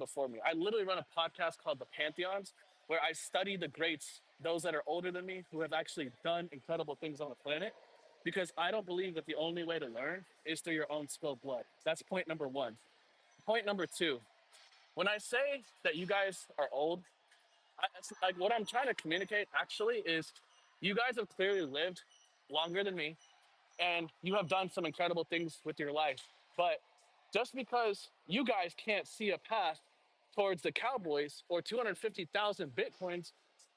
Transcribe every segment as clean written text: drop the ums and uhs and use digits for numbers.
before me. I literally run a podcast called The Pantheons, where I study the greats, those that are older than me, who have actually done incredible things on the planet. Because I don't believe that the only way to learn is through your own spilled blood. That's point number one. Point number two, when I say that you guys are old, it's like what I'm trying to communicate actually is you guys have clearly lived longer than me and you have done some incredible things with your life. But just because you guys can't see a path towards the Cowboys or 250,000 Bitcoins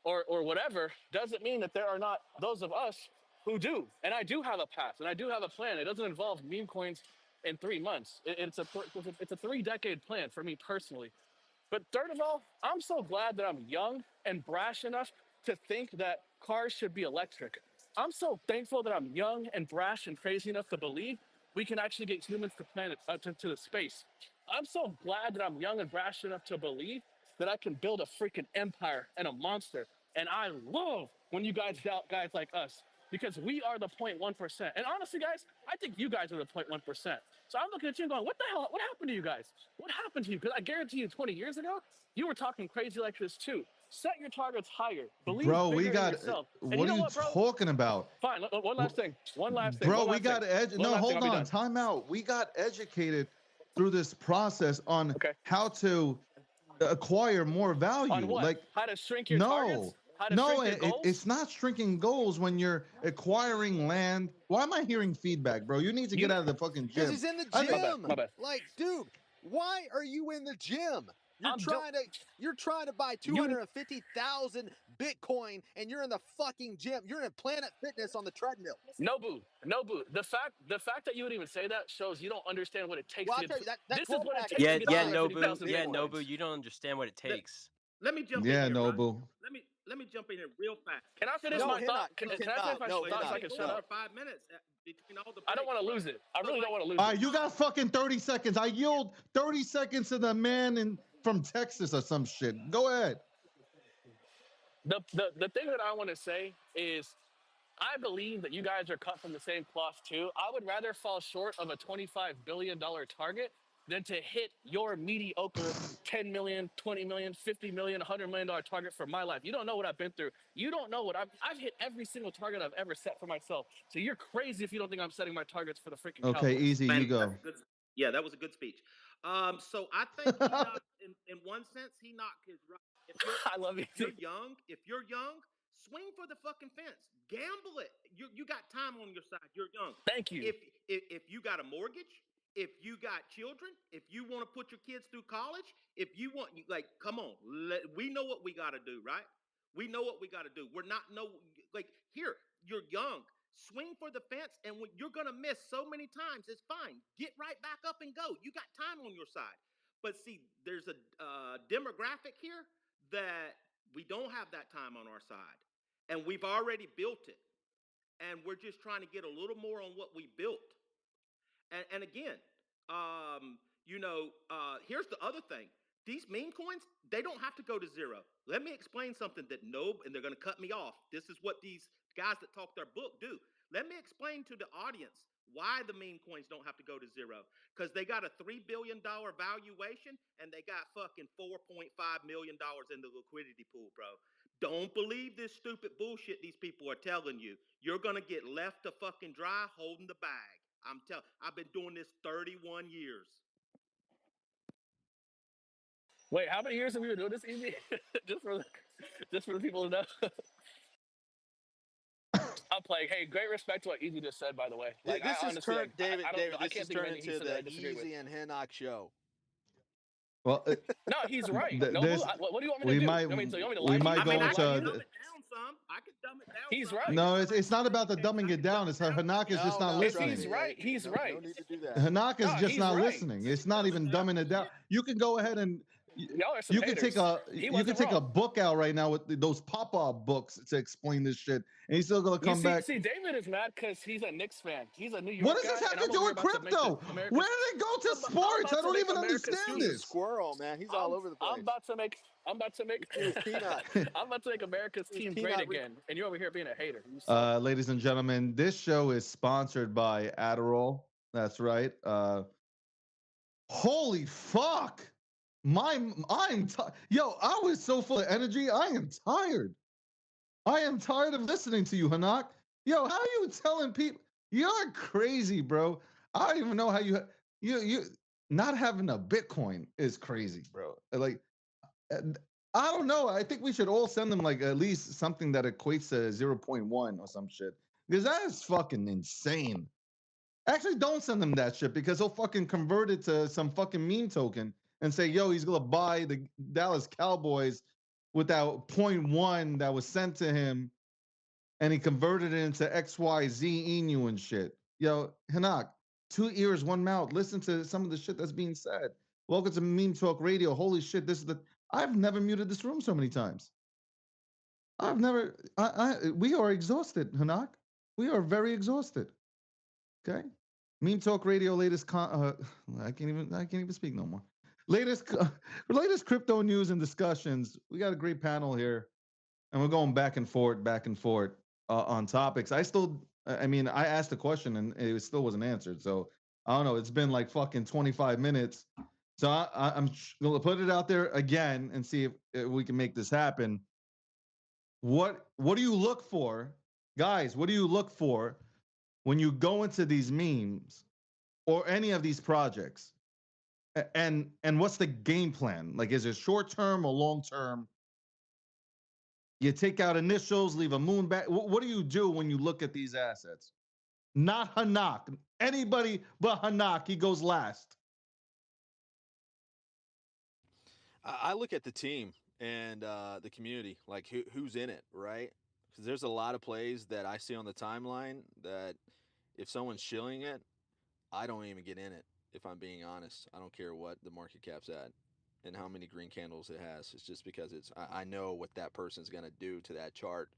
or whatever doesn't mean that there are not those of us who do. And I do have a path and I do have a plan. It doesn't involve meme coins in 3 months. It's a 3 decade plan for me personally. But third of all, I'm so glad that I'm young and brash enough to think that cars should be electric. I'm so thankful that I'm young and brash and crazy enough to believe we can actually get humans to planet to the space. I'm so glad that I'm young and brash enough to believe that I can build a freaking empire and a monster. And I love when you guys doubt guys like us because we are the 0.1%. And honestly, guys, I think you guys are the 0.1%. So I'm looking at you and going, what the hell? What happened to you guys? What happened to you? Because I guarantee you 20 years ago, you were talking crazy like this too. Set your targets higher. Believe Bro, we bigger in got. yourself. And you What are know you what, bro? talking about? Fine. One last thing. One last thing. Bro, One we last thing. got One no, last thing. hold I'll be on. done. Time out. We got educated through this process on Okay. how to acquire more On value. what? Like, How to shrink your targets? no, How to no, shrink your it's goals? not shrinking goals when you're acquiring land. Why am I hearing feedback, bro? You need to You get out of the fucking Because gym. he's in the I my think, bad. gym. My bad. Like, dude, why are you in the gym? I'm doing You're trying to buy you 250,000 Bitcoin and you're in the fucking gym. You're in Planet Fitness on the treadmill. Nobu. The fact that you would even say that shows you don't understand what it takes Well, to I'll tell get. you that This is twelve what it pack takes is to Yeah, get yeah, designed to Nobu. build 250,000 Yeah, Bitcoin. Nobu. bitcoins. You don't understand what it Let, takes. let me jump in yeah, here, right? Noble. Let me jump in here real fast. Can I finish No, my So thought? Hinnock, Can, you so can I finish cannot. my No, so thought so I y'all Hinnock, can been shut going no. for up? 5 minutes between all the I don't breaks, want to bro. lose it. I So really don't want to lose All it. right, you got fucking 30 seconds. I yield 30 seconds to the man from Texas or some shit. Go ahead. The thing that I want to say is I believe that you guys are cut from the same cloth too. I would rather fall short of a $25 billion target than to hit your mediocre 10 million, 20 million, 50 million, $100 million target for my life. You don't know what I've been through. You don't know what I've hit every single target I've ever set for myself. So you're crazy if you don't think I'm setting my targets for the freaking Okay, Cowboys. easy, you go. fantastic, good. Yeah, that was a good speech. So I think he knocked in one sense he knocked his right. If you're I love you. if you're young, swing for the fucking fence. Gamble it. You got time on your side. You're young. Thank you. If you got a mortgage, if you got children, if you want to put your kids through college, if you want like come on, we know what we got to do, right? We know what we got to do. We're not no like here, you're young. Swing for the fence, and when you're gonna miss so many times, it's fine. Get right back up and go. You got time on your side. But see, there's a demographic here that we don't have that time on our side, and we've already built it, and we're just trying to get a little more on what we built. And again, here's the other thing. These meme coins, they don't have to go to zero. Let me explain something that no, and they're going to cut me off. This is what these guys that talk their book do. Let me explain to the audience why the meme coins don't have to go to zero. Because they got a $3 billion valuation and they got fucking $4.5 million in the liquidity pool, bro. Don't believe this stupid bullshit these people are telling you. You're going to get left to fucking dry holding the bag. I've been doing this 31 years. Wait, how many years have we been doing this, Easy? just for the people to know. I'm playing. Hey, great respect to what Easy just said, by the way. Like, I This is honestly, like, turned, I don't know. David, I this can't is think of turned anything he into said that I the disagree with. Easy and Hinnock show. Well, No, he's right. Nobu, this what do you want me to we do? might You want me to we lie to might you? I You go mean, want me I to lie to can you? dumb into. it down some. I can dumb it down He's some. right. No, it's not about the dumbing I it can down. dumb It's it down. I Hanak is can just No, not no, trust He's listening. me. right. He's No right. need to do that. Hanak is No, just he's not right. listening. I It's can not dumb it even down dumbing it some down. shit. You can go ahead and Y'all are some you can take haters. a He you can wasn't take a wrong. book out right now with those pop-up books to explain this shit, and he's still gonna You come see, back. see, David is mad because he's a Knicks fan. He's a New What York does this guy, have and to I'm over do here with about to make the crypto? Where America's. did it go to I'm sports? about I to don't make even America's understand He's a team. this. squirrel, man. He's all I'm over the I'm place. about to make I'm about to make He was peanut. I'm about to make America's He was team great peanut. again, and you're over here being a hater. You suck. Ladies and gentlemen, this show is sponsored by Adderall. That's right. Holy fuck! Yo, I was so full of energy. I am tired. I am tired of listening to you, Hanak. Yo, how are you telling people? You're crazy, bro. I don't even know how you not having a Bitcoin is crazy, bro. Like, I don't know. I think we should all send them like at least something that equates to 0.1 or some shit. Because that is fucking insane. Actually, don't send him that shit because he'll fucking convert it to some fucking meme token and say, yo, he's gonna buy the Dallas Cowboys with that point one that was sent to him, and he converted it into XYZ Inu and shit. Yo, Hanak, 2 ears, 1 mouth. Listen to some of the shit that's being said. Welcome to Meme Talk Radio. Holy shit, this is the I've never muted this room so many times. I've never we are exhausted, Hanak. We are very exhausted. Okay. Meme Talk Radio latest I can't even speak no more. Latest crypto news and discussions. We got a great panel here, and we're going back and forth on topics. I mean, I asked a question and it still wasn't answered. So I don't know. It's been like fucking 25 minutes. So I'm gonna put it out there again and see if we can make this happen. What do you look for, guys? What do you look for when you go into these memes or any of these projects? And what's the game plan? Like, is it short term or long term? You take out initials, leave a moon back. What do you do when you look at these assets? Not Hanak. Anybody but Hanak. He goes last. I look at the team and the community, like who's in it, right? Because there's a lot of plays that I see on the timeline that if someone's shilling it, I don't even get in it. If I'm being honest, I don't care what the market cap's at and how many green candles it has. It's just because I know what that person's gonna do to that chart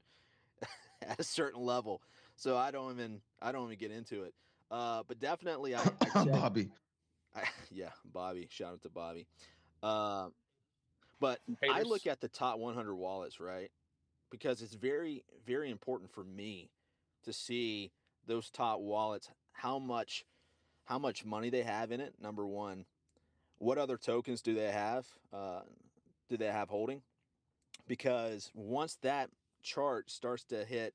at a certain level, so I don't even get into it. But definitely, I check. Bobby. Yeah, Bobby. Shout out to Bobby. Uh, but I look Haters. at the top 100 wallets, right? Because it's very, very important for me to see those top wallets, how much money they have in it. Number one, what other tokens do they have? Do they have holding? Because once that chart starts to hit,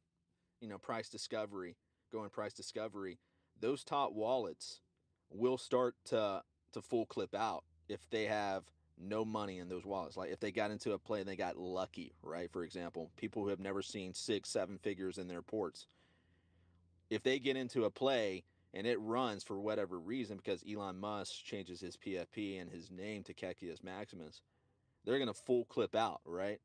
price discovery, going price discovery, those top wallets will start to full clip out if they have no money in those wallets. Like if they got into a play and they got lucky, right? For example, people who have never seen 6, 7 figures in their ports, if they get into a play and it runs for whatever reason because Elon Musk changes his PFP and his name to Kekius Maximus, they're going to full clip out, right?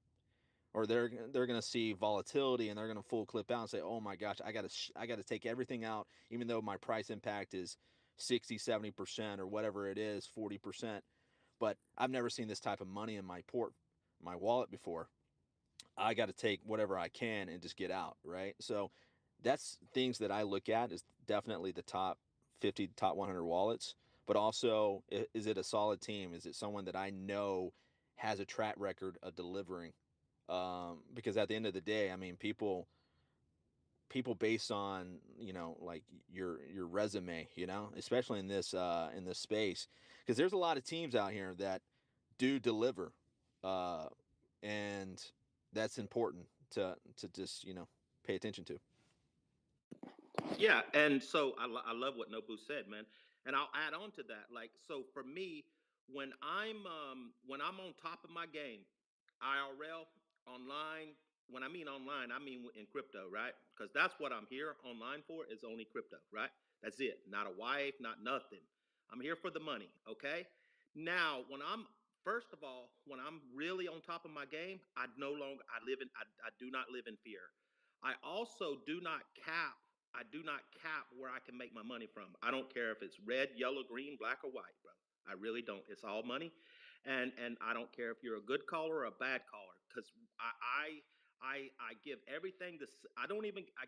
Or they're going to see volatility and they're going to full clip out and say, "Oh my gosh, I got to take everything out even though my price impact is 60, 70% or whatever it is, 40%, but I've never seen this type of money in my wallet before. I got to take whatever I can and just get out, right?" So that's things that I look at is definitely the top 50, top 100 wallets, but also is it a solid team? Is it someone that I know has a track record of delivering? Because at the end of the day, I mean, people based on like your resume, especially in this space, because there's a lot of teams out here that do deliver, uh, and that's important to just pay attention to. Yeah, and so I love what Nobu said, man. And I'll add on to that. Like, so for me, when I'm on top of my game, IRL, online. When I mean online, I mean in crypto, right? Because that's what I'm here online for is only crypto, right? That's it. Not a wife, not nothing. I'm here for the money, okay? Now, first of all, when I'm really on top of my game, I do not live in fear. I also do not cap where I can make my money from. I don't care if it's red, yellow, green, black, or white, bro. I really don't. It's all money, and I don't care if you're a good caller or a bad caller, because I give everything I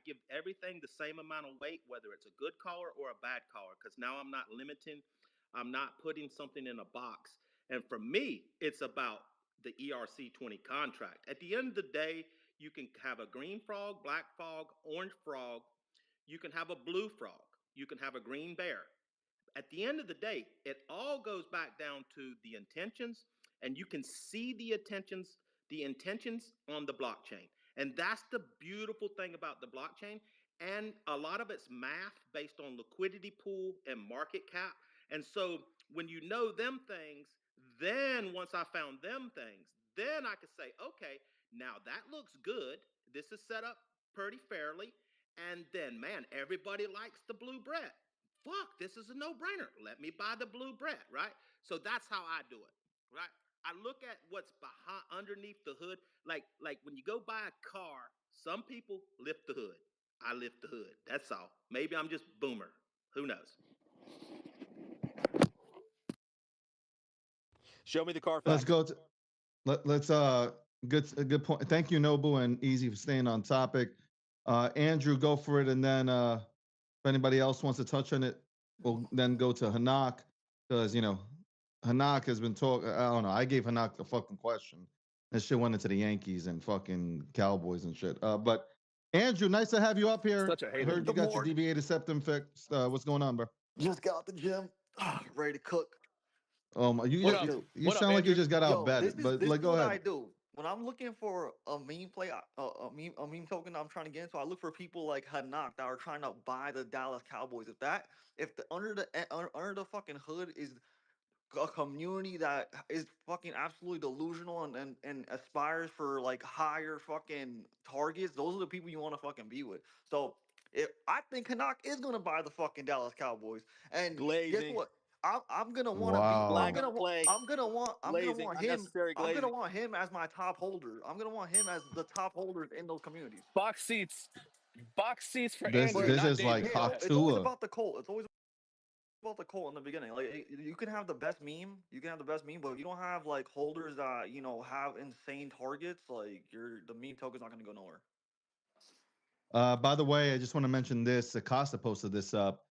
give everything the same amount of weight, whether it's a good caller or a bad caller, because now I'm not putting something in a box. And for me, it's about the ERC20 contract. At the end of the day, you can have a green frog, black frog, orange frog, you can have a blue frog, you can have a green bear. At the end of the day, it all goes back down to the intentions and you can see the intentions on the blockchain. And that's the beautiful thing about the blockchain. And a lot of it's math based on liquidity pool and market cap. And so when you know them things, then once I found them things, then I could say, okay, now that looks good. This is set up pretty fairly. And then, man, everybody likes the blue Brett. Fuck, this is a no-brainer. Let me buy the blue Brett, right? So that's how I do it, right? I look at what's behind underneath the hood. Like when you go buy a car, some people lift the hood. I lift the hood. That's all. Maybe I'm just boomer. Who knows? Show me the car Let's facts. go to let's good point. Thank you, Nobu and Easy, for staying on topic. Andrew, go for it, and then if anybody else wants to touch on it, we'll then go to Hanak, because Hanak has been talking. I don't know. I gave Hanak the fucking question. That shit went into the Yankees and fucking Cowboys and shit. But Andrew, nice to have you up here. Such a hater. Heard you Good got your morning. deviated septum fixed. What's going on, bro? Just got out the gym, ready to cook. You What up? you What up, sound like you Andrew? just got out Yo, of bed, this is but this like, is go what ahead. I do when I'm looking for a meme play, a meme token I'm trying to get into. I look for people like Hanak that are trying to buy the Dallas Cowboys. If the under the fucking hood is a community that is fucking absolutely delusional and aspires for like higher fucking targets, those are the people you want to fucking be with. So if I think Hanak is gonna buy the fucking Dallas Cowboys, and guess Glazing. what? I'm gonna want to be. Wow. Flag on the play. I'm gonna want Glazing. him. Unnecessary I'm gonna glazing. want him as my top holder. I'm gonna want him as the top holders in those communities. Box seats. Box seats for This Andrew, this not is like David. Go ahead. It's always Hatua. about the Colt. It's always about the Colt in the beginning. Like you can have the best meme, but if you don't have like holders that have insane targets, like the meme token's not gonna go nowhere. By the way, I just want to mention this. Acosta posted this up.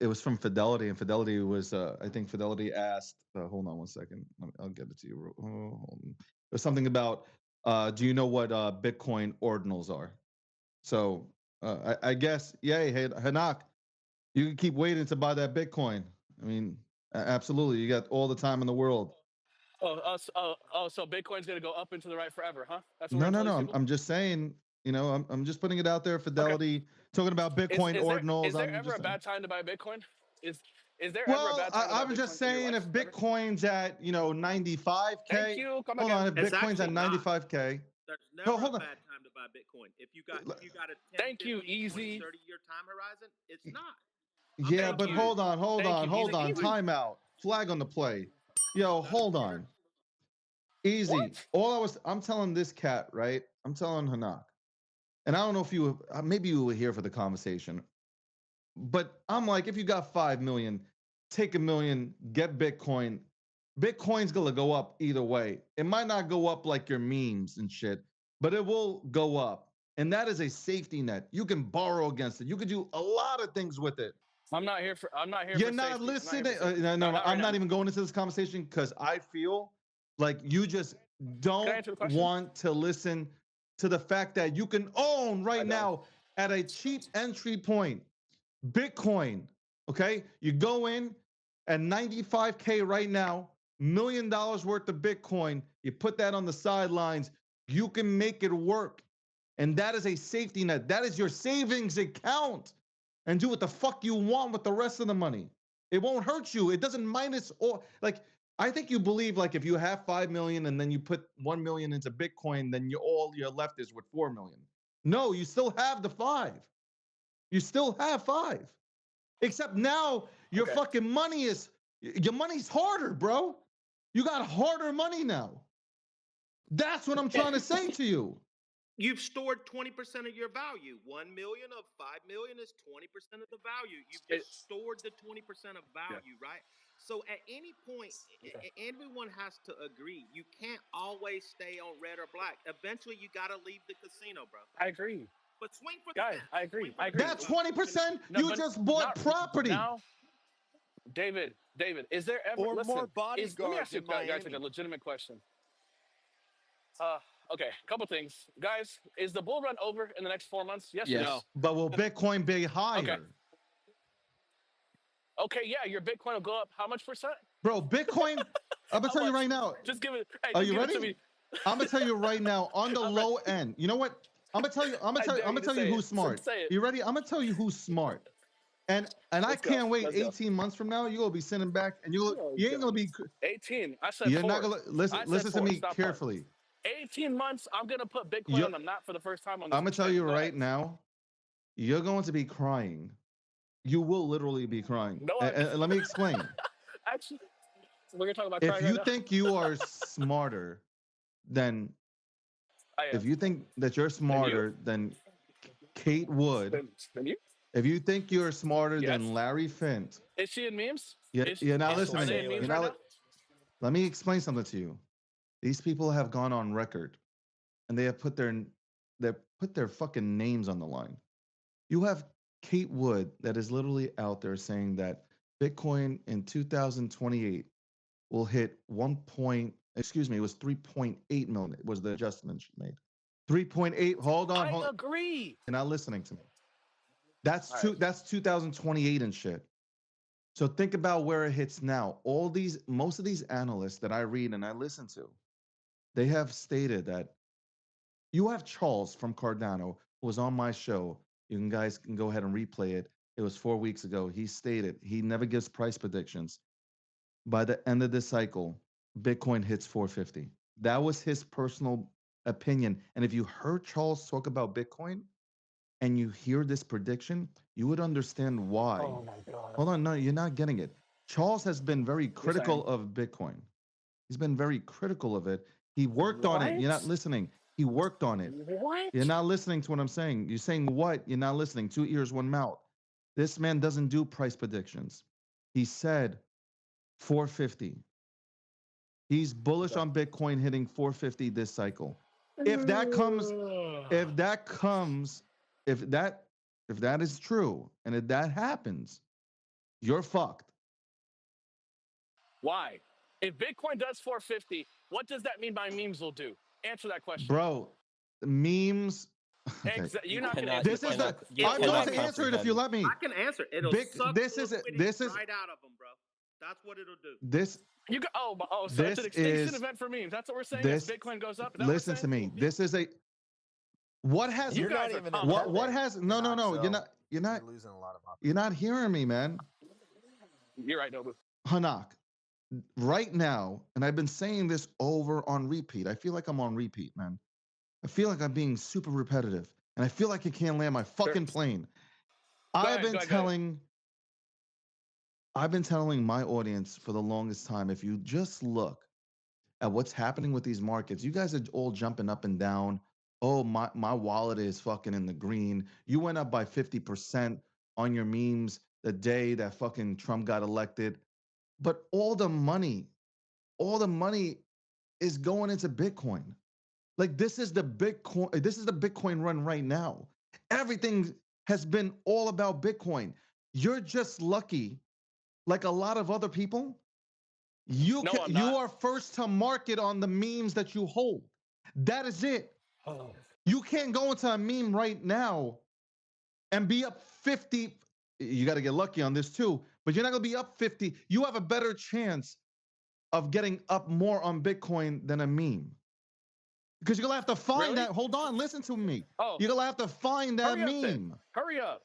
It was from Fidelity, and Fidelity was, I think Fidelity asked. Hold on one second. I'll get it to you. Hold on. There's something about. Do you know what Bitcoin ordinals are? So I guess, yay, hey, Hanak, you can keep waiting to buy that Bitcoin. I mean, absolutely, you got all the time in the world. So Bitcoin's gonna go up and to the right forever, huh? That's what No, we're no, gonna tell no. these people? I'm just saying. I'm just putting it out there. Fidelity talking about Bitcoin ordinals. Is there I'm ever just a bad time to buy Bitcoin? Is there ever a well, bad time to buy I'm Bitcoin just in your saying life? if Ever? Bitcoin's at 95k. Thank you. Come Hold again. on, if It's Bitcoin's at actually not. 95k. There's never hold a on. bad time to buy Bitcoin. If you got a 10, Thank 50, you, 20, Easy. 30-year time horizon, it's not. Yeah, Thank but you. hold on, Thank you, hold Easy. on. Easy. Timeout. Flag on the play. Yo, hold on. Easy. What? I'm telling this cat, right? I'm telling Hanak. And I don't know if maybe you were here for the conversation. But I'm like, if you got 5 million, take 1 million, get Bitcoin. Bitcoin's gonna go up either way. It might not go up like your memes and shit, but it will go up. And that is a safety net. You can borrow against it. You can do a lot of things with it. I'm not here for You're safety. not I'm not here for listening. safety. No, not I'm right not now. even going into this conversation because I feel like you just don't answer the question? want to listen to the fact that you can own right don't. now at a cheap entry point Bitcoin. Okay, you go in at 95k right now, $1 million worth of Bitcoin. You put that on the sidelines. You can make it work, and that is a safety net. That is your savings account, and do what the fuck you want with the rest of the money. It won't hurt you. It doesn't minus or like. I think you believe like if you have 5 million and then you put 1 million into Bitcoin, then all you're left is with 4 million. No, you still have the 5. You still have 5. Except now your fucking money your money's harder, bro. You got harder money now. That's what I'm trying to say to you. You've stored 20% of your value. 1 million of 5 million is 20% of the value. You've just stored the 20% of value, right? So at any point, everyone has to agree. You can't always stay on red or black. Eventually, you got to leave the casino, bro. I agree. But swing for the Guys, fence. I agree. Swing for I the agree. That fence. 20%, No, you but just bought property. Now, David, is there ever Or listen, more let me bodyguards ask you in guys like Miami. a legitimate question. Okay, couple things. Guys, is the bull run over in the next 4 months? Yes or Yes. no? But will Bitcoin be higher? Okay, yeah, your Bitcoin will go up how much percent? Bro, Bitcoin I'm gonna How tell you much? right now. Just give it. Hey, Are just you give it to ready? me. I'm gonna tell you right now. On the I'm ready. low end, you know what? I'm gonna tell you. I'm gonna I tell you. dare I'm you gonna to tell you say it. who's smart. Say it. You ready? I'm gonna tell you who's smart. And I Let's go. can't wait Let's go. 18 months from now. You're gonna be sitting back and Oh, you ain't gonna God. be 18. I said you're not 4. gonna listen I said listen to 4. me Stop playing. carefully. 18 months. I'm gonna put Bitcoin You on the map for the first time on this I'm gonna tell channel. you Go ahead. right now, you're going to be crying. You will literally be crying. No, And let me explain. actually, we're gonna talk about If crying right you now. think you are smarter than I if am. you think that you're Then you. smarter than Kate Wood, Then you. if you think you're smarter Yes. than Larry Fint, Is she in memes? you're not Are they listening. in memes You're right not. now? Let me explain something to you. These people have gone on record, and they have put their fucking names on the line. You have Kate Wood that is literally out there saying that Bitcoin in 2028 will hit it was 3.8 million. It was the adjustment she made. 3.8. Hold on. I agree. You're not listening to me. All right. That's 2028 and shit. So think about where it hits now. Most of these analysts that I read and I listen to, they have stated that you have Charles from Cardano who was on my show. Guys can go ahead and replay it. It was 4 weeks ago. He stated he never gives price predictions. By the end of this cycle, Bitcoin hits 450. That was his personal opinion. And if you heard Charles talk about Bitcoin and you hear this prediction, you would understand why. Oh my God. Hold on, no, you're not getting it. Charles has been very Yes, I critical am. of Bitcoin. He's been very critical of it. He worked on it. You're not What? listening. He worked on it. What? You're not listening to what I'm saying. You're saying what? You're not listening. 2 ears, 1 mouth. This man doesn't do price predictions. He said 450. He's bullish Okay. on Bitcoin hitting 450 this cycle. If that comes, if that comes, if that is true, and if that happens, you're fucked. Why? If Bitcoin does 450, what does that mean my memes will do? Answer that question. Bro, memes. Okay. You're not gonna cannot- answer This the is question. a. I'm going to answer it if you let me. I can answer. It'll Big- suck this the is a- liquidity this is- right out of them, bro. That's what it'll do. This You go. So it's This an extinction is- event for memes. That's what we're saying. this- As Bitcoin goes up. Is that listen what to we're saying? me. This is a. What has You You're guys not are even calm. in what Pepe. has no You're no so you're not You're losing a lot of you're not hearing me, man. You're right, Nobu. Hanak, right now, and I've been saying this over on repeat. I feel like I'm on repeat, man. I feel like I'm being super repetitive, and I feel like I can't land my fucking plane. I've been telling my audience for the longest time, if you just look at what's happening with these markets, you guys are all jumping up and down. Oh, my wallet is fucking in the green. You went up by 50% on your memes the day that fucking Trump got elected. But all the money is going into Bitcoin. Like this is the Bitcoin run right now. Everything has been all about Bitcoin. You're just lucky, like a lot of other people. You are first to market on the memes that you hold. That is it. Oh. You can't go into a meme right now and be up 50. You got to get lucky on this too, but you're not going to be up 50. You have a better chance of getting up more on Bitcoin than a meme. Because you're going to have to find that. Hold on, listen to me. Oh. You're going to have to find that Hurry up, meme. then. Hurry up.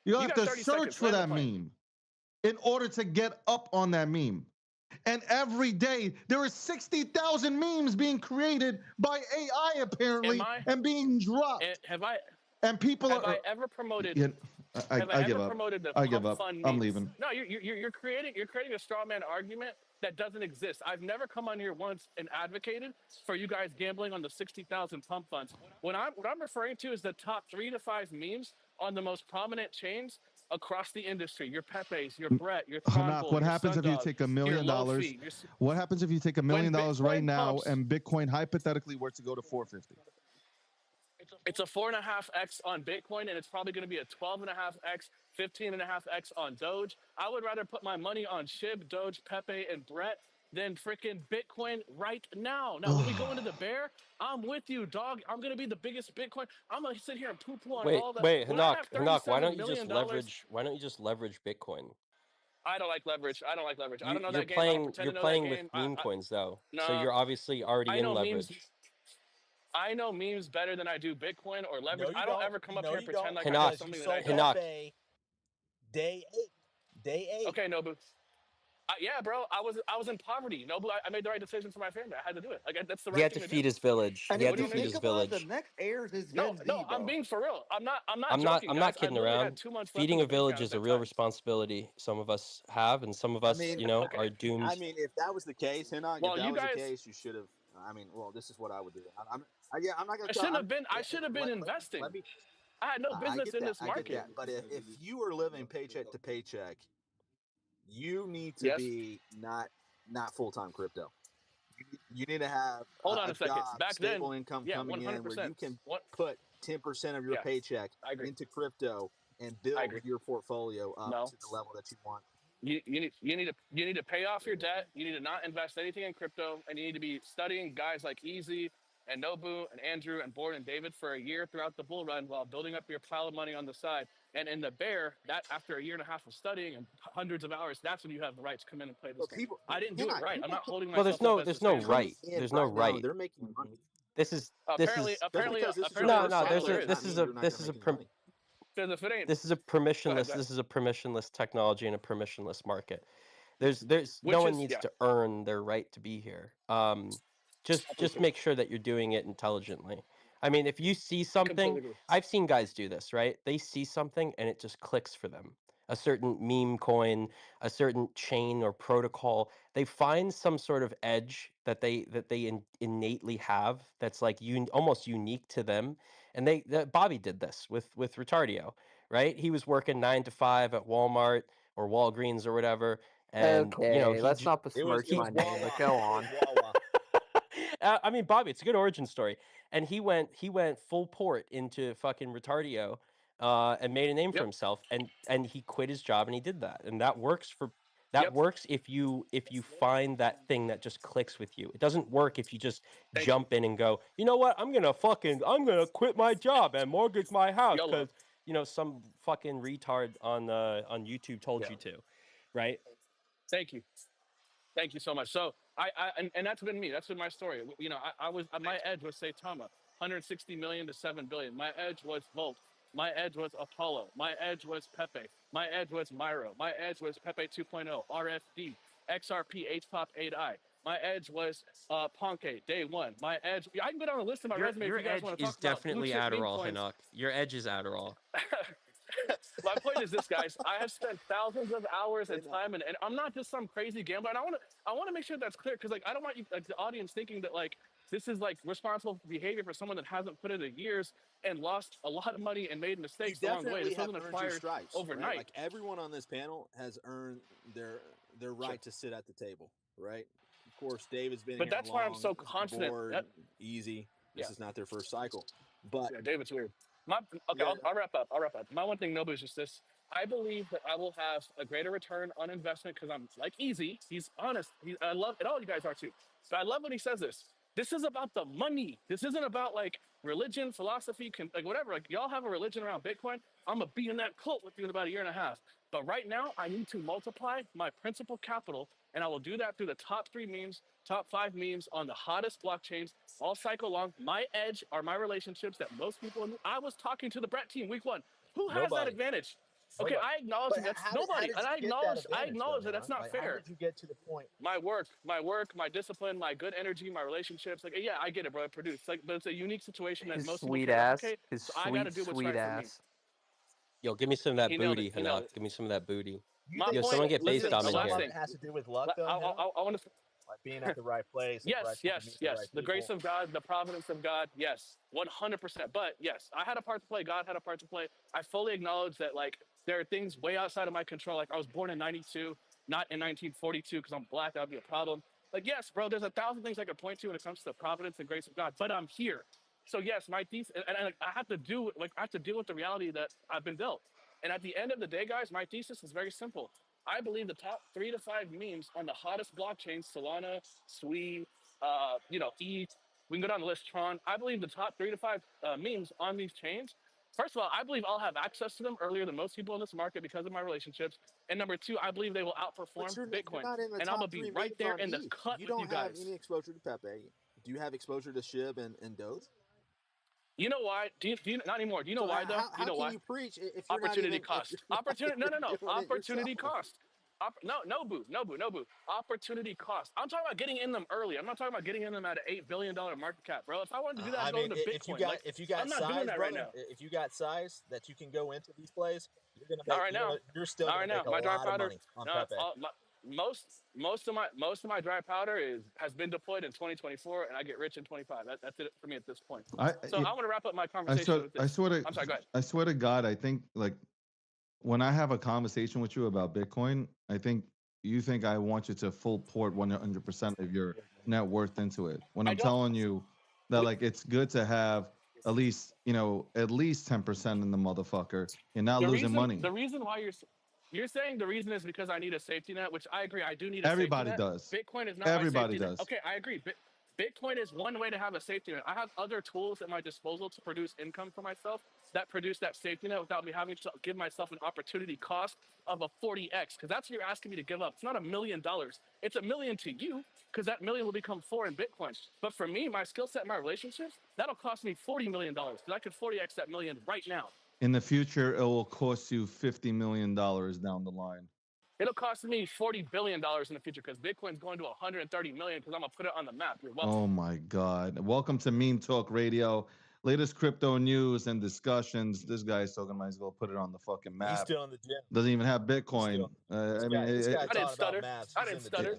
You have got to 30 search seconds. for Land the that plane. meme in order to get up on that meme. And every day there are 60,000 memes being created by AI apparently and being dropped. Have I ever promoted? Yeah, I give up. Promoted the I give pump up. fund I'm memes? leaving. No, you're creating a straw man argument that doesn't exist. I've never come on here once and advocated for you guys gambling on the 60,000 pump funds. What I'm referring to is the top 3 to 5 memes on the most prominent chains across the industry. Your Pepe's, your Brett, your Hanak, Throngold, what your happens if you Sundog, take $1 your million? Lofi, your What happens if you take $1 million right Bitcoin now pumps- and Bitcoin hypothetically were to go to 450? It's a 4.5x on Bitcoin, and it's probably going to be a 12.5x, 15.5x on Doge. I would rather put my money on SHIB, Doge, Pepe, and Brett than freaking Bitcoin right now. Now, when we go into the bear, I'm with you, dog. I'm going to be the biggest Bitcoin. I'm going to sit here and poo-poo on all that. Wait, When I Hanak, have Hanak, why $37 don't you million just leverage Bitcoin? I don't like leverage. I don't like leverage. I don't know You're that game. I don't playing pretend to know that with game. meme coins though, so No, you're obviously already I in know memes. leverage. I know memes better than I do Bitcoin or leverage. No, you I don't don't. ever come up No, here and you don't. pretend like I know Hinak, Because you something that I sold don't. Hinak, Pepe day 8. Day 8. Okay, Nobu. Yeah, bro. I was in poverty. Nobu, I made the right decision for my family. I had to do it. Like that's the he right had thing to to feed do. his village. And He if had What do to you you want me feed to think his do? about it, the village. next heirs is No, Gen no, Z, I'm bro. being for real. I'm not joking, I'm guys. not I kidding literally around. had 2 months left in Feeding the a bank account village at is a that real time. responsibility. Some of us have, and some of I us, mean, are Okay. doomed. I mean, if that was the case, Hinnock, if Well, that you was the guys, case, you should have. I mean, well, this is what I would do. Yeah, I'm not gonna I tell. shouldn't have been. I should have been Let investing. me. I had no I business get in that. this I get market. that. But if you are living paycheck to paycheck, you need to Yes. be not full time crypto. You need to have Hold on a a second. job, Back then, stable income yeah, coming in, where 100%. you can What? put 10% of your Yeah, paycheck I agree. into crypto and I build agree. your portfolio up No. to the level that you want. You need to pay off your debt. You need to not invest anything in crypto, and you need to be studying guys like Easy and Nobu and Andrew and Board and David for a year throughout the bull run while building up your pile of money on the side. And in the bear, that after a year and a half of studying and hundreds of hours, that's when you have the right to come in and play this But game. I didn't do it right. I'm not holding Well, there's myself up as no sustainable. coming right. in There's no right now and right. they're making money. This is Apparently, Just because this is your apparently in no, this first no. market There's cycle there a does is. not mean you're not going to make any money. Because if it ain't, this is a go ahead, permissionless. go ahead. This is a permissionless technology and a permissionless market. There's no Which one is, needs yeah, to earn their right to be here. I Just completely make sure that you're doing it intelligently. I mean, if you see something, agree. I've seen guys do this, right? They see something and it just clicks for them. A certain meme coin, a certain chain or protocol, they find some sort of edge that they innately have that's like almost unique to them. And Bobby did this with Retardio, right? He was working 9 to 5 at Walmart or Walgreens or whatever, and Okay, let's not It was besmirch my name, but Wawa. go It on. was Wawa. I mean, Bobby, it's a good origin story. And he went full port into fucking Retardio, and made a name for Yep, himself. And he quit his job and he did that. And that yep. works if you find that thing that just clicks with you. It doesn't work if you just Thank you. jump in and go, you know what, I'm gonna quit my job and mortgage my house YOLO. because some fucking retard on YouTube told Yeah. you to, right? Thank you. Thank you so much. So and that's been me. That's been my story. I was my edge was Saitama, 160 million to 7 billion. My edge was Volt. My edge was Apollo. My edge was Pepe. My edge was Myro. My edge was Pepe 2.0, RFD, XRP, HPOP 8i. My edge was Ponke, day one. My edge, I can go down the list of my resume if Your you guys edge want to is talk about blue definitely chip meme Adderall, coins. Hinnock. Your edge is Adderall. My point is this, guys. I have spent thousands of hours and time, and I'm not just some crazy gambler. And I want to make sure that's clear because, like, I don't want you, like, the audience thinking that like this is like responsible behavior for someone that hasn't put in the years and lost a lot of money and made You mistakes along the way. definitely This have wasn't earned your acquired stripes, right? overnight. Like everyone on this panel has earned their right to sit at the table, right? Of course, David's been But here that's why I'm long. so confident. Board, Easy. This Yeah, is not their first cycle, but yeah, David's weird. Okay, yeah, I'll wrap up. I'll wrap up. My one thing, Nobu, is just this. I believe that I will have a greater return on investment because I'm like Easy. He's honest. I love it. All you guys are too. But I love when he says this. This is about the money. This isn't about like religion, philosophy, like whatever. Like y'all have a religion around Bitcoin. I'm gonna be in that cult with you in about a year and a half. But right now, I need to multiply my principal capital, and I will do that through the top 3 memes, top 5 memes on the hottest blockchains all cycle long. My edge are my relationships that most people. I was talking to the Brett team week 1. Who has that nobody. advantage? Okay, I acknowledge But that that's how nobody, did and you get that I advantage, though, acknowledge that that's Hinnock? not Like, how fair. did you get to the point? My work, my discipline, my good energy, my relationships. Like, yeah, I get it, bro. I produce. Like, but it's a unique situation that His most people sweet can't ass. replicate. His So I got to sweet, do what's sweet right for me. ass. Yo, give me some of that He nailed it. booty, He nailed Hinnock. it. Give me some of that booty. You My think Yo, point. someone get base Listen, dom in some last of here. thing. it has to do with luck, though, Hinnock? I want to. Like being at the right place, at the right Yes, time, meeting yes, the right yes. The grace people. of God, the providence of God, yes, 100%. But yes, I had a part to play. God had a part to play. I fully acknowledge that, like, there are things way outside of my control. Like, I was born in 92, not in 1942, because I'm black. That would be a problem. Like, yes, bro, there's 1,000 things I could point to when it comes to the providence and grace of God, but I'm here. So, yes, my thesis, and I have to I have to deal with the reality that I've been dealt. And at the end of the day, guys, my thesis is very simple. I believe the top 3 to 5 memes on the hottest blockchains, Solana, Sui, ETH, we can go down the list, Tron. I believe the top 3 to 5 memes on these chains First of all, I believe I'll have access to them earlier than most people in this market because of my relationships. And number two, I believe they will outperform You're Bitcoin. not in the And I'm top gonna be 3 right memes there on in the ETH. cut You with you don't have guys. any exposure to Pepe. Do you have exposure to SHIB and Doge? You know why? Do you not anymore? Do you know So why though? how You know can why? you preach if you're not Opportunity even if cost. you're not Opportunity. No, even no, no. doing it Opportunity yourself? cost. No, boo. Opportunity cost. I'm talking about getting in them early. I'm not talking about getting in them at an $8 billion market cap, bro. If I wanted to do that, I I'd go mean, into if you Bitcoin. Like, got I'm not doing size, that right brother, now. if you got size that you can go into these plays, Not right now. you're still Not gonna right now. make a My dry lot of powder. money on No, Pepe. most of my dry powder has been deployed in 2024, and I get rich in 25. That's it for me at this point. So I want to wrap up my conversation with this. I'm sorry. Go ahead. I swear to God, I think like when I have a conversation with you about Bitcoin, I think you think I want you to full port 100% of your net worth into it. When I I'm don't. telling you that like it's good to have at least 10% in the motherfucker. You're not losing money. The reason why you're saying the reason is because I need a safety net, which I agree. I do need a safety Everybody net. does. Bitcoin is not Everybody my safety net. does. Okay, I agree. Bitcoin is one way to have a safety net. I have other tools at my disposal to produce income for myself that produce that safety net without me having to give myself an opportunity cost of a 40x. Because that's what you're asking me to give up. It's not $1 million. It's $1 million to you because that million will become 4 in Bitcoin. But for me, my skill set, my relationships, that'll cost me $40 million because I could 40x that million right now. In the future, it will cost you $50 million down the line. It'll cost me $40 billion in the future because Bitcoin's going to 130 million because I'm gonna put it on the map. You're welcome. Oh my God. Welcome to Meme Talk Radio. Latest crypto news and discussions. This guy's talking about he's going to put it on the fucking map. He's still in the gym. Doesn't even have Bitcoin. This guy I didn't stutter. maps. I didn't stutter.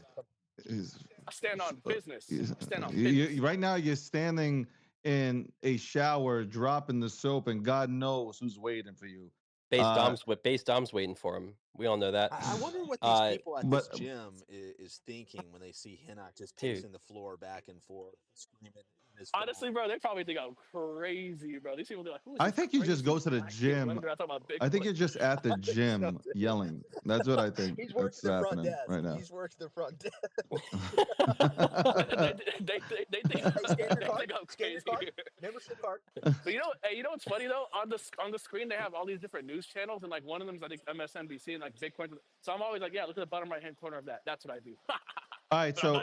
I stand on business. I stand on business. Right now, you're standing in a shower, dropping the soap, and God knows who's waiting for you. Base Dom's waiting for him. We all know that. I wonder what these people at this gym is thinking when they see Hinak just pacing the floor back and forth, screaming in his phone. Honestly, bro, they probably think I'm crazy, bro. These people are like, who is I think you just go to the gym. I think you're just at the gym yelling. That's what I think. He's working the front desk right now. He's working the front desk. they think I'm crazy. Membership card. But you know what's funny though? On the screen they have all these different news channels, and like one of them is I think MSNBC and like Bitcoin. So I'm always like, yeah, look at the bottom right hand corner of that. That's what I do. All right, so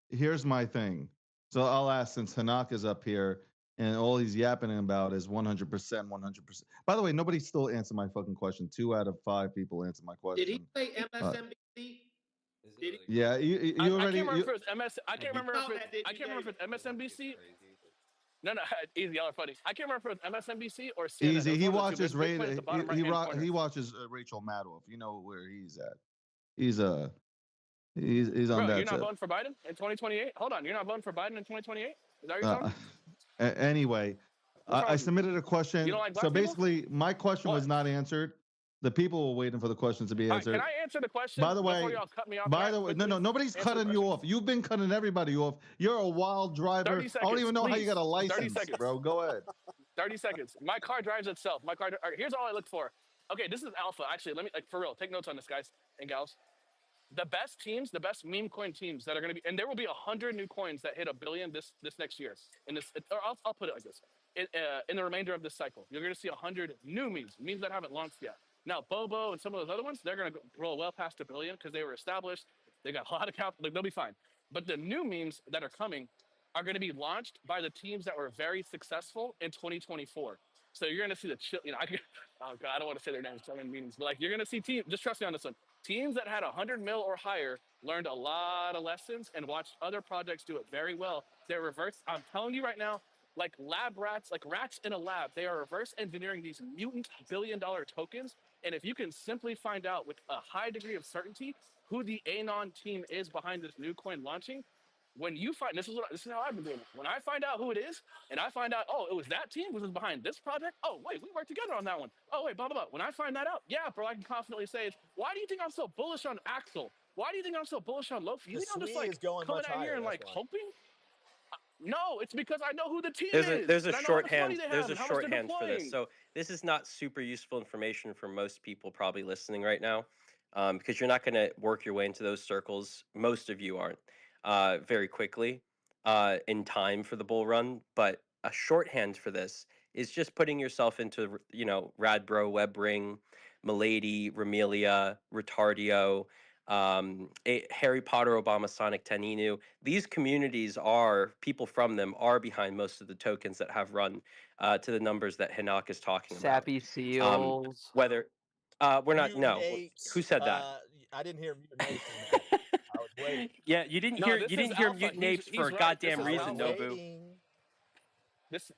here's my thing. So I'll ask, since Hanak is up here and all he's yapping about is 100%, 100%. By the way, nobody still answered my fucking question. 2 out of 5 people answered my question. Did he say MSNBC? Did he? Yeah, you already. I can't remember if it was I can't remember if it's MSNBC. No, easy, y'all are funny. I can't remember if it was MSNBC or CNN. Easy. He watches he watches Rachel Maddow. You know where he's at. He's on Bro, that. You're not voting for Biden in 2028? Hold on, you're not voting for Biden in 2028? Is that what you're talking? Anyway, I submitted a question. You don't like black so people? basically, my question was not answered. The people were waiting for the questions to be answered. Can I answer the question? By the way, before y'all cut me off? No, nobody's cutting you off. You've been cutting everybody off. You're a wild driver. 30 seconds, I don't even know how you got a 30 license, seconds. bro. Go ahead. 30 seconds. My car drives itself. All right, here's all I look for. Okay, this is alpha. Actually, let me for real. Take notes on this, guys and gals. The best teams, the best meme coin teams that are going to be, and there will be 100 new coins that hit $1 billion this next year. Or I'll put it like this: in the remainder of this cycle, you're going to see 100 new memes that haven't launched yet. Now, Bobo and some of those other ones, they're going to roll well past $1 billion because they were established. They got a lot of capital. Like, they'll be fine. But the new memes that are coming are going to be launched by the teams that were very successful in 2024. So you're going to see oh God, I don't want to say their names. I'm in meetings, but like you're going to see teams. Just trust me on this one. Teams that had 100 mil or higher learned a lot of lessons and watched other projects do it very well. They're reverse. I'm telling you right now, like lab rats, like rats in a lab, they are reverse engineering these mutant billion-dollar tokens. And if you can simply find out with a high degree of certainty who the Anon team is behind this new coin launching, when you find this is how I've been doing it. When I find out who it is, and I find out, oh, it was that team was behind this project. Oh, wait, we worked together on that one. Oh, wait, blah blah blah. When I find that out, yeah, bro, I can confidently say, why do you think I'm so bullish on Axel? Why do you think I'm so bullish on Lofi? You think I'm just like coming out here and like hoping? No, it's because I know who the team is. There's a shorthand. There's a shorthand for this. So this is not super useful information for most people probably listening right now, because you're not going to work your way into those circles. Most of you aren't very quickly in time for the bull run. But a shorthand for this is just putting yourself into, Radbro, Webring, Milady, Remelia, Retardio, Harry Potter, Obama, Sonic, Taninu. These communities people from them are behind most of the tokens that have run to the numbers that Hinak is talking about. Sappy Seals. Whether we're not, Mutant no. apes. Who said that? I didn't hear mutant apes in that. I was waiting. Yeah, you didn't No, hear this you is didn't hear alpha. mutant He's apes for a right. This goddamn is I was reason, alpha. Nobu. waiting.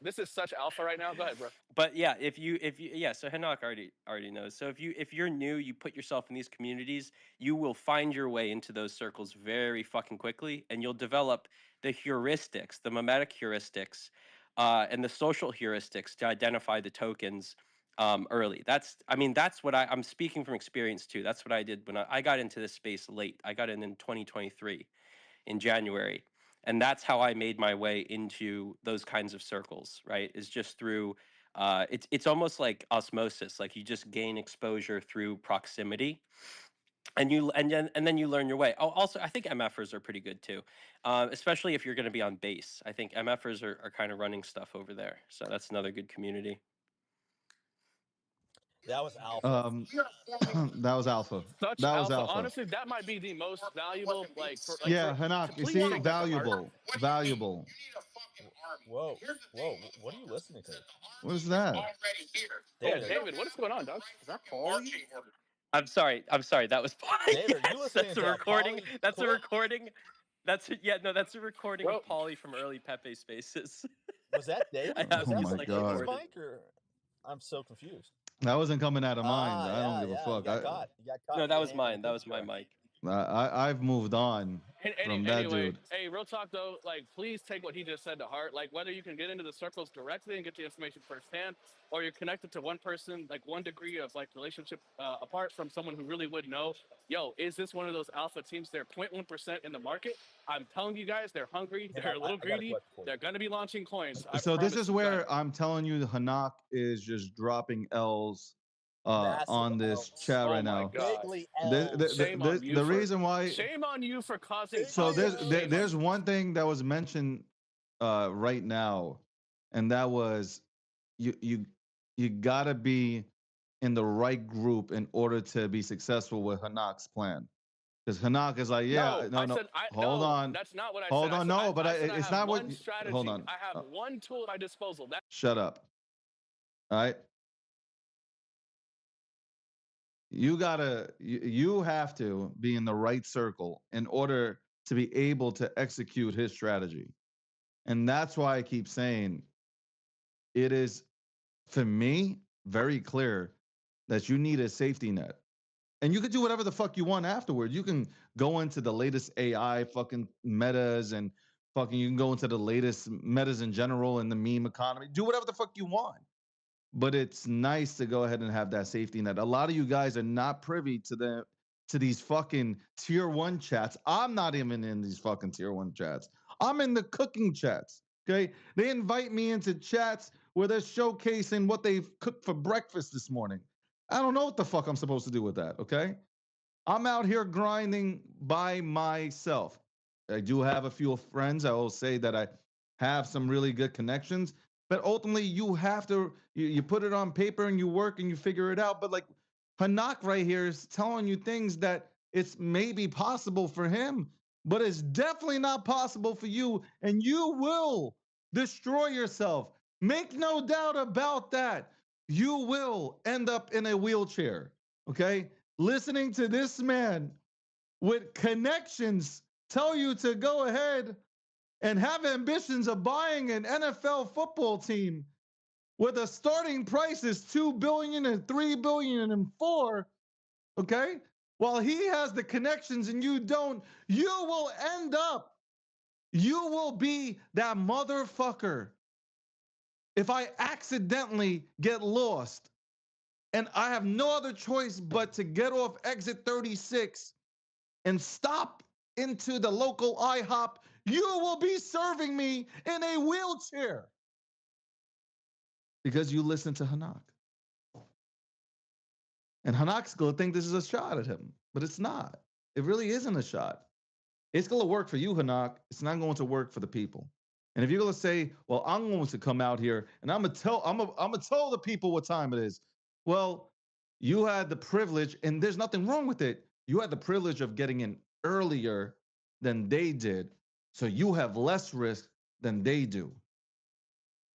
This is such alpha right now. Go ahead, bro. But yeah, if you yeah, so Hinak already knows. So if you're new, you put yourself in these communities, you will find your way into those circles very fucking quickly, and you'll develop the heuristics, the mimetic heuristics, and the social heuristics to identify the tokens early. That's what I'm speaking from experience too. That's what I did when I got into this space late. I got in 2023 in January. And that's how I made my way into those kinds of circles, right? Is just through it's almost like osmosis. Like you just gain exposure through proximity. And then you learn your way. Oh, also, I think MFers are pretty good too, especially if you're going to be on base. I think MFers are kind of running stuff over there, so that's another good community. That was alpha. That was alpha. Such That was alpha. alpha. Honestly, that might be the most valuable. Yeah, Hanak, you please see, take that to heart. valuable. Whoa, what are you listening to? What is that? Yeah, David, what is going on, dog? Is that Paulie? I'm sorry. That was Paulie. David, are you listening That's a to a recording. Paulie That's a clip? recording. That's a recording Bro. of Paulie from early Pepe Spaces. Was that David? I have Was that Oh my from like God. David's recorded. mic, or I'm so confused. That wasn't coming out of mine. I don't give a You fuck. got caught. You got caught No, that was red-handed mine. That was my picture. mic. I've moved on from that Anyway, dude. hey, real talk though, like please take what he just said to heart. Like whether you can get into the circles directly and get the information firsthand, or you're connected to one person, like one degree of like relationship apart from someone who really would know. Yo, is this one of those alpha teams? They're 0.1% in the market. I'm telling you guys, they're hungry. Hang They're on, a little I got a greedy. question for you. They're gonna be launching coins. I So this promise is you where guys. I'm telling you, Hanak is just dropping L's Massive on this L's. chat Oh right my now. God. Bigly Shame on you The for reason why. shame on you for causing So toxic. Shame on there's you. one thing that was mentioned right now, and that was you gotta be in the right group in order to be successful with Hanak's plan. Because Hanak is like, yeah, No, I no, said hold on, that's not what I hold said. on, no, but I said I it's have not what. one strategy. Hold on, I have one tool at my disposal. That shut up. All right, you have to be in the right circle in order to be able to execute his strategy, and that's why I keep saying it is, for me, very clear that you need a safety net. And you could do whatever the fuck you want afterward. You can go into the latest AI fucking metas and fucking you can go into the latest metas in general in the meme economy. Do whatever the fuck you want. But it's nice to go ahead and have that safety net. A lot of you guys are not privy to these fucking tier 1 chats. I'm not even in these fucking tier 1 chats. I'm in the cooking chats. Okay? They invite me into chats where they're showcasing what they've cooked for breakfast this morning. I don't know what the fuck I'm supposed to do with that, okay? I'm out here grinding by myself. I do have a few friends. I will say that I have some really good connections, but ultimately you have to, you put it on paper and you work and you figure it out. But like Hanak right here is telling you things that it's maybe possible for him, but it's definitely not possible for you, and you will destroy yourself. Make no doubt about that. You will end up in a wheelchair, okay? Listening to this man with connections tell you to go ahead and have ambitions of buying an NFL football team where the starting price is $2 billion and $3 billion and $4 billion, okay? While he has the connections and you don't, you will be that motherfucker. If I accidentally get lost and I have no other choice but to get off exit 36 and stop into the local IHOP, you will be serving me in a wheelchair because you listen to Hanak. And Hanak's going to think this is a shot at him, but it's not. It really isn't a shot. It's going to work for you, Hanak. It's not going to work for the people. And if you're gonna say, "Well, I'm going to come out here and I'm gonna tell the people what time it is," well, you had the privilege, and there's nothing wrong with it. You had the privilege of getting in earlier than they did, so you have less risk than they do.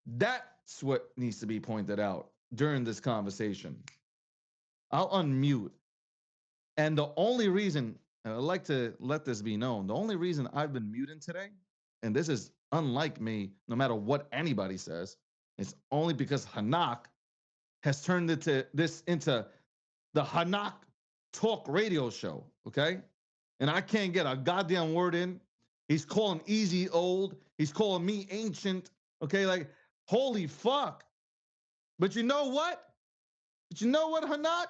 That's what needs to be pointed out during this conversation. I'll unmute. And the only reason, and I'd like to let this be known, the only reason I've been muting today, and this is unlike me, no matter what anybody says, it's only because Hanak has turned this into the Hanak Talk Radio Show, okay? And I can't get a goddamn word in. He's calling Easy old. He's calling me ancient, okay? Like, holy fuck. But you know what? Hanak?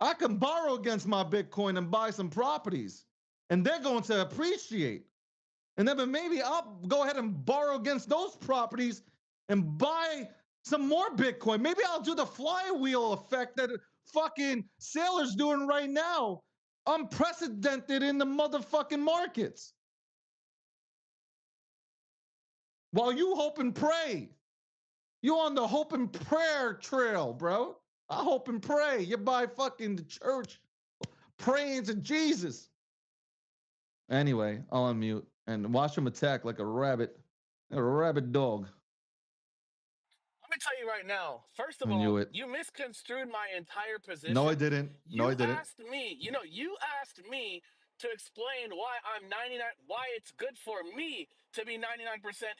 I can borrow against my Bitcoin and buy some properties, and they're going to appreciate. And then maybe I'll go ahead and borrow against those properties and buy some more Bitcoin. Maybe I'll do the flywheel effect that fucking Sailor's doing right now, unprecedented in the motherfucking markets. While you hope and pray. You on the hope and prayer trail, bro. I hope and pray. You're by fucking the church praying to Jesus. Anyway, I'll unmute and watch him attack like a rabid dog. Let me tell you right now. First of I all, knew it. you misconstrued my entire position. No, I didn't. No, I didn't. You asked me to explain why I'm 99, why it's good for me to be 99%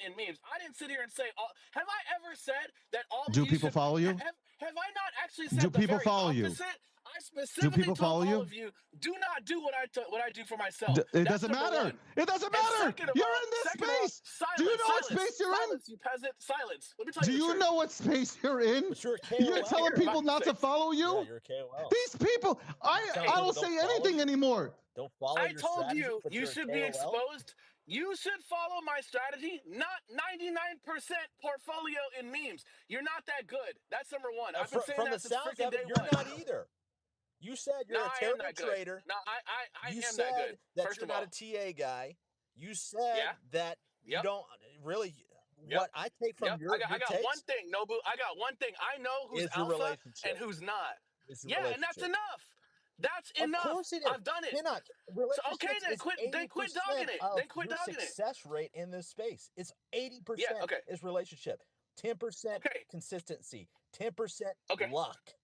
in memes. I didn't sit here and say, have I ever said that all Do of you people should, follow you? Have I not actually said Do the people very follow you? opposite? I specifically told all of you, do not do what I do for myself. It doesn't matter. It doesn't matter. You're in this space. Do you know what space you're in? Silence, you peasant. Silence. Let me tell Do you the you truth. know what space you're in? But you're a KOL. You're telling people not to follow you? Yeah, you're a KOL. These people, I don't say anything anymore. Don't follow I your told strategy, you but you you're a should be KOL? exposed. You should follow my strategy, not 99% portfolio in memes. You're not that good. That's number one. I've been saying From the that since sounds freaking of it, day you're one. not either. You said you're No, a I am terrible that good. trader. No, I You am said that good. that First you're of not all. a TA guy. You said Yeah. that you Yep. don't really. Yep. What I take from Yep. your I got takes one thing, Nobu. I got one thing. I know who's is your alpha relationship. and who's not. Is your Yeah, and that's relationship. enough. That's Of enough. course it is. I've done it. Pinnock, So okay, then relationships is quit 80% dogging it. of Then quit your dogging it. success rate in this space. It's 80% Yeah, okay. is relationship, 10% Okay. consistency, 10% Okay. luck.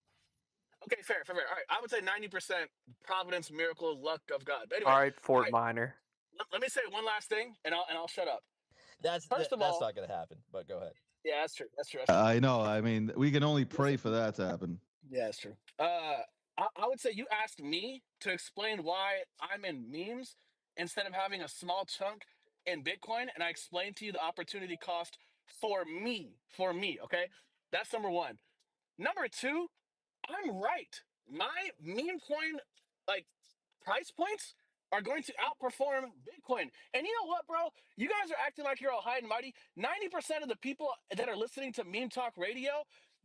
Okay, fair. All right, I would say 90% providence, miracle, luck of God. But anyway, All right, Fort Minor. let me say one last thing, and I'll shut up. That's First of that's all, not going to happen. But go ahead. yeah, that's true. I know. I mean, we can only pray for that to happen. Yeah, that's true. I would say you asked me to explain why I'm in memes instead of having a small chunk in Bitcoin, and I explained to you the opportunity cost for me. Okay, that's number one. Number two, I'm right. My meme coin, like, price points are going to outperform Bitcoin. And you know what, bro? You guys are acting like you're all high and mighty. 90% of the people that are listening to Meme Talk Radio,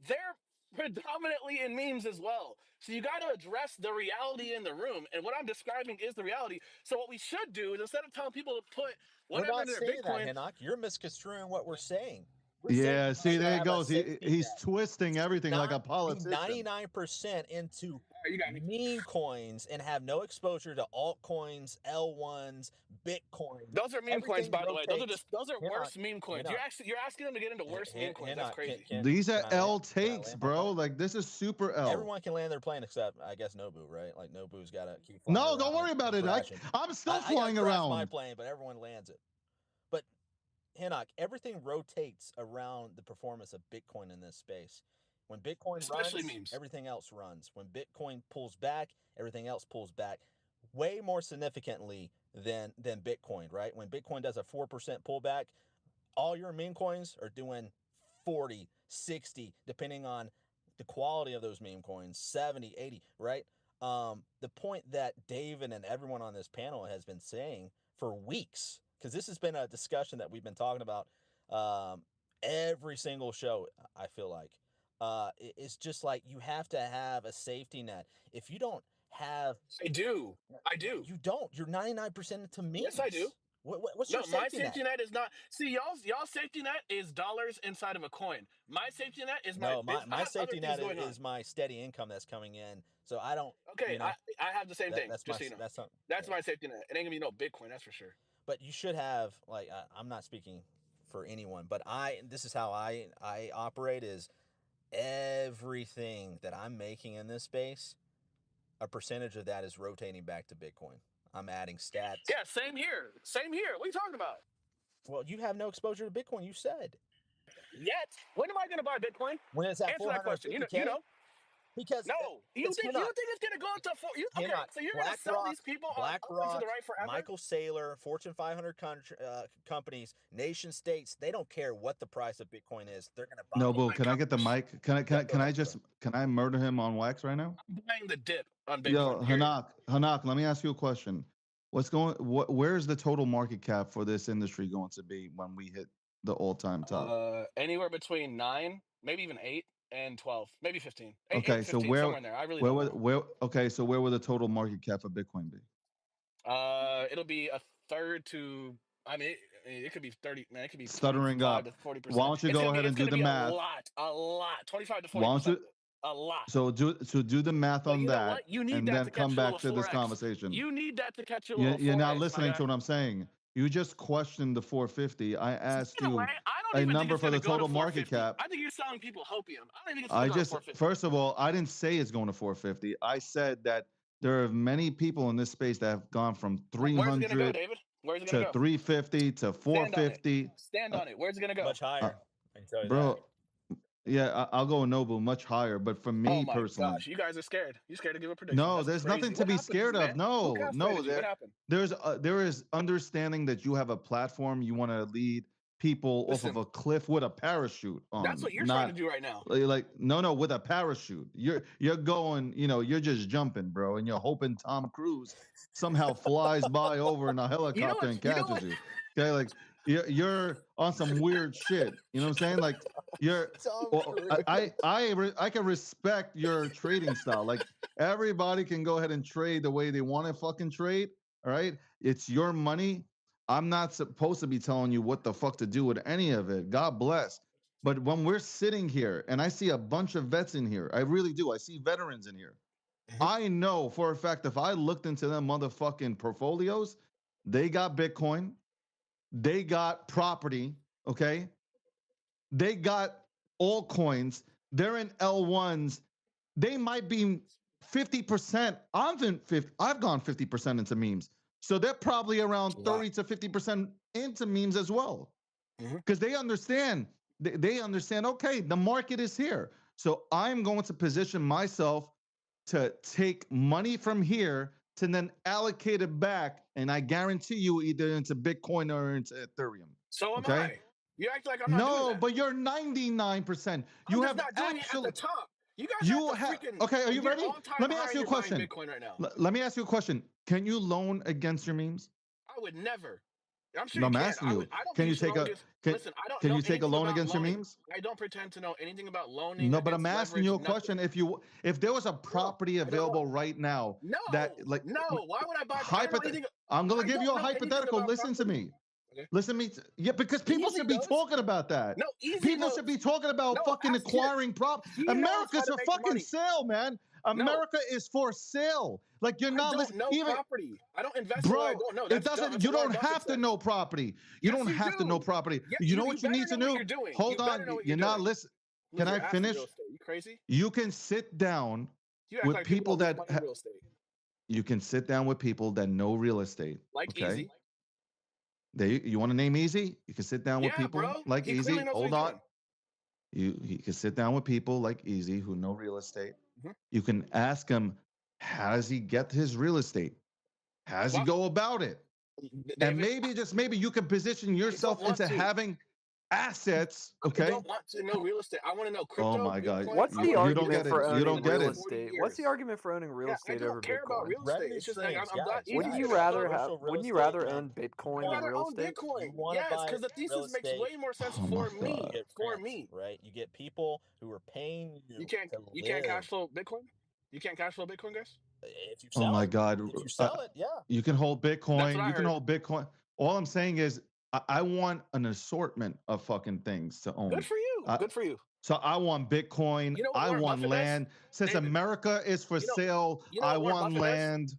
they're predominantly in memes as well. So you got to address the reality in the room. And what I'm describing is the reality. So what we should do is, instead of telling people to put whatever in their Bitcoin, that, Hinnock. You're misconstruing what we're saying. Yeah, see, there it goes. He's twisting everything like a politician. 99% into meme coins and have no exposure to altcoins, L1s, Bitcoin. Those are meme coins, by the way. Those are Hinnock, worse meme coins. You're asking them to get into worse meme coins. That's crazy. These are L takes, bro. Like, this is super L. Everyone can land their plane except, I guess, Nobu, right? Like, Nobu's got to keep. No, don't worry about it. I'm still flying around. My plane, but everyone lands it. But Hinnock, everything rotates around the performance of Bitcoin in this space. When Bitcoin especially runs, memes, everything else runs. When Bitcoin pulls back, everything else pulls back way more significantly than Bitcoin, right? When Bitcoin does a 4% pullback, all your meme coins are doing 40, 60, depending on the quality of those meme coins, 70, 80, right? The point that David and everyone on this panel has been saying for weeks, because this has been a discussion that we've been talking about every single show, I feel like. It's just like you have to have a safety net. If you don't have... I do. You don't. You're 99% into memes. Yes, I do. What's No, your my safety net? safety net is not. See, y'all safety net is dollars inside of a coin. My safety net is my. No, I my have safety other things net going on. is my steady income that's coming in. So I don't, Okay, you know, I have the same thing. that's Just so you know, that's something. that's Yeah. my safety net. It ain't gonna be no Bitcoin, that's for sure. But you should have like I'm not speaking for anyone, but this is how I operate is everything that I'm making in this space, a percentage of that is rotating back to Bitcoin. I'm adding stats. Yeah, same here. Same here. What are you talking about? Well, you have no exposure to Bitcoin, you said. Yet, when am I gonna buy Bitcoin? When it's at Answer that question. 450K? You know. Because No, you it's think it's gonna go up to four? Okay, so you're gonna sell BlackRock, these people on to the right forever? Michael Saylor, Fortune 500 companies, nation states, they don't care what the price of Bitcoin is. They're going to buy Noble, it. can I get the mic? Can I murder him on wax right now? I'm buying the dip on Bitcoin. Yo, period. Hanak, let me ask you a question. Where's the total market cap for this industry going to be when we hit the all-time top? Anywhere between 9, maybe even 8 and 12, maybe 15. 8 Okay, and so 15, somewhere in there. I really don't know. Where will the total market cap for Bitcoin be? It'll be a third to. I mean, it could be 30. Man, it could be Stuttering 25 up. to 40%. Why don't you go ahead and do the math? A lot. 25 to 40%. Why don't you? A lot. So do the math on you know that, what? You need and that then to catch come a back little to this 4X. conversation. You need that to catch a little 4X. You're not listening to what I'm saying. You just questioned the 450. I asked you I don't a even number think for the it's gonna go total to market 450. cap. I think you're selling people hopium. I don't even think it's going to go to 450. First of all, I didn't say it's going to 450. I said that there are many people in this space that have gone from 300 go, David? Where's it gonna to go? 350 to 450. Stand on it. Where's it gonna go? Much higher. I can tell you Bro, that. yeah, I'll go Noble much higher, but for me personally, gosh, you guys are scared. You scared to give a prediction? no, That's there's crazy. nothing to What be happened, scared of. man? No, Who no, castrated you? What happened? there is understanding that you have a platform. You want to lead people off of a cliff with a parachute on. That's what you're trying to do right now. Like no, with a parachute. You're going, you're just jumping, bro, and you're hoping Tom Cruise somehow flies by over in a helicopter and catches you. Okay, like you're on some weird shit. You know what I'm saying? Like I can respect your trading style. Like everybody can go ahead and trade the way they want to fucking trade. All right, it's your money. I'm not supposed to be telling you what the fuck to do with any of it. God bless. But when we're sitting here and I see a bunch of vets in here, I really do. I see veterans in here. I know for a fact if I looked into them motherfucking portfolios, they got Bitcoin, they got property, okay? They got altcoins, they're in L1s. They might be 50%. I've gone 50% into memes. So they're probably around 30 to 50% into memes as well. Because they understand. They understand, okay, the market is here. So I'm going to position myself to take money from here to then allocate it back. And I guarantee you either into Bitcoin or into Ethereum. So am I. You act like I'm not doing that. But you're 99%. You have not doing it at the top. You guys have freaking. Okay, are you ready? Let me ask you a question. Bitcoin right now. Let me ask you a question. Can you loan against your memes? I would never. I'm sure I'm you can. asking you. Can you take a loan against your memes? I don't pretend to know anything about loaning. No, but I'm asking you a question. If there was a property available right now, no, why would I buy? I'm gonna give you a hypothetical. Listen to me. Okay. Listen to me. Yeah, because people should be talking about that. No, people should be talking about fucking acquiring prop. America's for fucking sale, man. America is for sale. Like you're not listening. Property. I don't invest. Bro, I don't know. It doesn't. You don't have to know property. You don't have to know property. You know what you need to know? Hold on. You're not listening. Can I finish? You crazy? You can sit down with people that. You can sit down with people that know real estate. Like Easy. You want to name Easy? You can sit down with people like Easy. Hold on. You can sit down with people like Easy who know real estate. You can ask him, how does he get his real estate? How does he go about it? And maybe you can position yourself into having assets. Okay. I don't want to know real estate. I want to know crypto. Oh my God. What's the argument for owning real estate? estate? What's the argument for owning real estate over Bitcoin? I don't care about real estate. It's just like I'm glad. Wouldn't you rather own Bitcoin than real estate? Yes, because the thesis makes way more sense for me. For me, right? You get people who are paying you. You can't cash flow Bitcoin. You can't cash flow Bitcoin, guys. If you sell God. If you sell it, yeah. You can hold Bitcoin. You can hold Bitcoin. All I'm saying is I want an assortment of fucking things to own. Good for you. Good for you. So I want Bitcoin. You know what I Warren want Buffett land. does? Since David, America is for you know- sale, you know I what Warren want Buffett does? land.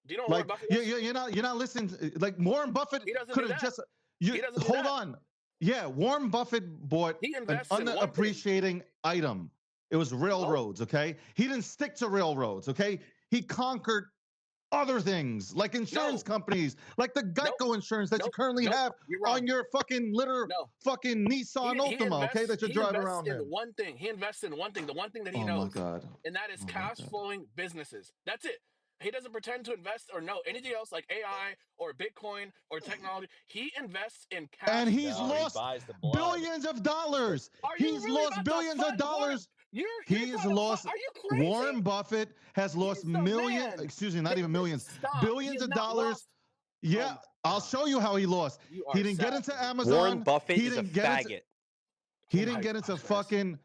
Do you know what Warren Like Buffett does? you're not listening. Like Warren Buffett He doesn't could do have that. just. He doesn't do Hold that. on. Yeah, Warren Buffett bought He an invests in one thing. underappreciating item. It was railroads. Okay, he didn't stick to railroads. Okay, he conquered other things like insurance companies, like the Geico insurance that you currently have You're wrong. on your fucking fucking Nissan Altima, okay, that you're driving around in. in. One thing. He invests in one thing. The one thing that he Oh knows. my God. And that is Oh my cash God. flowing businesses. That's it. He doesn't pretend to invest or know anything else like AI or Bitcoin or technology. He invests in cash. And he's No, he lost buys the blood. billions of dollars. Are you He's really lost about to billions fund of dollars. Warren? He's lost. Are you crazy? Warren Buffett has lost He's the millions. man. Excuse me, not even millions. Stop. Billions He of has not dollars. lost. Yeah, Oh I'll show you how he lost. You are He didn't get into savage. Amazon. Warren Buffett he is a didn't get faggot. into. He Oh didn't my get into gosh, guys. fucking.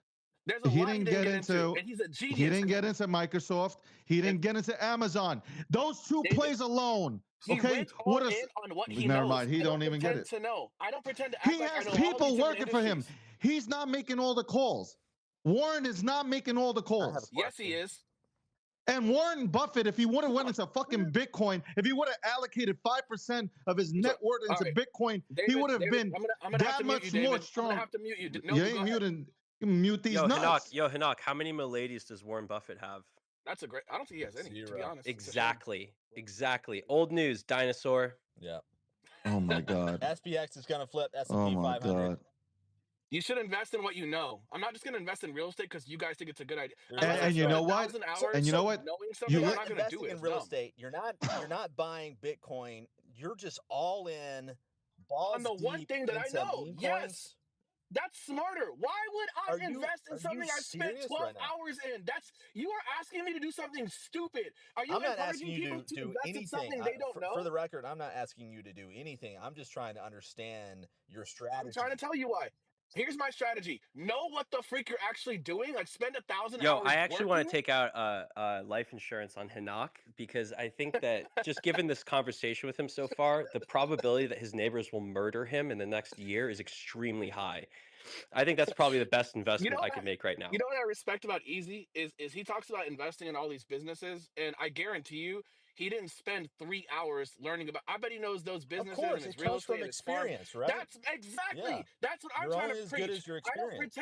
There's a He lot didn't get into. and he's a genius. He didn't get into Microsoft. He didn't get into Amazon. Those two David, plays alone. He Okay, went all in on what he never knows. mind. He I don't even get pretend it. to know. I don't pretend to act He like I has know all people these different working for him. industries. He's not making all the calls. Warren is not making all the calls. Yes, he is. And Warren Buffett, if he would have went into fucking Bitcoin, if he would have allocated 5% of his net worth into Bitcoin, he would have been I'm gonna that much more strong. I'm gonna have to mute you. No, You ain't muting. Mute these nuts. Hanak, how many miladies does Warren Buffett have? That's a great. I don't think he has any, to be honest. Exactly. Old news, dinosaur. Yeah. Oh my God. SPX is gonna flip S&P Oh my 500. God. You should invest in what you know. I'm not just gonna invest in real estate because you guys think it's a good idea. And you know what? And you know what? I'm not gonna do it. In real estate, you're not buying Bitcoin. You're just all in. Balls on the one thing that I know. Yes. That's smarter. Why would I invest in something I spent 12 hours in? You are asking me to do something stupid. Are you I'm not encouraging asking you people to do invest in anything. something they don't know? For the record, I'm not asking you to do anything. I'm just trying to understand your strategy. I'm trying to tell you why. Here's my strategy. Know what the freak you're actually doing. Like spend 1,000 hours. Yo, I actually want to take out life insurance on Hanak because I think that just given this conversation with him so far, the probability that his neighbors will murder him in the next year is extremely high. I think that's probably the best investment I can make right now. You know what I respect about Easy is he talks about investing in all these businesses, and I guarantee you, he didn't spend 3 hours learning about. I bet he knows those businesses. Of course, and his it real comes estate from and his farm. experience, right? That's exactly. That's what I'm You're trying only to as preach. good as your I experience.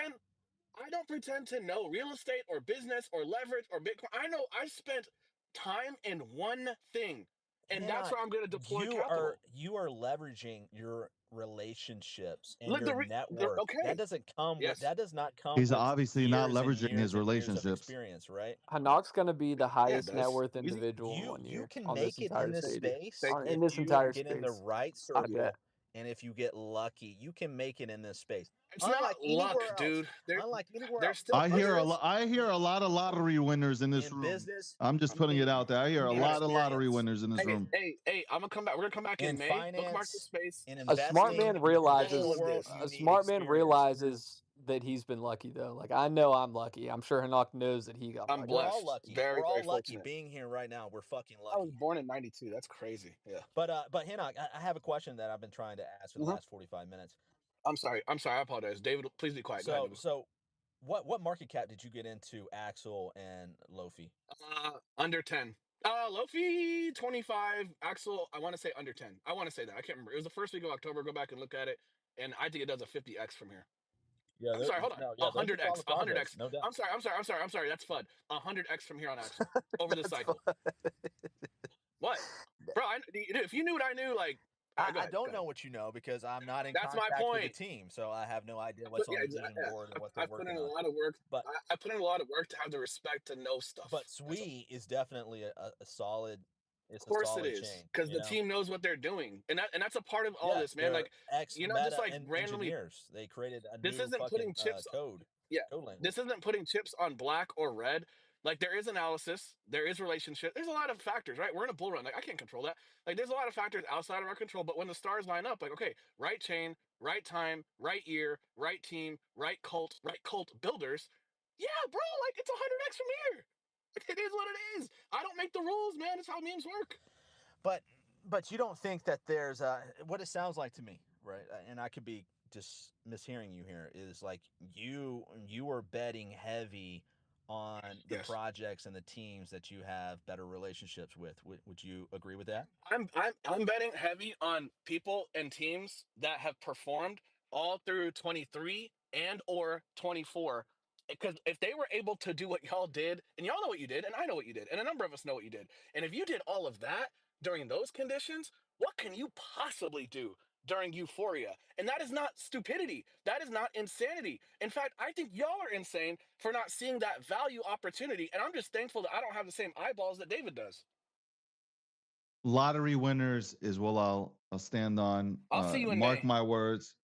don't pretend to know real estate or business or leverage or Bitcoin. I know I spent time in one thing, and that's where I'm going to deploy capital. You are leveraging your relationships and Look, your network. okay. That doesn't come with. That does not come. He's with obviously not years and leveraging years his and years of relationships. experience, right? Hanak's going to be the highest it net does. worth individual in 1 year. You can on make this it entire in this stage. space In if this you entire get space. in the right I circle, bet. and if you get lucky, you can make it in this space. It's not luck, dude. Unlike anywhere else. I hear a lot of lottery winners in this room. Business, I'm just putting it out there. I hear a lot of lottery winners in this room. Hey, I'm gonna come back. We're gonna come back in May. Bookmark the space. A smart man realizes that he's been lucky though. Like I know I'm lucky. I'm sure Hanak knows that he got lucky. Blessed. We're all lucky. Very, we're all very lucky. fortunate. Being here right now, we're fucking lucky. I was born in '92. That's crazy. Yeah. But Hanak, I have a question that I've been trying to ask for the last 45 minutes. I'm sorry. I apologize. David, please be quiet. So what market cap did you get into Axel and Lofi? Under 10. Lofi 25. Axel, I want to say under 10. I want to say that. I can't remember. It was the first week of October. Go back and look at it, and I think it does a 50x from here. Yeah, I'm sorry. Hold on. 100x. 100x. No doubt. I'm sorry. That's FUD. 100x from here on Axel over the cycle. What, bro? If you knew what I knew, like. I don't know what you know because I'm not in contact with the team, so I have no idea what's on the vision board and what they're working on. I put in a lot of work, but I put in a lot of work to have the respect to know stuff. But Sui is definitely a solid. It's of course a solid it is because the team knows what they're doing, and that's a part of all this, man. Like just like randomly, engineers. They created a this new isn't putting chips code. Yeah, code language. This isn't putting chips on black or red. Like there is analysis, there is relationship. There's a lot of factors, right? We're in a bull run. Like I can't control that. Like there's a lot of factors outside of our control. But when the stars line up, like okay, right chain, right time, right year, right team, right cult builders. Yeah, bro, like it's 100x from here. It is what it is. I don't make the rules, man. It's how memes work. But But you don't think that there's what it sounds like to me, right? And I could be just mishearing you here. Is like you are betting heavy on the Yes. projects and the teams that you have better relationships with. Would you agree with that? I'm betting heavy on people and teams that have performed all through 23 and or 24. Because if they were able to do what y'all did, and y'all know what you did, and I know what you did, and a number of us know what you did, and if you did all of that during those conditions, what can you possibly do during euphoria? And that is not stupidity. That is not insanity. In fact, I think y'all are insane for not seeing that value opportunity. And I'm just thankful that I don't have the same eyeballs that David does. Lottery winners is what I'll stand on. I'll see you in Mark May. my words.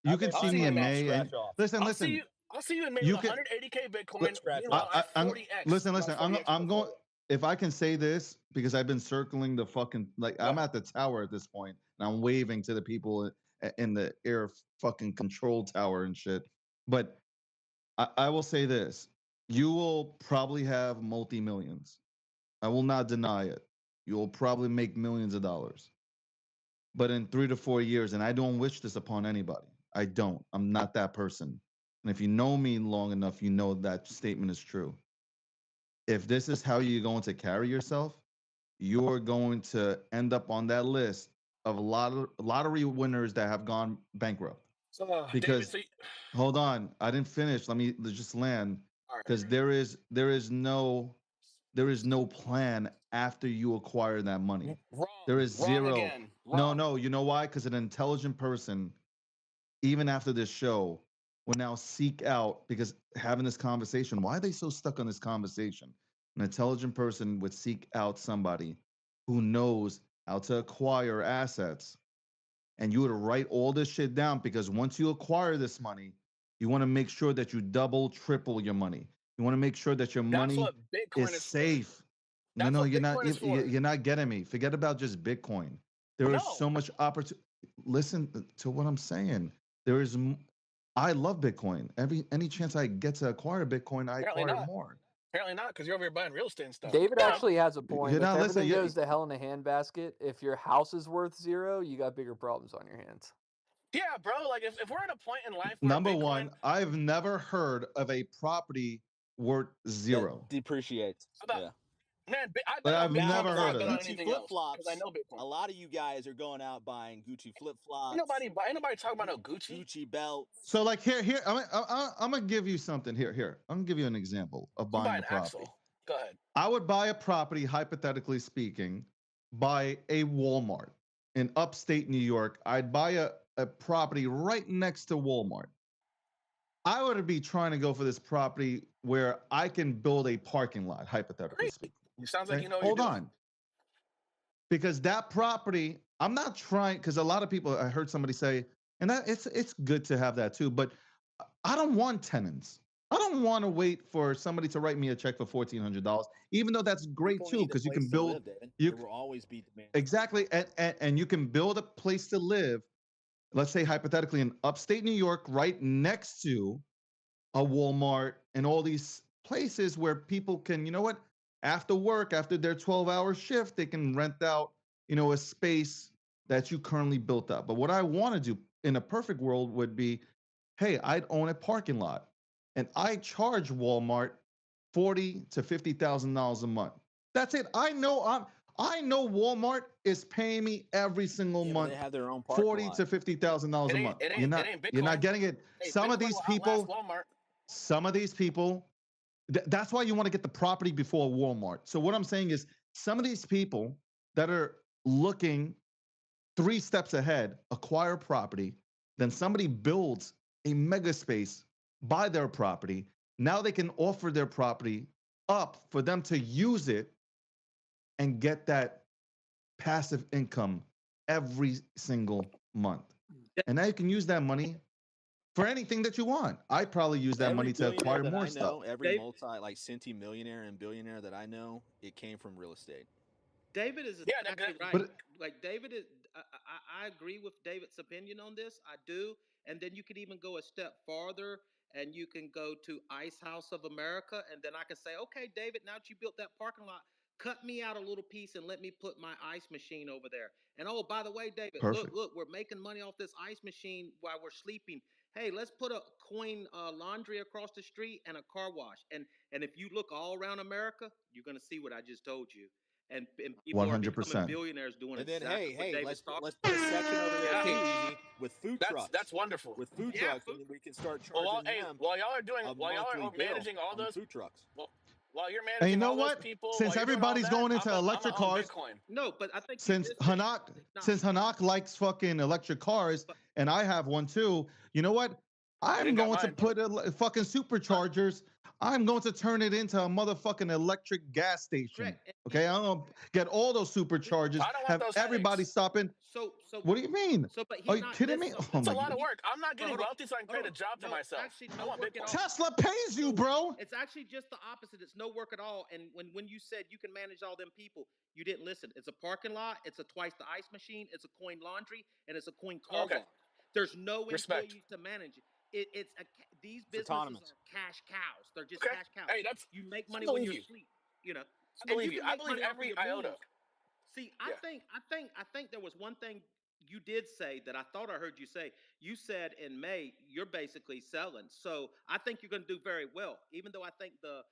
How You can about I'll see see me you in in May. May. And scratch off? listen, I'll see you. listen. I'll see you in May You with can 180K li- Bitcoin. Scratch Meanwhile, off. I I'm 40x. listen, My listen. 40x I'm going. portfolio. If I can say this, because I've been circling the fucking like Go I'm ahead. at the tower at this point, and I'm waving to the people in the air fucking control tower and shit. But I will say this: you will probably have multi millions. I will not deny it. You will probably make millions of dollars. But in 3 to 4 years, and I don't wish this upon anybody. I don't. I'm not that person. And if you know me long enough, you know that statement is true. If this is how you're going to carry yourself, you're going to end up on that list of lottery winners that have gone bankrupt. So, David, Because so hold on, I didn't finish. Let's just land. all right. Because there is no plan after you acquire that money. Wrong. There is Wrong zero. again. No, Wrong. no. You know why? Because an intelligent person, even after this show, will now seek out, because having this conversation, why are they so stuck on this conversation? An intelligent person would seek out somebody who knows how to acquire assets. And you would write all this shit down, because once you acquire this money, you want to make sure that you double, triple your money. You want to make sure that your That's money what Bitcoin is is for. safe. No, That's no, what Bitcoin is for. you're not getting me. Forget about just Bitcoin. There is No, so much opportunity. Listen to what I'm saying. There is. I love Bitcoin. Any chance I get to acquire Bitcoin, I apparently acquire not. more. Apparently not, because you're over here buying real estate and stuff. David You know? actually has a point. You're If not listening. everything goes to hell in a handbasket, if your house is worth zero, you got bigger problems on your hands. Yeah, bro. Like if we're at a point in life where Number Bitcoin, one, I've never heard of a property worth That zero. depreciates. about Yeah. man, I bet Like, on I've Bitcoin never before I heard of bet on that. Gucci anything flip else because I flops. know Bitcoin. A lot of you guys are going out buying Gucci flip Ain't nobody talking about no flops, Gucci. Gucci belts. So, like, here, I'm gonna give you something. Here, I'm gonna give you an example of I'm buying a buying property. Axel. Go ahead. I would buy a property, hypothetically speaking, by a Walmart in upstate New York. I'd buy a property right next to Walmart. I would be trying to go for this property where I can build a parking lot, hypothetically Great. speaking. It sounds like Okay, you know what you're hold doing. on. Because that property, I'm not trying, because a lot of people, I heard somebody say, and that it's good to have that too, but I don't want tenants. I don't want to wait for somebody to write me a check for $1,400, even though that's great People too, need a because you place can to build live, David. you There will always be demand. exactly, and you can build a place to live. Let's say hypothetically in upstate New York, right next to a Walmart and all these places where people can, you know what, after work, after their 12-hour shift, they can rent out, a space that you currently built up. But what I want to do in a perfect world would be, hey, I'd own a parking lot and I charge Walmart $40,000 to $50,000 a month. That's it. I know Walmart is paying me every single Yeah, but they month have their own parking forty lot. to $50,000 a month. It ain't You're Bitcoin. not getting it. Hey, Some of Bitcoin these will outlast people, Walmart. that's why you want to get the property before Walmart. So what I'm saying is, some of these people that are looking 3 steps ahead acquire property, then somebody builds a mega space by their property. Now they can offer their property up for them to use it and get that passive income every single month. And now you can use that money for anything that you want. I probably use that Every money to billionaire acquire that more I stuff. know, every Dave, centimillionaire and billionaire that I know, it came from real estate. David is Yeah, exactly right. But Like David is, I agree with David's opinion on this. I do. And then you could even go a step farther, and you can go to Ice House of America, and then I can say, okay, David, now that you built that parking lot, cut me out a little piece and let me put my ice machine over there. And oh, by the way, David, Perfect. look, we're making money off this ice machine while we're sleeping. Hey, let's put a coin laundry across the street and a car wash. And if you look all around America, you're gonna see what I just told you. And people are becoming 100%. billionaires doing And then exactly what hey, David's talking. let's put a section over there Yeah. too, Yeah. Easy, with food That's trucks. wonderful. With food Yeah, trucks, food- and we can start Well, charging them while y'all are doing, a while y'all monthly are bill managing all on the those, food trucks. while you're And you managing know all those what? people, Since while you're doing all everybody's that, going into I'ma electric own cars, Bitcoin. No, but I think since Hanak likes fucking electric cars, and I have one too. You know what? I'm didn't got going to mine. put fucking superchargers. I'm going to turn it into a motherfucking electric gas station. Correct. Okay, I'm gonna get all those superchargers. I don't want Have those everybody headaches. stopping. So What do you mean? So, but Are he's you not kidding this. me? So, Oh It's a my lot of god! work. I'm not getting hold on, wealthy so I can hold create a on. job for No, myself. actually, I no want work at Bitcoin. all. Tesla pays you, bro. It's actually just the opposite. It's no work at all. And when you said you can manage all them people, you didn't listen. It's a parking lot. It's a twice the ice machine. It's a coin laundry, and it's a coin car Okay. wash. There's no Respect. employees to manage it. These It's businesses autonomous. are cash cows. They're just Okay. cash cows. Hey, that's. You make I money when believe you're you. asleep. You know, I and believe you you. can I make believe money off of every your iota. moves. See, I think there was one thing you did say that I thought I heard you say. You said in May you're basically selling. So I think you're going to do very well. Even though I think the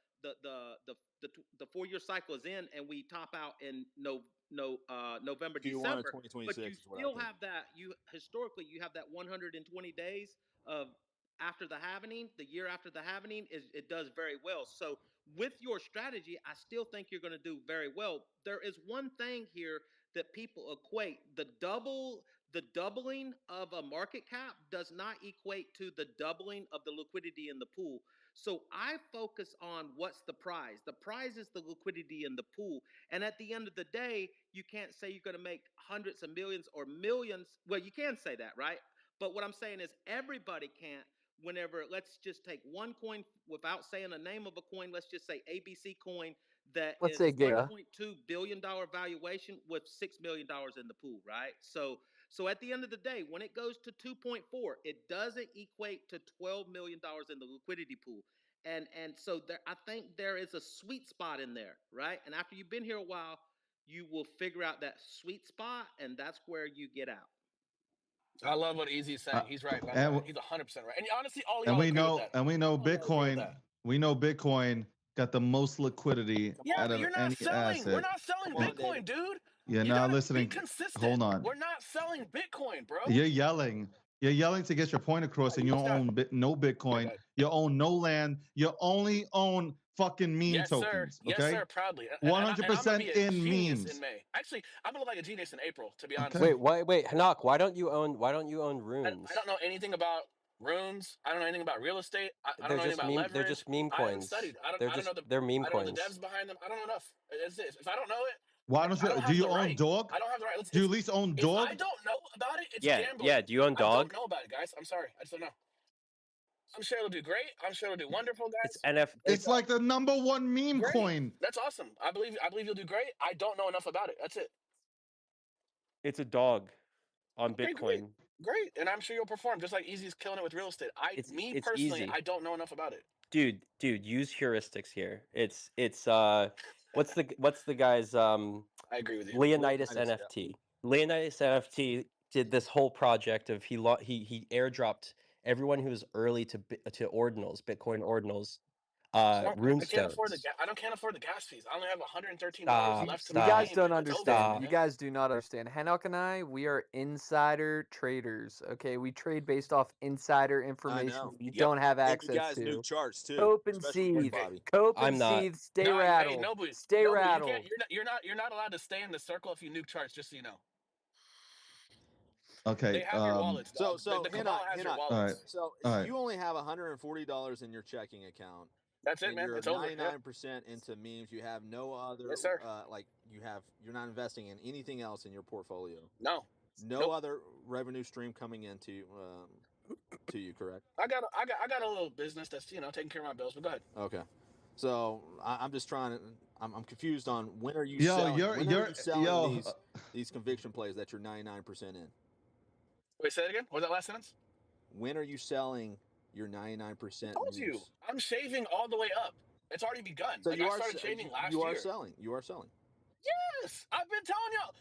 4-year cycle is in and we top out in November, Q1 of December, 2026 but you is what I still think. have that. You historically you have that 120 days of after the halvening. The year after the halvening it does very well. So with your strategy, I still think you're going to do very well. There is one thing here that people equate: the doubling of a market cap does not equate to the doubling of the liquidity in the pool. So I focus on what's the prize. The prize is the liquidity in the pool. And at the end of the day, you can't say you're going to make hundreds of millions or millions. Well, you can say that, right? But what I'm saying is everybody can't. Whenever, let's just take one coin without saying the name of a coin, let's just say ABC coin that Let's is say Giga. $1.2 billion valuation with $6 million in the pool, right? So at the end of the day, when it goes to 2.4, it doesn't equate to $12 million in the liquidity pool. And so there, I think there is a sweet spot in there, right? And after you've been here a while, you will figure out that sweet spot, and that's where you get out. I love what Easy's saying. He's right, by the and way. w- He's 100% right. And honestly, all and y'all we agree with know that. and we know All y'all agree with Bitcoin. that. We know Bitcoin got the most liquidity Yeah, out but of you're not any selling. We're asset. not selling Come on, Bitcoin, David. dude. You're You not gotta be listening. consistent. Hold on. We're not selling Bitcoin, bro. You're yelling. You're yelling to get your point across, Yeah, and you you just got. own no Bitcoin. You own no land. You only own fucking meme Yes, sir. tokens. Yes, Okay, sir. Proudly. And I'm gonna 100% be a in genius memes. in May. Actually, I'm gonna look like a genius in April. To be honest Okay. with you. Wait, Hanak, why don't you own runes? I don't know anything about runes. I don't know anything about real estate. I don't know anything about They're leverage. just meme I haven't coins. studied. They're meme I don't know the coins. devs behind them. I don't know enough. It's this. If I don't know it, Why don't I you? don't Do have you the own right. dog? I don't have the right. Do you at least own If dog? I don't know about it, it's Yeah, gambling. yeah. Do you own I don't dog? know about it, guys. I'm sorry. I just don't know. I'm sure it'll do great. I'm sure it'll do wonderful, It's guys. NF. It's like the #1 meme Great. coin. That's awesome. I believe you'll do great. I don't know enough about it. That's it. It's a dog on Okay, Bitcoin. great. And I'm sure you'll perform just like Easy's killing it with real estate. It's Personally, easy. I don't know enough about it. Dude, use heuristics here. It's what's the guy's I agree with you. Leonidas Leonidas, yeah. NFT. Leonidas NFT did this whole project of he airdropped everyone who was early to ordinals, Bitcoin ordinals, I runestones. can't afford the gas fees. I only have $113 Stop, left to You my guys name, don't and that's understand. over, You man. guys do not understand. Hanok and I, we are insider traders. Okay, we trade based off insider information know. you Yep. don't have And you access guys to. new charts too. Cope and Especially you, seethe, Bobby. cope I'm and not. seethe. Stay No, hey, rattled. Nobu, Stay you rattled. can't. You're not allowed to stay in the circle if you nuke charts. Just so you know. Okay. They have your wallets, dog. So The cabal has your Hanok, All right. wallets. So All right. you only have $140 in your checking account. That's it, and man. you're It's over. 99% into memes. You have no other Yes, sir. you're not investing in anything else in your portfolio. No. No other revenue stream coming into to you, correct? I got a little business that's taking care of my bills. But go ahead. Okay. So I'm just trying to. I'm confused on when are you Yo, selling? you're- When are you selling yo, these conviction plays that you're 99% in? Wait, say it again. What was that last sentence? When are you selling your 99% I told you. moves? I'm shaving all the way up. It's already begun. So Like I started trading last you are year. selling. You are selling. Yes, I've been telling y'all.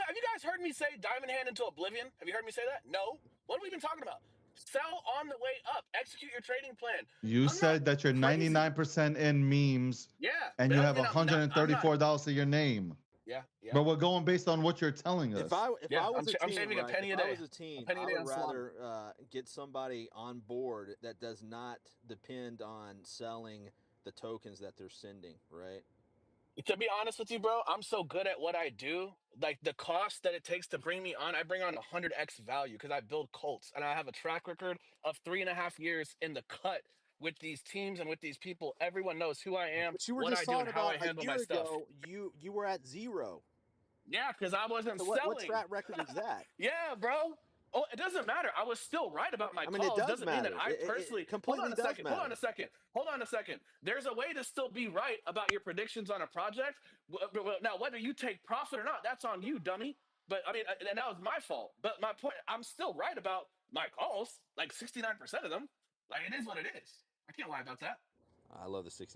Have you guys heard me say diamond hand into oblivion? Have you heard me say that? No. What have we been talking about? Sell on the way up. Execute your trading plan. You I'm not said that you're crazy. 99% in memes Yeah, and but you that have doesn't mean I'm not. $134 to your name. Yeah. But we're going based on what you're telling us. If I Yeah, was a I'm team, saving a right? penny If a I day. was a team, penny a I day would on salami. rather get somebody on board that does not depend on selling the tokens that they're sending, right? To be honest with you, bro, I'm so good at what I do. Like the cost that it takes to bring me on, I bring on 100x value because I build cults and I have a track record of 3.5 years in the cut with these teams and with these people. Everyone knows who I am, But you were what just I do, and talking how I about a handle year my stuff. ago. You were at 0. Yeah, because I wasn't So what selling. track record is that? Yeah, bro. Oh, it doesn't matter. I was still right about my I mean, it calls. does Doesn't mean that matter. I It personally. Hold completely on a does second. Hold on matter. a second. Hold on a second. There's a way to still be right about your predictions on a project. Now, whether you take profit or not, that's on you, dummy. But I mean, and that was my fault. But my point, I'm still right about my calls, like 69% of them. Like it is what it is. I can't lie about that. I love the 69%.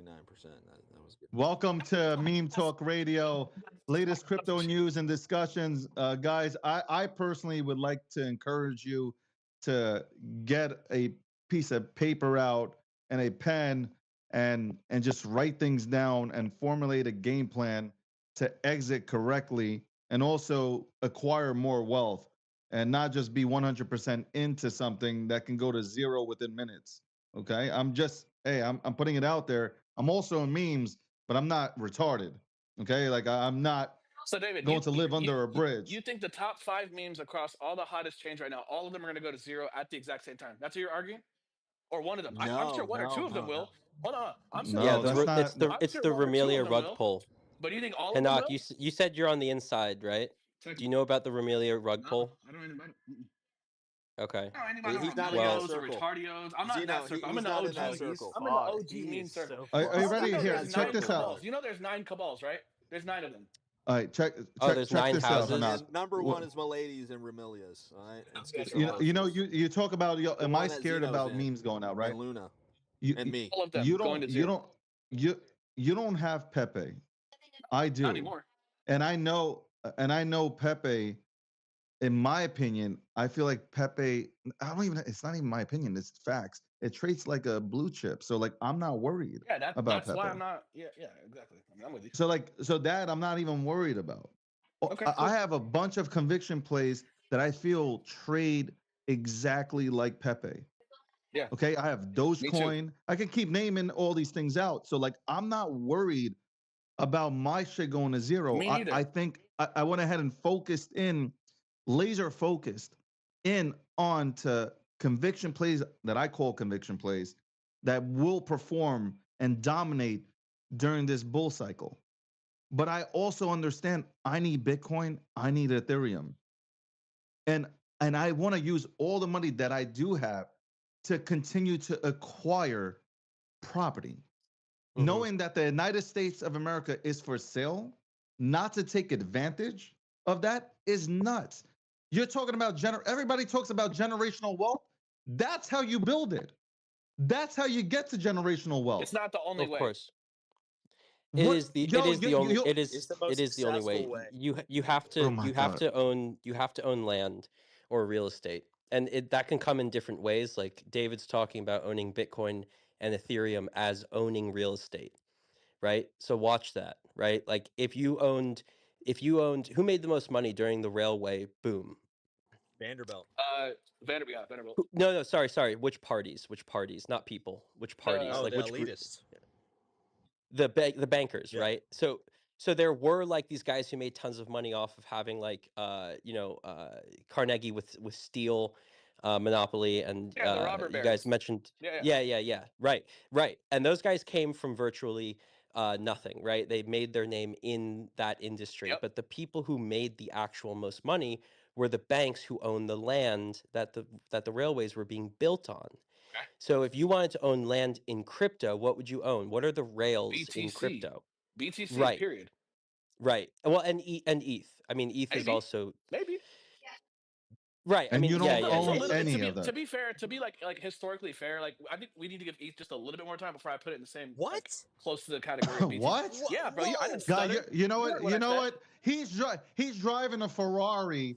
That was good. Welcome to Meme Talk Radio, latest crypto news and discussions. Guys, I personally would like to encourage you to get a piece of paper out and a pen and just write things down and formulate a game plan to exit correctly and also acquire more wealth and not just be 100% into something that can go to zero within minutes. Okay, I'm putting it out there. I'm also in memes, but I'm not retarded. Okay, like I'm not So David, going to live under a bridge. You think the top 5 memes across all the hottest chains right now, all of them are going to go to zero at the exact same time? That's what you're arguing, or one of them? I'm sure one or two of them will. Hold on, I'm sure. No, Yeah, one or that's two- not. I'm it's sure the one or two of Remelia them rug will. pull. But do you think all of them Hanak, will? you said you're on the inside, right? Do you know about the Remelia rug No, pull? I don't know anybody. Okay. I don't know anybody He's with not in that Remelios or circle. Retardios. I'm not in Zeno, that circle. I'm he's in the not OG. in that Oh, he's circle. I'm in the far. OG He meme is circle. so Are you far. You ready? know Here, there's check 9 this out. cabals. You know there's 9 cabals, right? There's 9 of them. All right, check there's 9 this out, houses? Hanak. And number Wha- 1 is Miladies and Remelias. All right, and you talk about The am one I that scared Zeno's about in, memes going out, right? and Luna You and me. All of them you going to don't zero. you don't have Pepe. I do. Not anymore. And I know Pepe. In my opinion, I feel like Pepe. I don't even. It's not even my opinion. It's facts. It trades like a blue chip. So like, I'm not worried Yeah, about that's Pepe. why I'm not. Yeah, exactly. I mean, I'm with you. So that I'm not even worried about. Okay, I cool. have a bunch of conviction plays that I feel trade exactly like Pepe. Yeah. Okay, I have Dogecoin. I can keep naming all these things out. So like, I'm not worried about my shit going to zero. Me neither. I think I went ahead and focused in, laser focused in on to conviction plays that I call conviction plays that will perform and dominate during this bull cycle. But I also understand I need Bitcoin, I need Ethereum. And I want to use all the money that I do have to continue to acquire property. Knowing that the United States of America is for sale, not to take advantage of that is nuts. You're talking about everybody talks about generational wealth. That's how you build it. That's how you get to generational wealth. It's not the only Of way. course. It What- is the yo, it is the you- only you- it It's is the most it is the only way. successful way. You have to Oh my God. you have to own land or real estate. And that can come in different ways. Like David's talking about owning Bitcoin and Ethereum as owning real estate, right? So watch that, right? Like if you owned who made the most money during the railway boom? Vanderbilt. Vanderbilt. Vanderbilt. No, sorry. Which parties? Not people. Which parties? Oh, like the which group? elitists. The bankers, Yeah. right? So there were like these guys who made tons of money off of having like Carnegie with steel monopoly, and Yeah, the robber you guys barons. mentioned Yeah. right, and those guys came from virtually nothing, right? They made their name in that industry. Yep. But the people who made the actual most money were the banks who owned the land that the railways were being built on. Okay. So if you wanted to own land in crypto, what would you own? What are the rails in BTC. crypto? BTC. Right. Period. Right. Well, and ETH. I mean, ETH is Maybe. also Maybe. Right. I And mean, you yeah, don't yeah, It's a yeah. own little bit any of to that. be fair, to be like historically fair. Like I think we need to give East just a little bit more time before I put it in the same What? like close to the category of BT. What? Yeah, bro. I didn't Guy, stutter. you know You what? heard You I know said. what? He's driving a Ferrari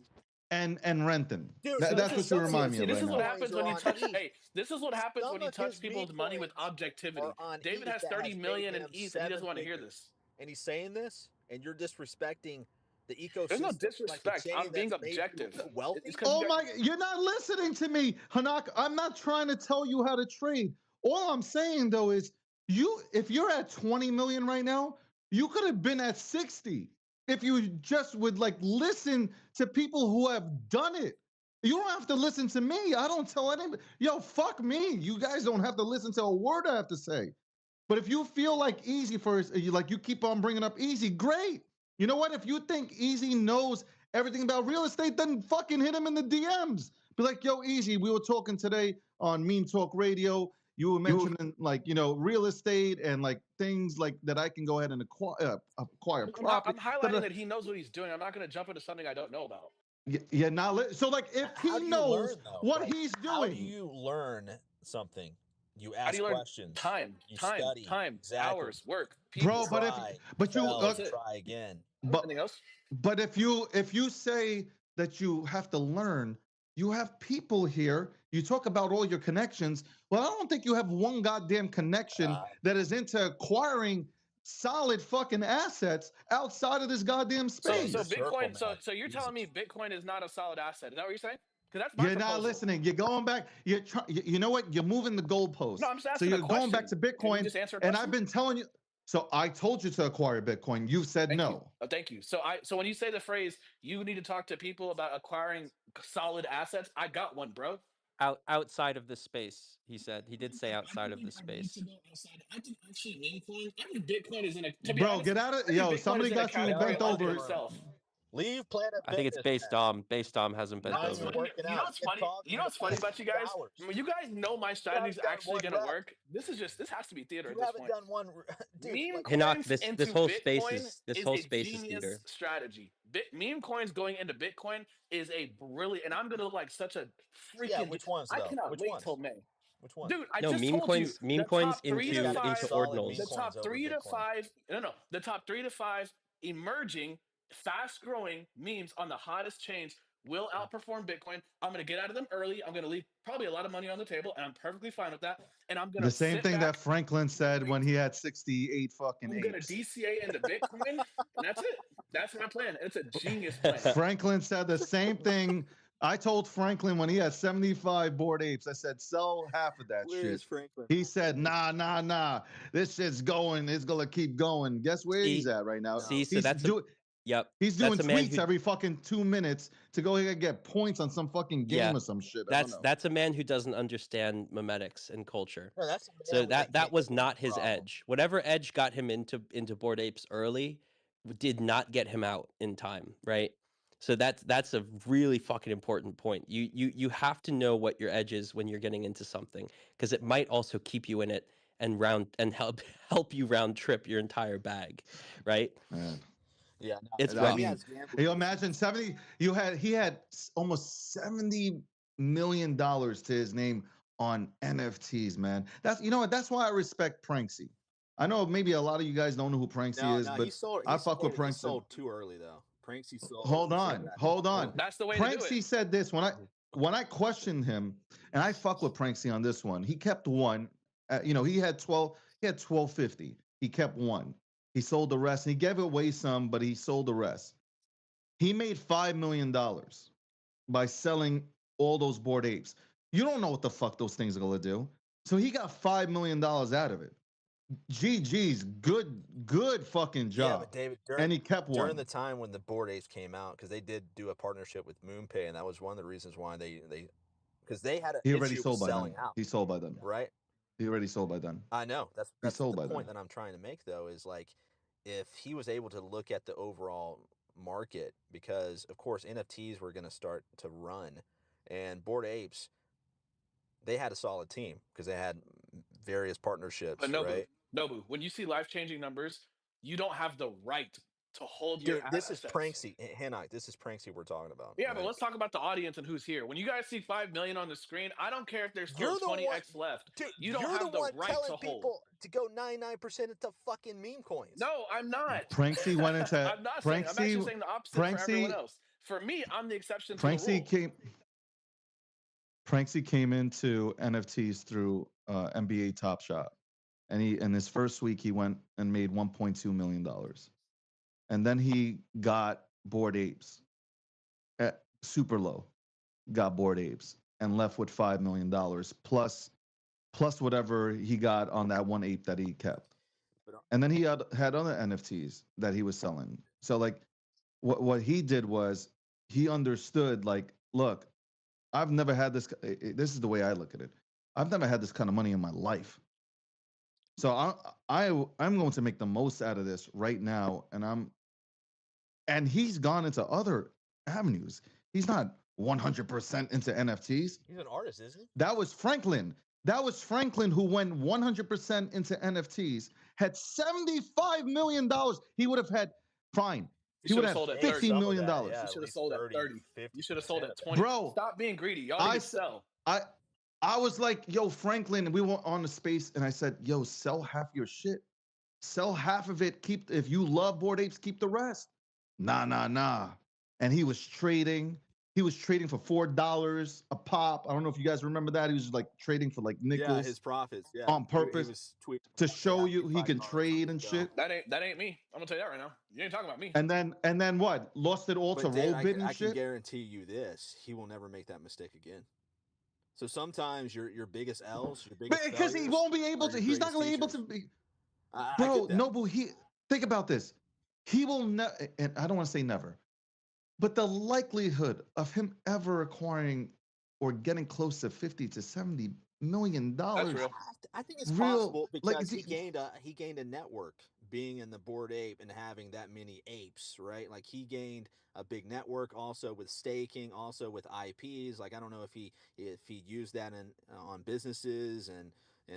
and renting. Dude, So That's this what is you so, remind me see, of this right is what now. happens when you touch. Hey, this is what happens when Some you of his touch people's meme money with coins objectivity. are on David ETH has that 30 has paid million in him ETH, and he doesn't seven want to hear figures. this. And he's saying this, and you're disrespecting the There's no ecosystem, like the disrespect. chain I'm being that's made you objective. wealthy. It's because you Oh guys. my! You're not listening to me, Hanak. I'm not trying to tell you how to trade. All I'm saying though is, if you're at 20 million right now, you could have been at 60 if you just would like listen to people who have done it. You don't have to listen to me. I don't tell anybody. Yo, fuck me. You guys don't have to listen to a word I have to say. But if you feel like Easy first, you keep on bringing up Easy, great. You know what? If you think Easy knows everything about real estate, then fucking hit him in the DMs. Be like, yo, Easy, we were talking today on Meme Talk Radio. You were mentioning real estate and like things like that I can go ahead and acquire property. I'm highlighting that he knows what he's doing. I'm not going to jump into something I don't know about. Yeah, now so like if How he do you knows learn, though? what Like, he's how do doing, you learn something? You How do ask you learn? questions. Time, You time, study. time, Exactly. hours, work, You people. bro. But if try, but you fail, That's it. try again. but Anything else? But if you say that you have to learn, you have people here. You talk about all your connections. Well, I don't think you have one goddamn connection that is into acquiring solid fucking assets outside of this goddamn So space. Bitcoin. Circle, man. So you're telling me Jesus. Bitcoin is not a solid asset? Is that what you're saying? Because that's my You're proposal. not listening. You're going back. You're trying. You know what? You're moving the goalposts. No, I'm just So asking you're a question. going back to Can you Bitcoin, just answer a and question? I've been telling you. So I told you to acquire Bitcoin. You said Thank no. you. Oh, thank you. So when you say the phrase, you need to talk to people about acquiring solid assets. I got one, bro. Outside of this space, he said. He did say outside of this space. I think actually Bitcoin. I think Bitcoin is in a. To be Bro, honest, get out I of think yo. Bitcoin Somebody is in a got you category bent unto over. itself. Leave Planet I think it's Fitness, based man. Based hasn't bent Now That's you're over. funny. working You know out. what's You've been funny? talking You know for what's the funny past about you 2 guys? hours. You guys know my strategy is haven't done actually one gonna rep. work. This has to be theater You at this haven't point. done one, dude. Meme Like, Hinak, coins this into whole space Bitcoin is this is whole a space is genius theater. strategy. Meme coins going into Bitcoin is a brilliant, and I'm gonna look like such a freaking. yeah, which ones I though? cannot Which wait ones? till May. Which ones? Dude, I No, just meme told you coins, meme the coins top 3 You to got to get 5, solid meme the coins top over 3 to Bitcoin. 5, no, the top 3 to 5 emerging fast growing memes on the hottest chains will outperform Bitcoin. I'm going to get out of them early. I'm going to leave probably a lot of money on the table, and I'm perfectly fine with that. And I'm going The to same sit thing back. that Franklin said when he had 68 fucking I'm going to apes. DCA into Bitcoin, and that's it. That's my plan. It's a genius plan. Franklin said the same thing. I told Franklin when he had 75 bored apes, I said, sell half of that Where shit. is Franklin? He said, nah. This shit's going. It's going to keep going. Guess where he's at right now? See, so He's that's yep. He's doing That's a man tweets who, every fucking 2 minutes to go ahead and get points on some fucking game Yeah, or some shit. I don't know. that's a man who doesn't understand memetics and culture. No, that's a man So with a that was gambling not his problem. edge. Whatever edge got him into Bored Apes early did not get him out in time, right? So that's a really fucking important point. You have to know what your edge is when you're getting into something, because it might also keep you in it and help you round trip your entire bag, right? Man. Yeah, no, It's I rough. mean, you imagine 70. He had almost $70 million to his name on NFTs, man. That's what. That's why I respect Pranksy. I know maybe a lot of you guys don't know who Pranksy is, he but sold. I fuck with He Pranksy. sold too early though. Pranksy sold. Hold on. That's the way to do Pranksy it. said this when I questioned him, and I fuck with Pranksy on this one. He kept one. He had 12. He had 1250. He kept one. He sold the rest, and he gave away some, but he sold the rest. He made $5 million by selling all those bored apes. You don't know what the fuck those things are gonna do. So he got $5 million out of it. GG's good fucking job. Yeah, but David, and he kept during one. the time when the Bored Apes came out, because they did do a partnership with MoonPay, and that was one of the reasons why they because they had an He already issue sold with by selling then. out, He sold by then. right? He already sold by then. I know that's sold the by point then. that I'm trying to make, though, is like if he was able to look at the overall market, because of course NFTs were going to start to run, and Bored Apes, they had a solid team because they had various partnerships, But Nobu, right? Nobu, when you see life changing numbers, you don't have the right to hold your Dude, this is assets. Pranksy. Hanok, this is Pranksy we're talking about. Yeah, but right? let's talk about the audience and who's here. When you guys see 5 million on the screen, I don't care if there's still You're the one, 20x left. dude. You don't You're have the the one right telling to hold. people to go 99% into fucking meme coins. No, I'm not. Pranksy went into I'm not saying. I'm actually Pranksy. saying the opposite for everyone Pranksy. else. For me, I'm the exception to the Pranksy rule. came. Pranksy came into NFTs through NBA Top Shot, and he in his first week he went and made $1.2 million, and then he got Bored Apes at super low, got Bored Apes, and left with $5 million plus whatever he got on that one ape that he kept, and then he had other NFTs that he was selling. So like, what he did was he understood like, look, I've never had this. This is the way I look at it. I've never had this kind of money in my life. So I'm going to make the most out of this right now, and he's gone into other avenues. He's not 100% into NFTs. He's an artist, isn't he? That was Franklin. That was Franklin who went 100% into NFTs. Had $75 million. He would have had fine. He would have sold had at 30. $15 million. Yeah, You at should have least sold at 30, 30. 50%. You should have sold at 20. Bro, Stop being greedy. Y'all I need to sell. I was like, yo, Franklin, we were on the space, and I said, yo, sell half your shit. Sell half of it. If you love Bored Apes, keep the rest. Nah. And he was trading. He was trading for $4 a pop. I don't know if you guys remember that. He was like trading for like nickels. Yeah, his profits. Yeah, on He purpose was tweeting to show yeah, you he can $5 trade and so- shit. That ain't me. I'm gonna tell you that right now. You ain't talking about me. And then what? Lost it all to But Dave, roll bid and I can shit. guarantee you this: he will never make that mistake again. So sometimes your biggest L's, your biggest Because he failures won't be able are to. your He's not greatest gonna be able features. to be. I Bro, get that. Noble, think about this. He will never, and I don't want to say never, but the likelihood of him ever acquiring or getting close to 50 to 70 million That's dollars. real. I think it's Real, possible like, because is he gained a network being in the Bored Ape and having that many apes, right? Like he gained a big network also with staking, also with IPs. Like I don't know if he used that in on businesses and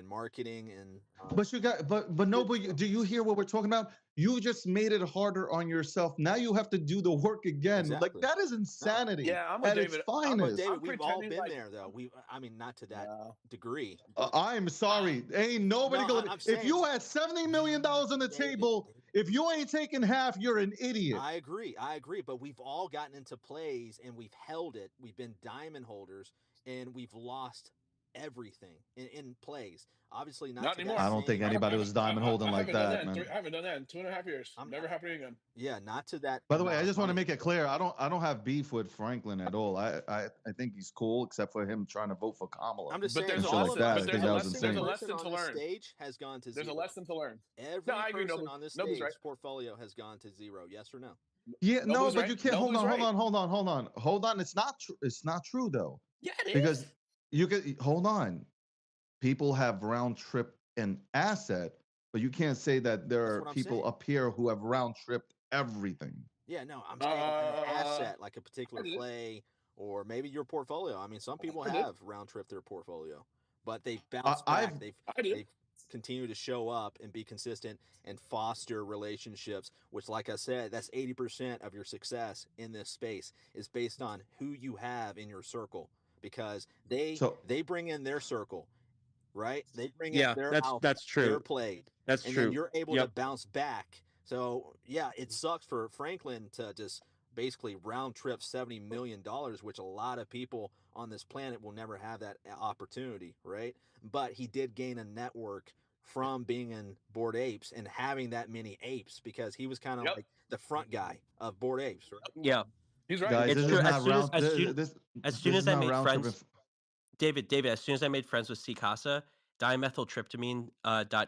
marketing and But you got, but Noble, do you hear what we're talking about? You just made it harder on yourself. Now you have to do the work again. Like Exactly. that is insanity Yeah, I'm with at its David. But finest. David, I'm we've all pretending been like- there though. I mean, not to that No. degree. But I'm sorry. Ain't nobody No, gonna. I'm If you saying- had $70 million on the David, table, if you ain't taking half, you're an idiot. I agree. But we've all gotten into plays and we've held it. We've been diamond holders and we've lost everything in plays. Obviously not Not to that anymore. I don't same- think anybody was diamond holding I like haven't done that, in man. I haven't done that in 2.5 years. I'm Never not- happening again. Yeah, not to that. By the way, I amount of just want to money. make it clear. I don't have beef with Franklin at all. I think he's cool, except for him trying to vote for Kamala. I'm just But saying, there's a all lesson- of but us, there's every a lesson- single there's a lesson person to on this learn. stage has gone to There's zero. a lesson to learn. Every No, I agree, person Noble. on this Noble's stage right. portfolio has gone to zero. Yes or no? Yeah, no, Noble's but right. you can't. Hold Noble's on, right. hold on. It's not true. It's not true though, Yeah, it is. because you could hold on. People have round trip an asset, but you can't say that there That's are what I'm people saying. up here who have round tripped everything. Yeah, no, I'm saying an asset like a particular I did. play or maybe your portfolio. I mean, some people I did. have round trip their portfolio, but they've bounced I've- back. I did. They've continued to show up and be consistent and foster relationships, which, like I said, that's 80% of your success in this space is based on who you have in your circle because they bring in their circle, right? They bring Yeah, in their that's alpha, that's true. their play, That's and true. then you're able Yep. to bounce back. So yeah, it sucks for Franklin to just basically round trip $70 million, which a lot of people on this planet will never have that opportunity, right? But he did gain a network from being in Bored Apes and having that many apes because he was kind of Yep. like the front guy of Bored Apes, right? Yeah. He's right. Guys, It's this true. is As not soon as- round. as This, soon- this, as this soon is as I not made round friends- tripping. David, as soon as I made friends with Cicasa, dimethyltryptamine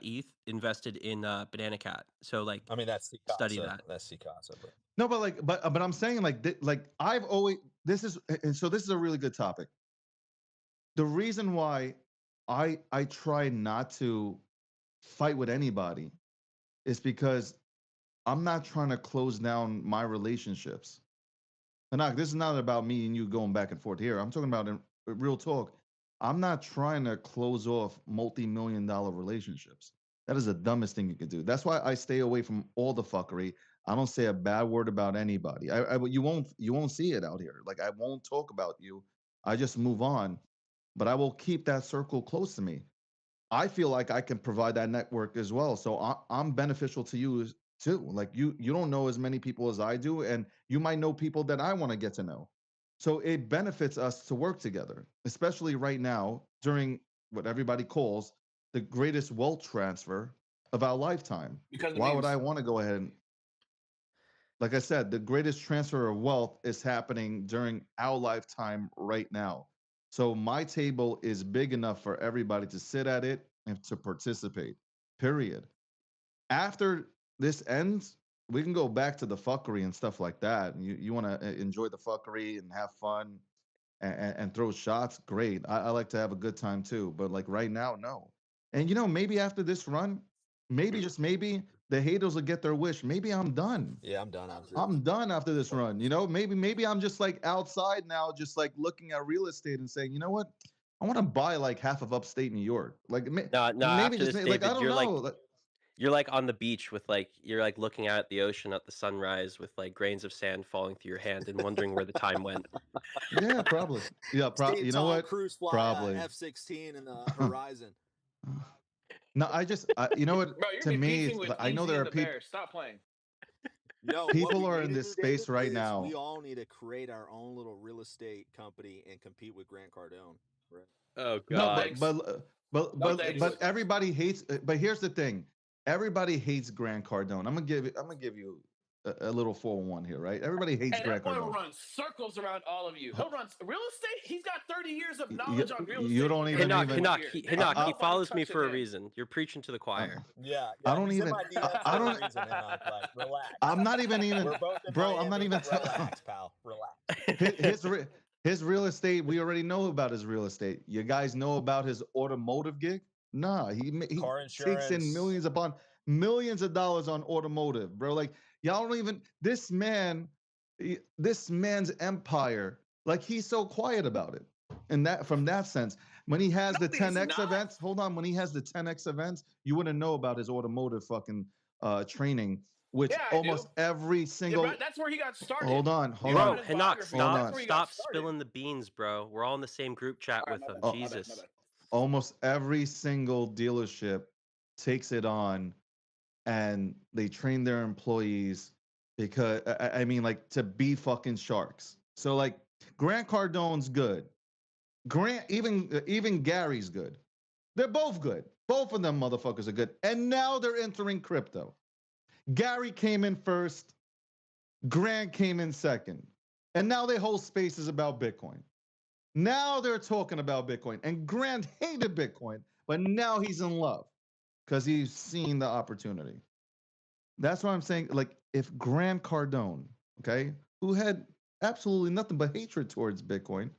.eth invested in Banana Cat. So like I mean, that's Cicasa. Study that. That's Cicasa. But No, but like, but I'm saying like I've always this is, and so this is a really good topic. The reason why I try not to fight with anybody is because I'm not trying to close down my relationships. And this is not about me and you going back and forth here. I'm talking about in real talk. I'm not trying to close off multi-million-dollar relationships. That is the dumbest thing you can do. That's why I stay away from all the fuckery. I don't say a bad word about anybody. You won't see it out here. Like I won't talk about you. I just move on, but I will keep that circle close to me. I feel like I can provide that network as well. So I'm beneficial to you too. Like you don't know as many people as I do, and you might know people that I want to get to know. So it benefits us to work together, especially right now during what everybody calls the greatest wealth transfer of our lifetime. Because of Why would I memes. want to go ahead and, like I said, the greatest transfer of wealth is happening during our lifetime right now. So my table is big enough for everybody to sit at it and to participate. Period. After this ends, we can go back to the fuckery and stuff like that. You want to enjoy the fuckery and have fun and throw shots, great. I like to have a good time too. But like right now, no. And maybe after this run, maybe just maybe the haters will get their wish. Maybe I'm done. Yeah, I'm done after. I'm done after this run. Maybe I'm just like outside now, just like looking at real estate and saying, you know what? I want to buy like half of upstate New York. Like No, maybe after just this, like I David, don't you're like know. you're like on the beach with like you're like looking out at the ocean at the sunrise with like grains of sand falling through your hand and wondering where the time went. Yeah, probably. Yeah, See you know Tom what? Cruise fly Probably. F-16 in the horizon. No, you know what? Bro, you're To gonna be me, beefing with I know Easy there and are the people. Bears. Stop playing. No, People what we are need in to this do, space David, right is now. we all need to create our own little real estate company and compete with Grant Cardone. Right? Oh No, God. thanks. but thanks. everybody hates. But here's the thing: everybody hates Grant Cardone. I'm gonna give you a little 4-1 here, right? Everybody hates Hey, that Grant boy will Cardone. run circles around all of you. He'll run real estate. He's got 30 years of You, knowledge on real you estate. don't He even can't Hinak, do even. one Hinak, here. he, Ain't Hinak, he nobody follows me touching for a him. reason. You're preaching to the choir. Yeah, I don't he's even. in my DMs I for a don't. reason, Enoch. Like, relax. I'm not even We're both in bro. I'm not Miami. even. Relax, pal. Relax. His real estate. We already know about his real estate. You guys know about his automotive gig? Nah, he Car takes in insurance. millions upon millions of dollars on automotive, bro. Like y'all don't even. This man's empire. Like he's so quiet about it. And that from that sense, when he has the No, he's 10x not. events, hold on. When he has the 10x events, you wouldn't know about his automotive fucking training, which Yeah, I do. almost every Yeah, single. bro, that's where he got started. Hold on, You hold read on. Bro, his Hinak, biography. Hold That's on. where he got stop started. spilling the beans, bro. We're all in the same group chat All right, with him. my bad, Jesus. my bad. Almost every single dealership takes it on, and they train their employees because I mean, like to be fucking sharks. So like Grant Cardone's good. Grant, even Gary's good. They're both good. Both of them motherfuckers are good. And now they're entering crypto. Gary came in first. Grant came in second. And now they hold spaces about Bitcoin. Now they're talking about Bitcoin. And Grant hated Bitcoin, but now he's in love because he's seen the opportunity. That's what I'm saying. Like, if Grant Cardone, okay, who had absolutely nothing but hatred towards Bitcoin,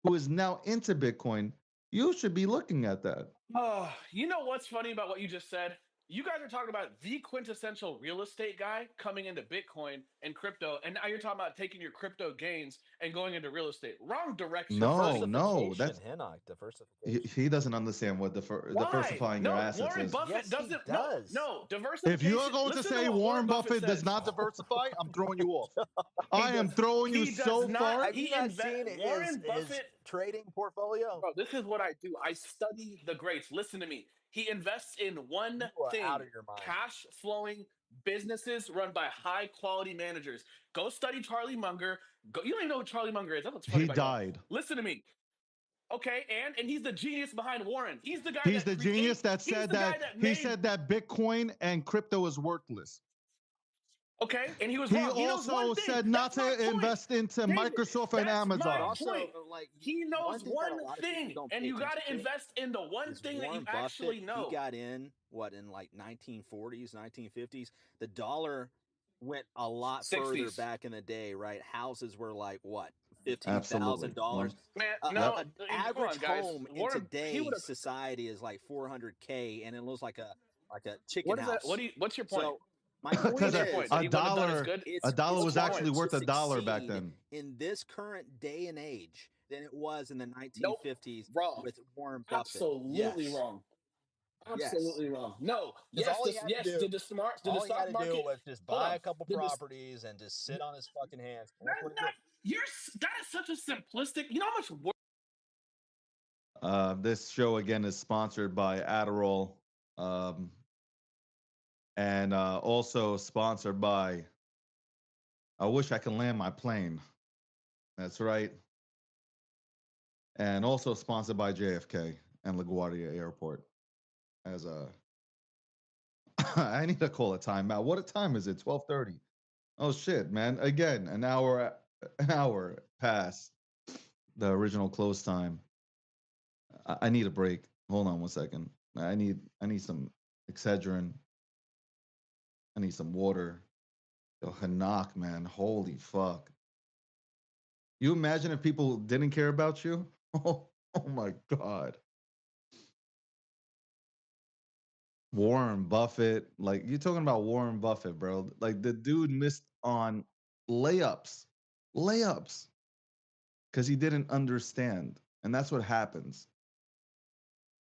who is now into Bitcoin, you should be looking at that. Oh, you know what's funny about what you just said? You guys are talking about the quintessential real estate guy coming into Bitcoin and crypto, and now you're talking about taking your crypto gains and going into real estate. Wrong direction. No, buddy. no, that's Enoch, diversification. he doesn't understand what Why? diversifying your No, assets Warren is. Buffett Yes, he doesn't. does. No, If diversification. you're going to Listen to say what Warren Buffett Buffett does says. not diversify, I'm throwing you off. He I am does- throwing you he does so not. far. Have you He not invest. seen Warren his Buffett. trading portfolio? Bro, this is what I do. I study the greats. Listen to me. He invests in one You are thing: out of your mind. cash flowing businesses run by high quality managers. Go study Charlie Munger. You don't even know who Charlie Munger is. That's what's funny He about y'all. died. Listen to me. Okay, and he's the genius behind Warren. He's the guy. He's the genius that he's said the guy that that he made. said that Bitcoin and crypto is worthless. Okay, and he was He wrong. He knows one also thing. said not That's my to point. invest into David, Microsoft and that's my But Amazon. also, point. like, He knows thing that a one lot of people thing, don't and pay you got to attention to invest in the one is thing that you Warren actually Buffett. know. He got in in like 1940s, 1950s. The dollar went a lot further 60s. back in the day, right? Houses were like what, Absolutely. $15,000. Man, An no, average hold on, guys. home in Warren, he would today's have. society is like 400K, and it looks like a chicken What is that? house. What's your point? So my point Because What's your point? is, That a he wouldn't have done as dollar good? a dollar it's was your actually point? worth to $1 back succeed then. in this current day and age than it was in the Nope. 1950s Wrong. with Warren Buffett. Absolutely Yes. wrong. Absolutely wrong. No. Because Yes. all he had to Yes. do, Did the all he had stock to do market? was just Hold buy on. a couple Did this? properties and just sit on his fucking hands. And that's That, what he that, did. that is such a simplistic. You know how much work. This show again is sponsored by Adderall, and also sponsored by. I wish I could land my plane. That's right. And also sponsored by JFK and LaGuardia Airport. As a, I need to call a timeout. What time is it? 12:30. Oh shit, man! Again, an hour past the original close time. I need a break. Hold on 1 second. I need some Excedrin. I need some water. Yo, Hanak, man, holy fuck! You imagine if people didn't care about you? Oh my god. Warren Buffett, like you're talking about Warren Buffett, bro. Like the dude missed on layups, layups, because he didn't understand, and that's what happens.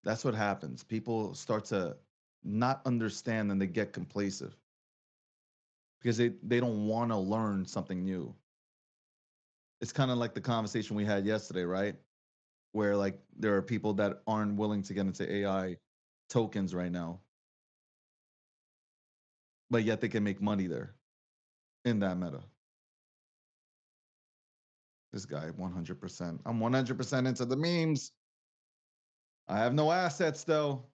That's what happens. People start to not understand and they get complacent because they don't want to learn something new. It's kind of like the conversation we had yesterday, right? Where like there are people that aren't willing to get into AI tokens right now, but yet they can make money there in that meta. This guy 100%. I'm 100% into the memes. I have no assets though.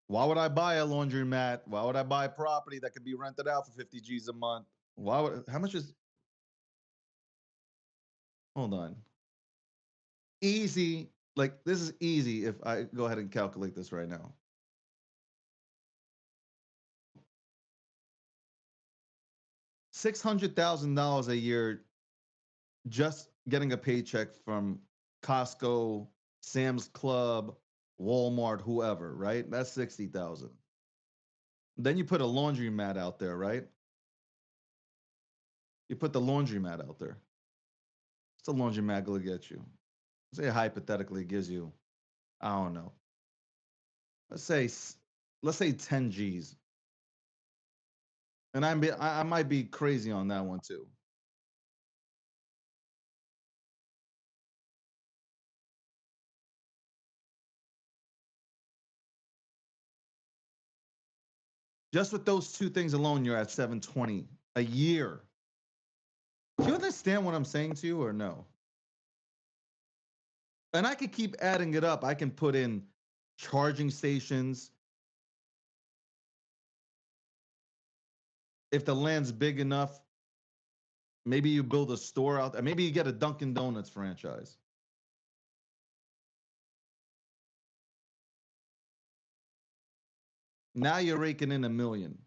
Why would I buy a laundromat? Why would I buy property that could be rented out for 50 G's a month? Why would how much is hold on. Easy. Like this is easy if I go ahead and calculate this right now. $600,000 a year just getting a paycheck from Costco, Sam's Club, Walmart, whoever, right? That's 60,000. Then you put a laundromat out there, right? You put the laundromat out there. What's the laundromat going to get you? Say hypothetically it gives you, I don't know. Let's say 10 G's. And I might be crazy on that one too. Just with those two things alone, you're at 720 a year. Do you understand what I'm saying to you or no? And I could keep adding it up. I can put in charging stations. If the land's big enough, maybe you build a store out there. Maybe you get a Dunkin' Donuts franchise. Now you're raking in $1 million.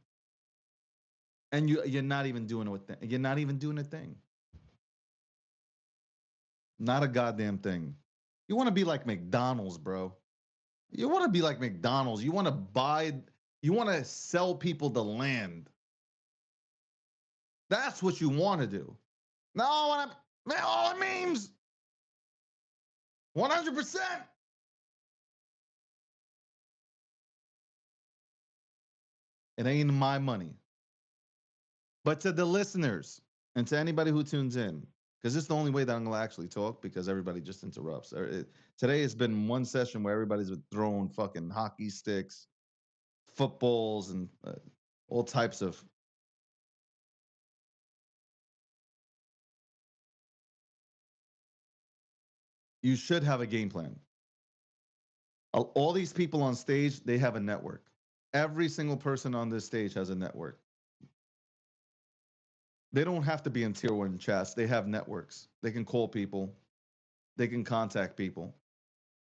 And you're not even doing a thing. You're not even doing a thing. Not a goddamn thing. You want to be like McDonald's, bro. You want to be like McDonald's. You want to sell people the land. That's what you want to do. No, all it means 100%. It ain't my money. But to the listeners and to anybody who tunes in, because this is the only way that I'm going to actually talk because everybody just interrupts. Today has been one session where everybody's throwing fucking hockey sticks, footballs, and all types of. You should have a game plan. All these people on stage, they have a network. Every single person on this stage has a network. They don't have to be in tier one chats. They have networks. They can call people. They can contact people.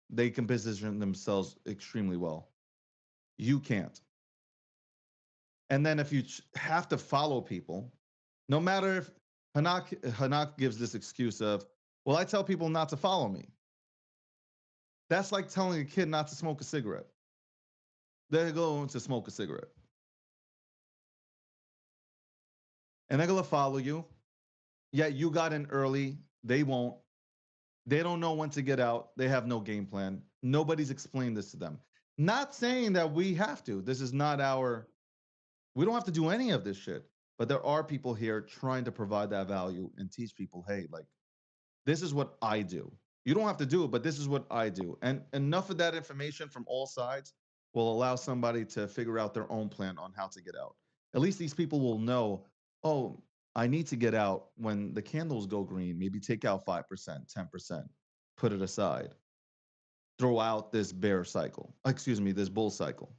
They can position themselves extremely well. You can't. And then if you have to follow people, no matter if Hanak gives this excuse of, well, I tell people not to follow me. That's like telling a kid not to smoke a cigarette. They're going to smoke a cigarette. And they're going to follow you. Yet you got in early. They won't. They don't know when to get out. They have no game plan. Nobody's explained this to them. Not saying that we have to. This is not our. We don't have to do any of this shit. But there are people here trying to provide that value and teach people, hey, like, this is what I do. You don't have to do it, but this is what I do. And enough of that information from all sides will allow somebody to figure out their own plan on how to get out. At least these people will know, oh, I need to get out when the candles go green. Maybe take out 5%, 10%, put it aside. Throw out this bear cycle. Excuse me, this bull cycle.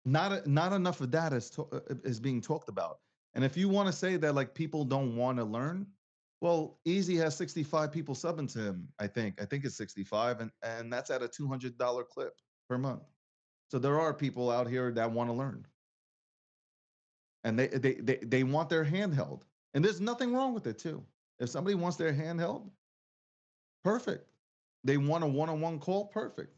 Not enough of that is being talked about. And if you want to say that like people don't want to learn, well, Easy has 65 people subbing to him. I think it's 65, and that's at a $200 clip per month. So there are people out here that want to learn, and they want their hand held, and there's nothing wrong with it too. If somebody wants their hand held, perfect. They want a one-on-one call, perfect.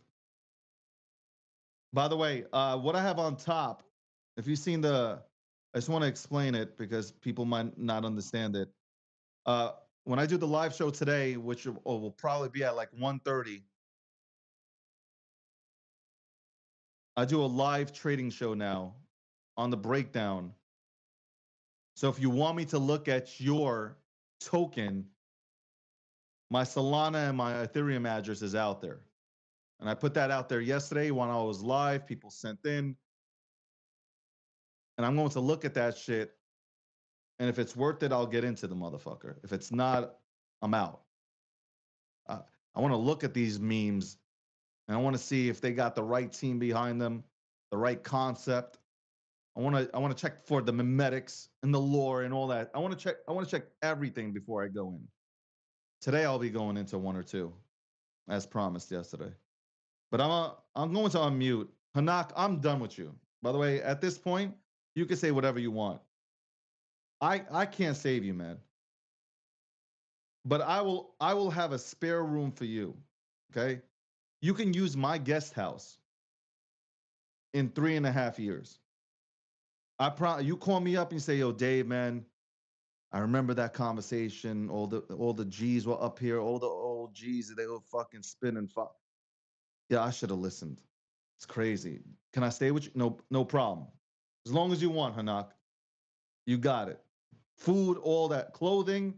By the way, what I have on top, if you've seen I just want to explain it because people might not understand it. When I do the live show today, which will probably be at like 1:30, I do a live trading show now on the breakdown. So if you want me to look at your token, my Solana and my Ethereum address is out there. And I put that out there yesterday when I was live. People sent in. And I'm going to look at that shit. And if it's worth it, I'll get into the motherfucker. If it's not, I'm out. I want to look at these memes. And I want to see if they got the right team behind them, the right concept. I want to check for the memetics and the lore and all that. I want to check everything before I go in. Today I'll be going into one or two, as promised yesterday. But I'm going to unmute. Hanak, I'm done with you. By the way, at this point, you can say whatever you want. I can't save you, man. But I will have a spare room for you. Okay? You can use my guest house in 3.5 years. You call me up and say, yo, Dave, man, I remember that conversation. All the G's were up here. All the old G's, they were fucking spinning. Yeah, I should have listened. It's crazy. Can I stay with you? No problem. As long as you want, Hanak. You got it. Food, all that, clothing.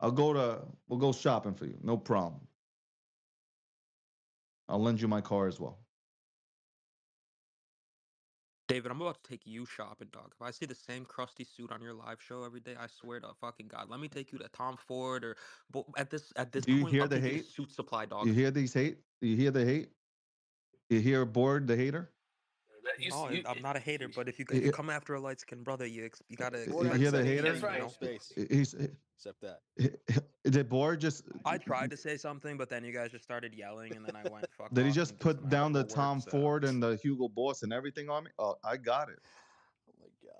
We'll go shopping for you. No problem. I'll lend you my car as well. David, I'm about to take you shopping, dog. If I see the same crusty suit on your live show every day, I swear to fucking God, let me take you to Tom Ford or at this Do you point, hear I'll the take you to hate? Suit Supply, dog. You hear these hate? You hear the hate? You hear Bored the hater? No, I'm not a hater, but if you come after a light skinned brother, you gotta You expect hear the something, hater? That's right. you know? Space. He's Except that. did Bored just? I tried to say something, but then you guys just started yelling, and then I went fuck Did he off just and did some put down the actual work, Tom so- Ford and the Hugo Boss and everything on me? Oh, I got it. Oh my God.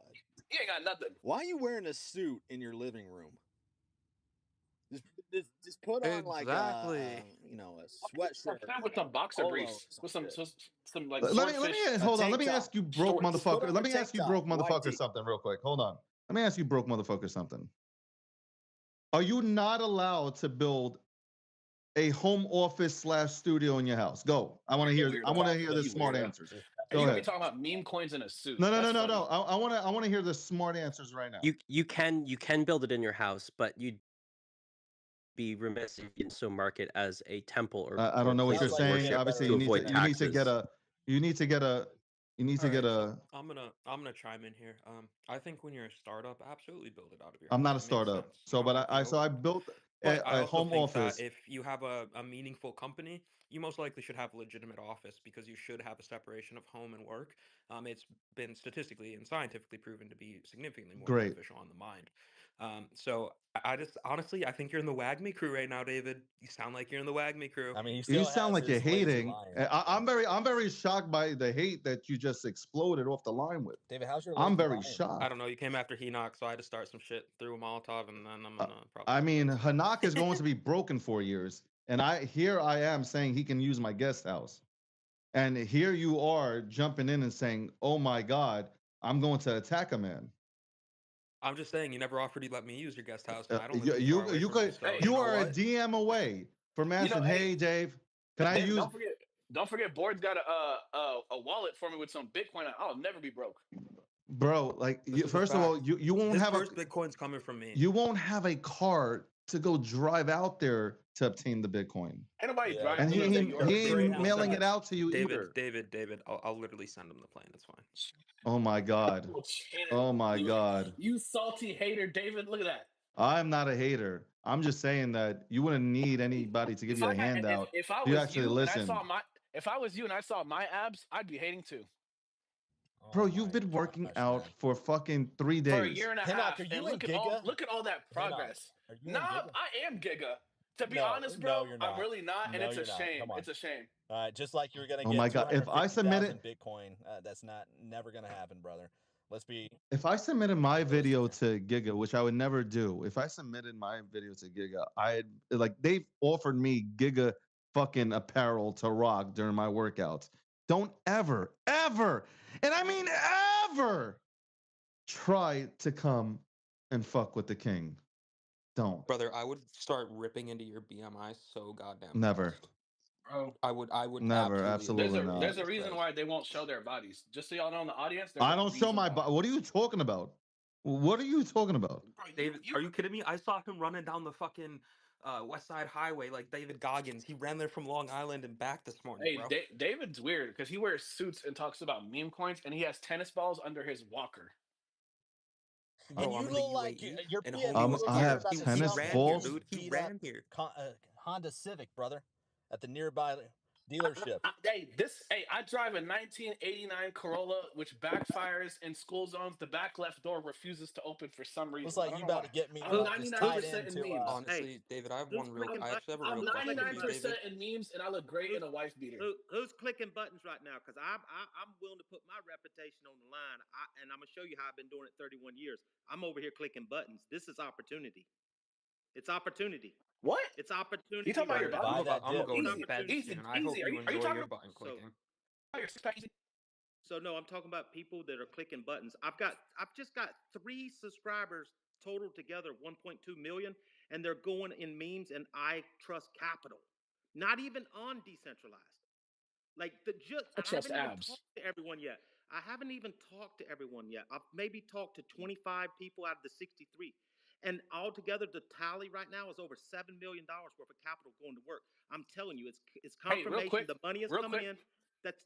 You ain't got nothing. Why are you wearing a suit in your living room? Just put on like Exactly. a sweatshirt. With some boxer polo briefs, or with some like Let me swordfish. hold on. tank Let me top, ask you, broke shorts. Put motherfucker. on Let a me tank ask you, top, broke white motherfucker, tee. something real quick. Hold on. Let me ask you, broke motherfucker, something. Are you not allowed to build a home office / studio in your house? Go. I want to hear. I want to hear the smart answers. And Go you're gonna be ahead. talking about meme coins in a suit. No. That's funny. I want to hear the smart answers right now. You can build it in your house, but you'd be remiss if you didn't so mark it as a temple or I or don't know what place you're of Sounds like you saying. get worship Obviously, to you need avoid to taxes. get a Alright, so I'm gonna chime in here. I think when you're a startup, absolutely build it out of your I'm house. not a It makes startup. sense. So, You but don't have the I overhead. built But I a also home think office. that if you have a meaningful company, you most likely should have a legitimate office because you should have a separation of home and work. It's been statistically and scientifically proven to be significantly more Great. beneficial on the mind. So I just honestly, I think you're in the WAGME crew right now, David. You sound like you're in the WAGME crew. I mean, You still sound has like you're his lazy hating. lion. I'm very shocked by the hate that you just exploded off the line with. David, how's your? I'm lazy very lion? shocked. I don't know. You came after Henoch, so I had to start some shit through a Molotov, and then I'm gonna probably. I go mean, nuts. Hanak is going to be broken for years, and I am saying he can use my guest house, and here you are jumping in and saying, "Oh my God, I'm going to attack a man." I'm just saying, you never offered to let me use your guest house, and I don't live too You far away you from you. could So Hey, you know are a what? DM away from asking, hey, "Hey Dave, can I David, use?" don't forget. Don't forget, Board's got a wallet for me with some Bitcoin. I'll never be broke. Bro, like This is a first of all, fact. you won't His have a first Bitcoin's coming from me. you won't have a car to go drive out there to obtain the Bitcoin. Ain't nobody Yeah, driving And to he New ain't, York. he ain't Greyhound mailing it service. out to you either. David, I'll literally send him the plane. It's fine. Oh my God. Oh my God. You salty hater, David. Look at that. I'm not a hater. I'm just saying that you wouldn't need anybody to give you a handout. If I You was actually you and I listen. saw my if I was you and I saw my abs, I'd be hating too. Bro, Oh you've my been working gosh, out man. for fucking 3 For a days. year and a Hinnock, half, are you and in Giga? look at all that Hinnock, progress. are you Nah, in Giga? I am Giga. To be No, honest, no, bro, you're I'm not. really not, and No, it's a you're not. shame. Come on. It's a shame. Just like you're gonna Oh get my God. If I 250,000 submitted Bitcoin, that's never gonna happen, brother. Let's be if I submitted my realistic video here. to Giga, which I would never do, if I submitted my video to Giga, I'd like they've offered me Giga fucking apparel to rock during my workouts. Don't ever, ever, and I mean ever try to come and fuck with the king. Don't. Brother, I would start ripping into your BMI so goddamn Never. fast. Bro, I would Never. absolutely Absolutely eliminate not. there's a Jesus reason Christ. why they won't show their bodies. Just so y'all know in the audience, there's I a don't show reason my why. body. What are you talking about? What are you talking about? Bro, David, are you kidding me? I saw him running down the fucking West Side Highway like David Goggins. He ran there from Long Island and back this morning, Hey, bro. David's weird because he wears suits and talks about meme coins, and he has tennis balls under his walker. Bro, And you I'm in the look like UAE, your and PFP homie was looks I like you're here. have about to He tennis jump ran in here, this balls. dude. He beat up ran here. Honda Civic, brother, at the nearby dealership. I drive a 1989 Corolla, which backfires in school zones. The back left door refuses to open for some reason. Looks I like don't you know about why. to get me I'm just 99% tied in into memes. Hey, Honestly, David, I have who's one real. clicking I buttons? actually have a I'm real question for you, 99% David. in memes, and I look great in a wife beater. Who's clicking buttons right now? Because I'm willing to put my reputation on the line, and I'm gonna show you how I've been doing it 31 years. I'm over here clicking buttons. This is opportunity. It's opportunity. What? It's You opportunity talking about right your Brother, now. body? Buy that I'm gonna dip. go to It's Easy, bed opportunity. easy, soon. I hope easy. you Are you enjoy talking your about button So clicking. your six pack? Easy? So no, I'm talking about people that are clicking buttons. I've just got 3 subscribers total together, 1.2 million, and they're going in memes and I trust capital. Not even on decentralized. Like I I trust haven't even abs. talked to everyone yet. I haven't even talked to everyone yet. I've maybe talked to 25 people out of the 63. And altogether, the tally right now is over $7 million worth of capital going to work. I'm telling you, it's Hey, real confirmation. quick, The money is real coming quick, in. That's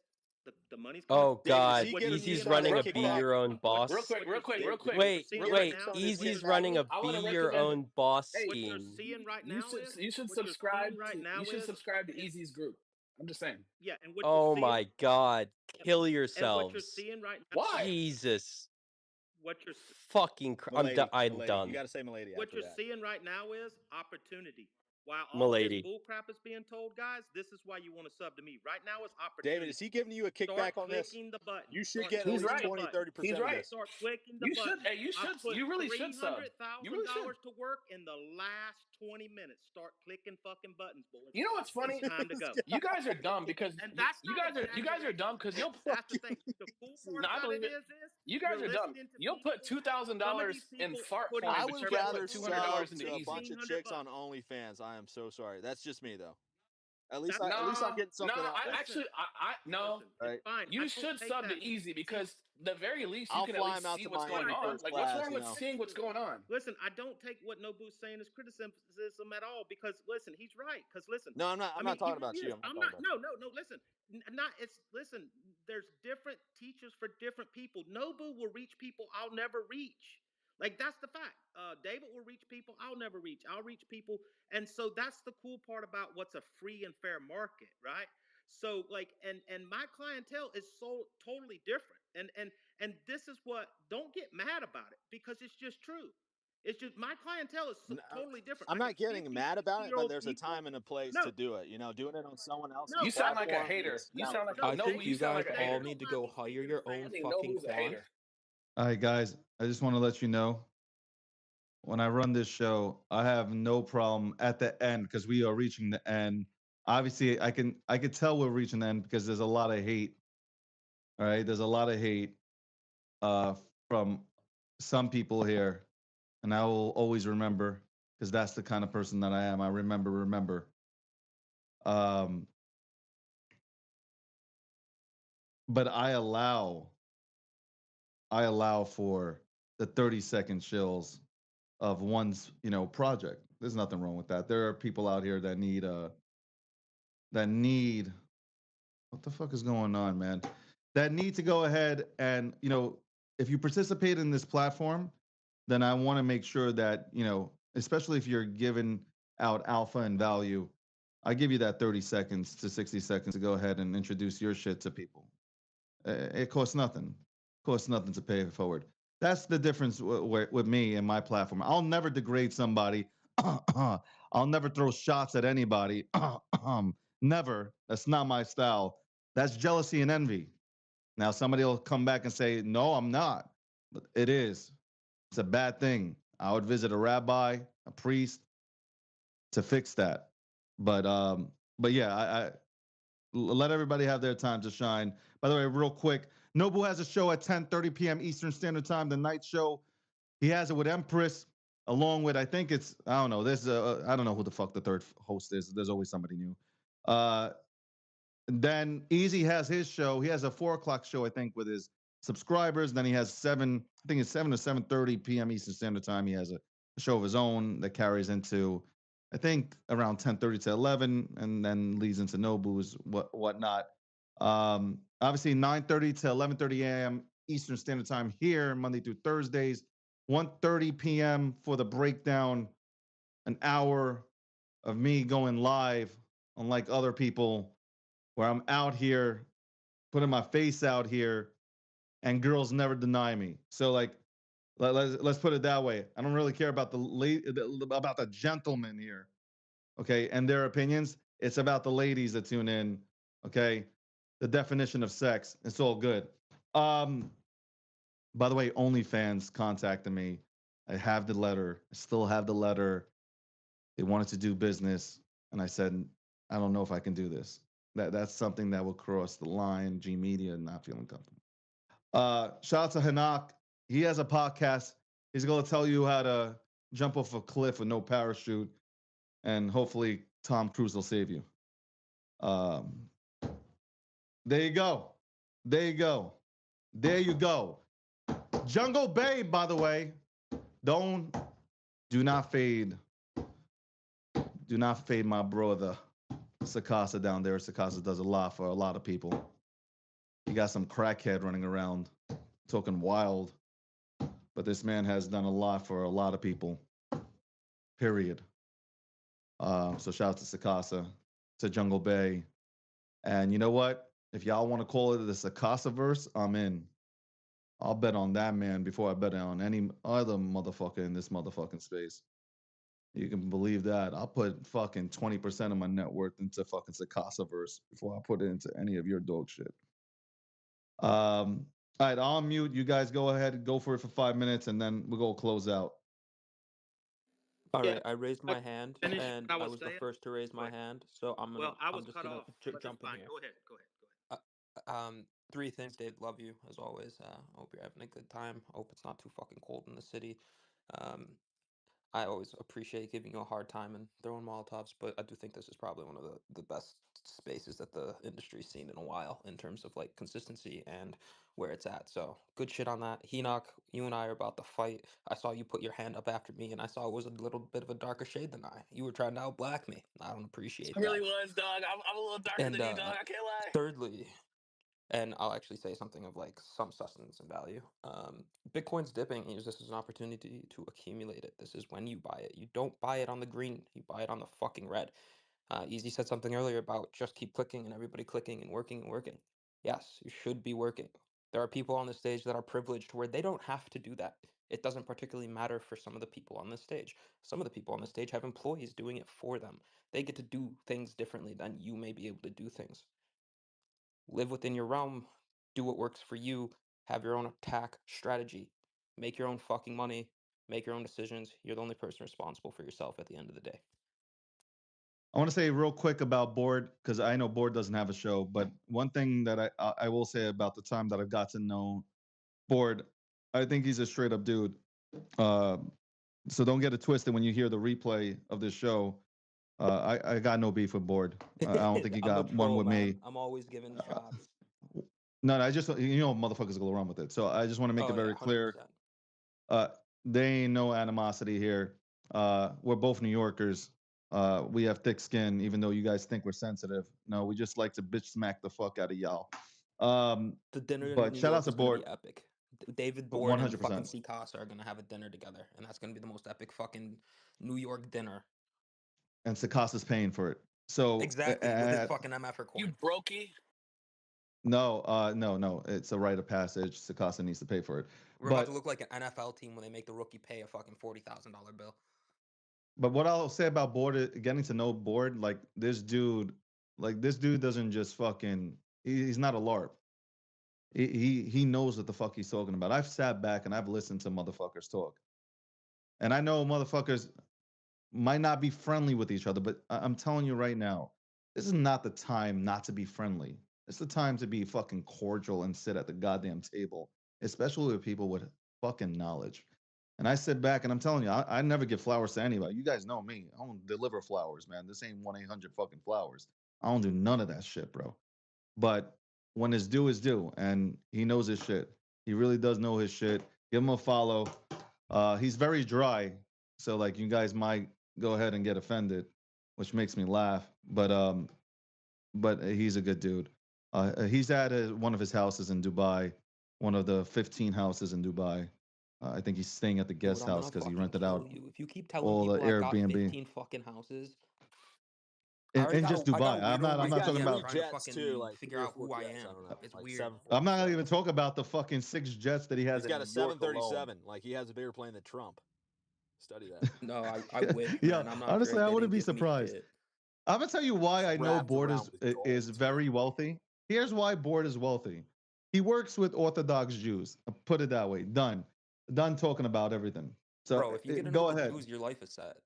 the money's coming. Oh David, is God, he What you're giving you Easy's seeing some right running sort a of now, be kickback? your own boss. real quick, what real you're quick, seeing, real quick. what you're Wait, seeing David, right wait, show now, me this what you're Easy's kickback. running a seeing, I want be to your recommend. own boss Hey, what you're scheme. seeing right you now should is you should what you're seeing subscribe right to now you should is subscribe to is Easy's group. I'm just saying. yeah, and what you're Oh seeing, my God, kill and what you're yourselves. seeing right now is Why? Jesus, what you're fucking, I'm Milady. You done. got to say Milady what after you're that. seeing right now is opportunity. While all this Milady. bull crap is being told, guys, this is why you want to sub to me. Right now is David, opportunity. is he giving you a Start kickback on this? clicking the button. You should Start get at He's least clicking the right. 20, button. 30% He's of right. this. Start clicking the You should. button. Hey, you I should. put You really should sub. You really should. $300,000 to work in the last 20 minutes. Start clicking fucking buttons, boys. You know what's It's funny? time to go. You guys are dumb because And that's you not guys are dumb exaggeration. because you'll. That's the thing. The cool part No, I about it believe it. is You guys you're are dumb. listening to You'll put people. Some of these $2,000 in people are fart putting porn, I but would you're gonna rather put sub $200 into to a Easy. bunch of chicks on OnlyFans. I am so sorry. That's just me though. That's At least I'm No, getting no. something out I there. listen. actually, I no. Listen, it's Right? fine. I You don't should take sub to that. Easy See, because the very least you I'll can at fly him least out see to what's going Miami I on. don't first Like, what's class, wrong you with know. seeing what's going on? listen, I don't take what Nobu's saying as criticism at all because listen, he's right. Because listen, No, I'm I not mean, he talking about really you. is. I'm not I'm talking not. about No, no, no. Listen, not. It's listen. There's different teachers for different people. Nobu will reach people I'll never reach. Like that's the fact. David will reach people I'll never reach. I'll reach people, and so that's the cool part about what's a free and fair market, right? So like, and my clientele is so totally different, and this is what. Don't get mad about it because it's just true. It's just my clientele is you. totally different. I'm I not got getting 50, mad about it, but 60-year-old there's a people. time and a place No, to do it. You know, doing it on someone no, You else's sound like a platform hater. is You no, sound like no. I Nobu. think You you sound guys like a They all hater. don't need to mind go me hire speaking your the own I facts. think fucking Nobu's a quant. hater. All right, guys. I just want to let you know when I run this show, I have no problem at the end because we are reaching the end. Obviously, I could tell we're reaching the end because there's a lot of hate. All right, there's a lot of hate uh, from some people here, and I will always remember because that's the kind of person that I am. I remember. Um, but I allow for the 30-second chills of one's, project. There's nothing wrong with that. There are people out here that need what the fuck is going on, man? That need to go ahead and, if you participate in this platform, then I want to make sure that, especially if you're giving out alpha and value, I give you that 30 seconds to 60 seconds to go ahead and introduce your shit to people. It costs nothing. Costs nothing to pay it forward. That's the difference with me and my platform. I'll never degrade somebody. I'll never throw shots at anybody. Never. That's not my style. That's jealousy and envy. Now somebody will come back and say, "No, I'm not." But it is. It's a bad thing. I would visit a rabbi, a priest, to fix that. But yeah, I let everybody have their time to shine. By the way, real quick, Nobu has a show at 10:30 p.m. Eastern Standard Time. The night show, he has it with Empress, along with I think it's I don't know. There's I don't know who the fuck the third host is. There's always somebody new. Then Easy has his show. He has a 4 o'clock show, I think, with his subscribers. Then he has I think it's 7 to 7:30 p.m. Eastern Standard Time. He has a show of his own that carries into, I think, around 10:30 to 11, and then leads into Nobu's whatnot. Obviously 9:30 to 11:30 a.m. Eastern Standard Time here, Monday through Thursdays. 1:30 p.m. for the breakdown, an hour of me going live, unlike other people, where I'm out here putting my face out here, and girls never deny me. So like, let's put it that way. I don't really care about about the gentlemen here, okay, and their opinions. It's about the ladies that tune in, okay. The definition of sex. It's all good. By the way, OnlyFans contacted me. I have the letter. I still have the letter. They wanted to do business, and I said, I don't know if I can do this. That's something that will cross the line. G Media not feeling comfortable. Shout out to Hanak. He has a podcast. He's going to tell you how to jump off a cliff with no parachute, and hopefully Tom Cruise will save you. There you go. There you go. There you go. Jungle Bay, by the way, do not fade. Do not fade my brother Sakasa down there. Sakasa does a lot for a lot of people. You got some crackhead running around talking wild, but this man has done a lot for a lot of people. Period. So shout out to Sakasa, to Jungle Bay. And you know what? If y'all want to call it the Sakasa verse, I'm in. I'll bet on that man before I bet on any other motherfucker in this motherfucking space. You can believe that. I'll put fucking 20% of my net worth into fucking Sakasa verse before I put it into any of your dog shit. All right, I'll mute. You guys go ahead and go for it for 5 minutes, and then we'll go close out. All Yeah, right, I raised my hand, finish what and I I was was the saying. first to raise Go my ahead. hand, so I'm Well, I was just cut gonna off, but jump that's in fine. here. Go ahead. Go ahead. Go ahead. 3 things, Dave. Love you as always. Hope you're having a good time. Hope it's not too fucking cold in the city. Um, I always appreciate giving you a hard time and throwing Molotovs, but I do think this is probably one of the best spaces that the industry's seen in a while in terms of like consistency and where it's at. So good shit on that. Henoch, you and I are about to fight. I saw you put your hand up after me, and I saw it was a little bit of a darker shade than I. You were trying to outblack me. I don't appreciate I that. really was, dog. I'm a little darker And than you, dog. I can't lie. thirdly, and I'll actually say something of like some sustenance and value. Bitcoin's dipping. Use this as an opportunity to accumulate it. This is when you buy it. You don't buy it on the green. You buy it on the fucking red. Easy said something earlier about just keep clicking and everybody clicking and working and working. Yes, you should be working. There are people on the stage that are privileged where they don't have to do that. It doesn't particularly matter for some of the people on the stage. Some of the people on the stage have employees doing it for them. They get to do things differently than you may be able to do things. Live within your realm, do what works for you, have your own attack strategy, make your own fucking money, make your own decisions. You're the only person responsible for yourself at the end of the day. I want to say real quick about Board, because I know Board doesn't have a show, but one thing that I will say about the time that I've got to know Board, I think he's a straight up dude. So don't get it twisted when you hear the replay of this show. I got no beef with Board. I don't think he I'm a got one troll, with man. me. I'm always giving shots. No, I just motherfuckers go run with it. So I just want to make it Oh yeah, very clear. 100%. There ain't no animosity here. We're both New Yorkers. We have thick skin, even though you guys think we're sensitive. No, we just like to bitch smack the fuck out of y'all. The dinner in But New shout out York to is gonna Board. be epic. David Board and fucking 100%. Sikasa are gonna have a dinner together, and that's gonna be the most epic fucking New York dinner. And Sakasa's paying for it. So Exactly, with his fucking MFR You coin. brokey. no. It's a rite of passage. Sakasa needs to pay for it. We're about But to look like an NFL team when they make the rookie pay a fucking $40,000 bill. But what I'll say about Board, getting to know Board, like this dude doesn't just fucking. He's not a LARP. He knows what the fuck he's talking about. I've sat back and I've listened to motherfuckers talk, and I know motherfuckers might not be friendly with each other, but I'm telling you right now, this is not the time not to be friendly. It's the time to be fucking cordial and sit at the goddamn table, especially with people with fucking knowledge. And I sit back and I'm telling you, I never give flowers to anybody. You guys know me. I don't deliver flowers, man. This ain't 1-800 fucking flowers. I don't do none of that shit, bro. But when his due is due, and he knows his shit. He really does know his shit. Give him a follow. He's very dry, so like you guys might go ahead and get offended, which makes me laugh. But he's a good dude. He's at one of his houses in Dubai, one of the 15 houses in Dubai. I think he's staying at the Dude, guest I'm house gonna because he fucking rented kill out you. If you keep telling all the people I've got Airbnb 15 fucking houses, I already in got just I got Dubai. a I'm weirdo in not. my I'm He's not got talking DM three about. trying to jets too, fucking like figure three or out four who I jets. am. I don't know, It's like weird. 747. I'm not even talking about the fucking 6 jets that he has He's in got a New York alone. 737. Like he has a bigger plane than Trump. Study that. No, I wish, Yeah, man. I'm not honestly, Drake. I They wouldn't didn't be give me surprised. shit. I'm gonna tell you why It's I know wrapped Board around with is gold, very too. wealthy. Here's why Board is wealthy. He works with Orthodox Jews. Put it that way. Done talking about everything. So Bro, if you get to know go the ahead. Jews, your life is set.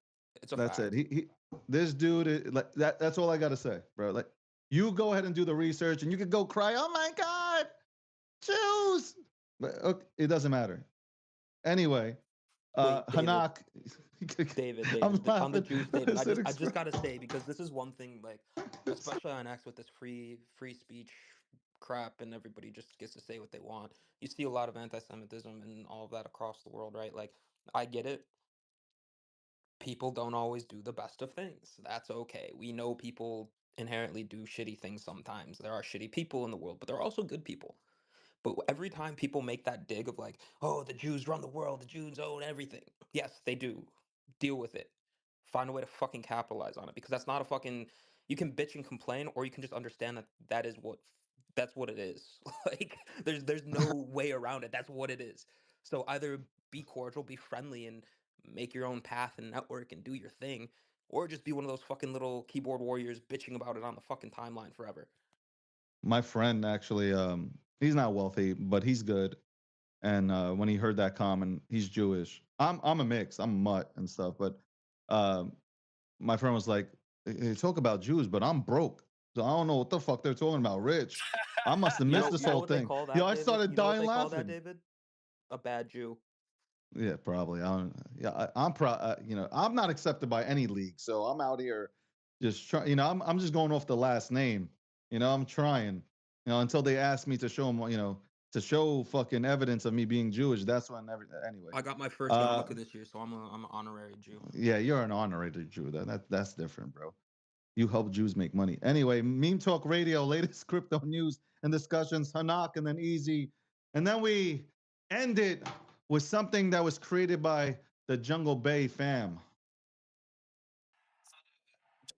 It's a That's fact. it. This dude like that. That's all I gotta say, bro. Like you go ahead and do the research, and you could go cry. Oh my God, Jews! But okay, it doesn't matter. Anyway, Wait, David. Hanak. David, I'm on the laughing. Jews, David. I Listen, just gotta say, because this is one thing, like, especially on X with this free speech crap, and everybody just gets to say what they want. You see a lot of anti-Semitism and all of that across the world, right? Like, I get it. People don't always do the best of things. That's okay. We know people inherently do shitty things sometimes. There are shitty people in the world, but there are also good people. But every time people make that dig of like, oh, the Jews run the world, the Jews own everything. Yes, they do. Deal with it. Find a way to fucking capitalize on it, because that's not a fucking. You can bitch and complain, or you can just understand that that's what it is. Like there's no way around it. That's what it is. So either be cordial, be friendly, and make your own path and network and do your thing, or just be one of those fucking little keyboard warriors bitching about it on the fucking timeline forever. My friend actually, he's not wealthy, but he's good. And when he heard that comment, he's Jewish. I'm a mix. I'm a mutt and stuff. But um, my friend was like, they talk about Jews, but I'm broke. So I don't know what the fuck they're talking about. Rich. I must have missed this You know whole what they thing. call Yo, that, I David? started You know what dying they call that, laughing. David? A bad Jew. Yeah, probably. I don't. Yeah, I'm proud. I'm not accepted by any league, so I'm out here just trying. I'm just going off the last name. I'm trying. Until they ask me to show them. To show fucking evidence of me being Jewish. That's when anyway. I got my first yarmulke this year, so I'm an honorary Jew. Yeah, you're an honorary Jew. That's different, bro. You help Jews make money. Anyway, Meme Talk Radio, latest crypto news and discussions. Hanak and then Easy, and then we end it with something that was created by the Jungle Bay fam.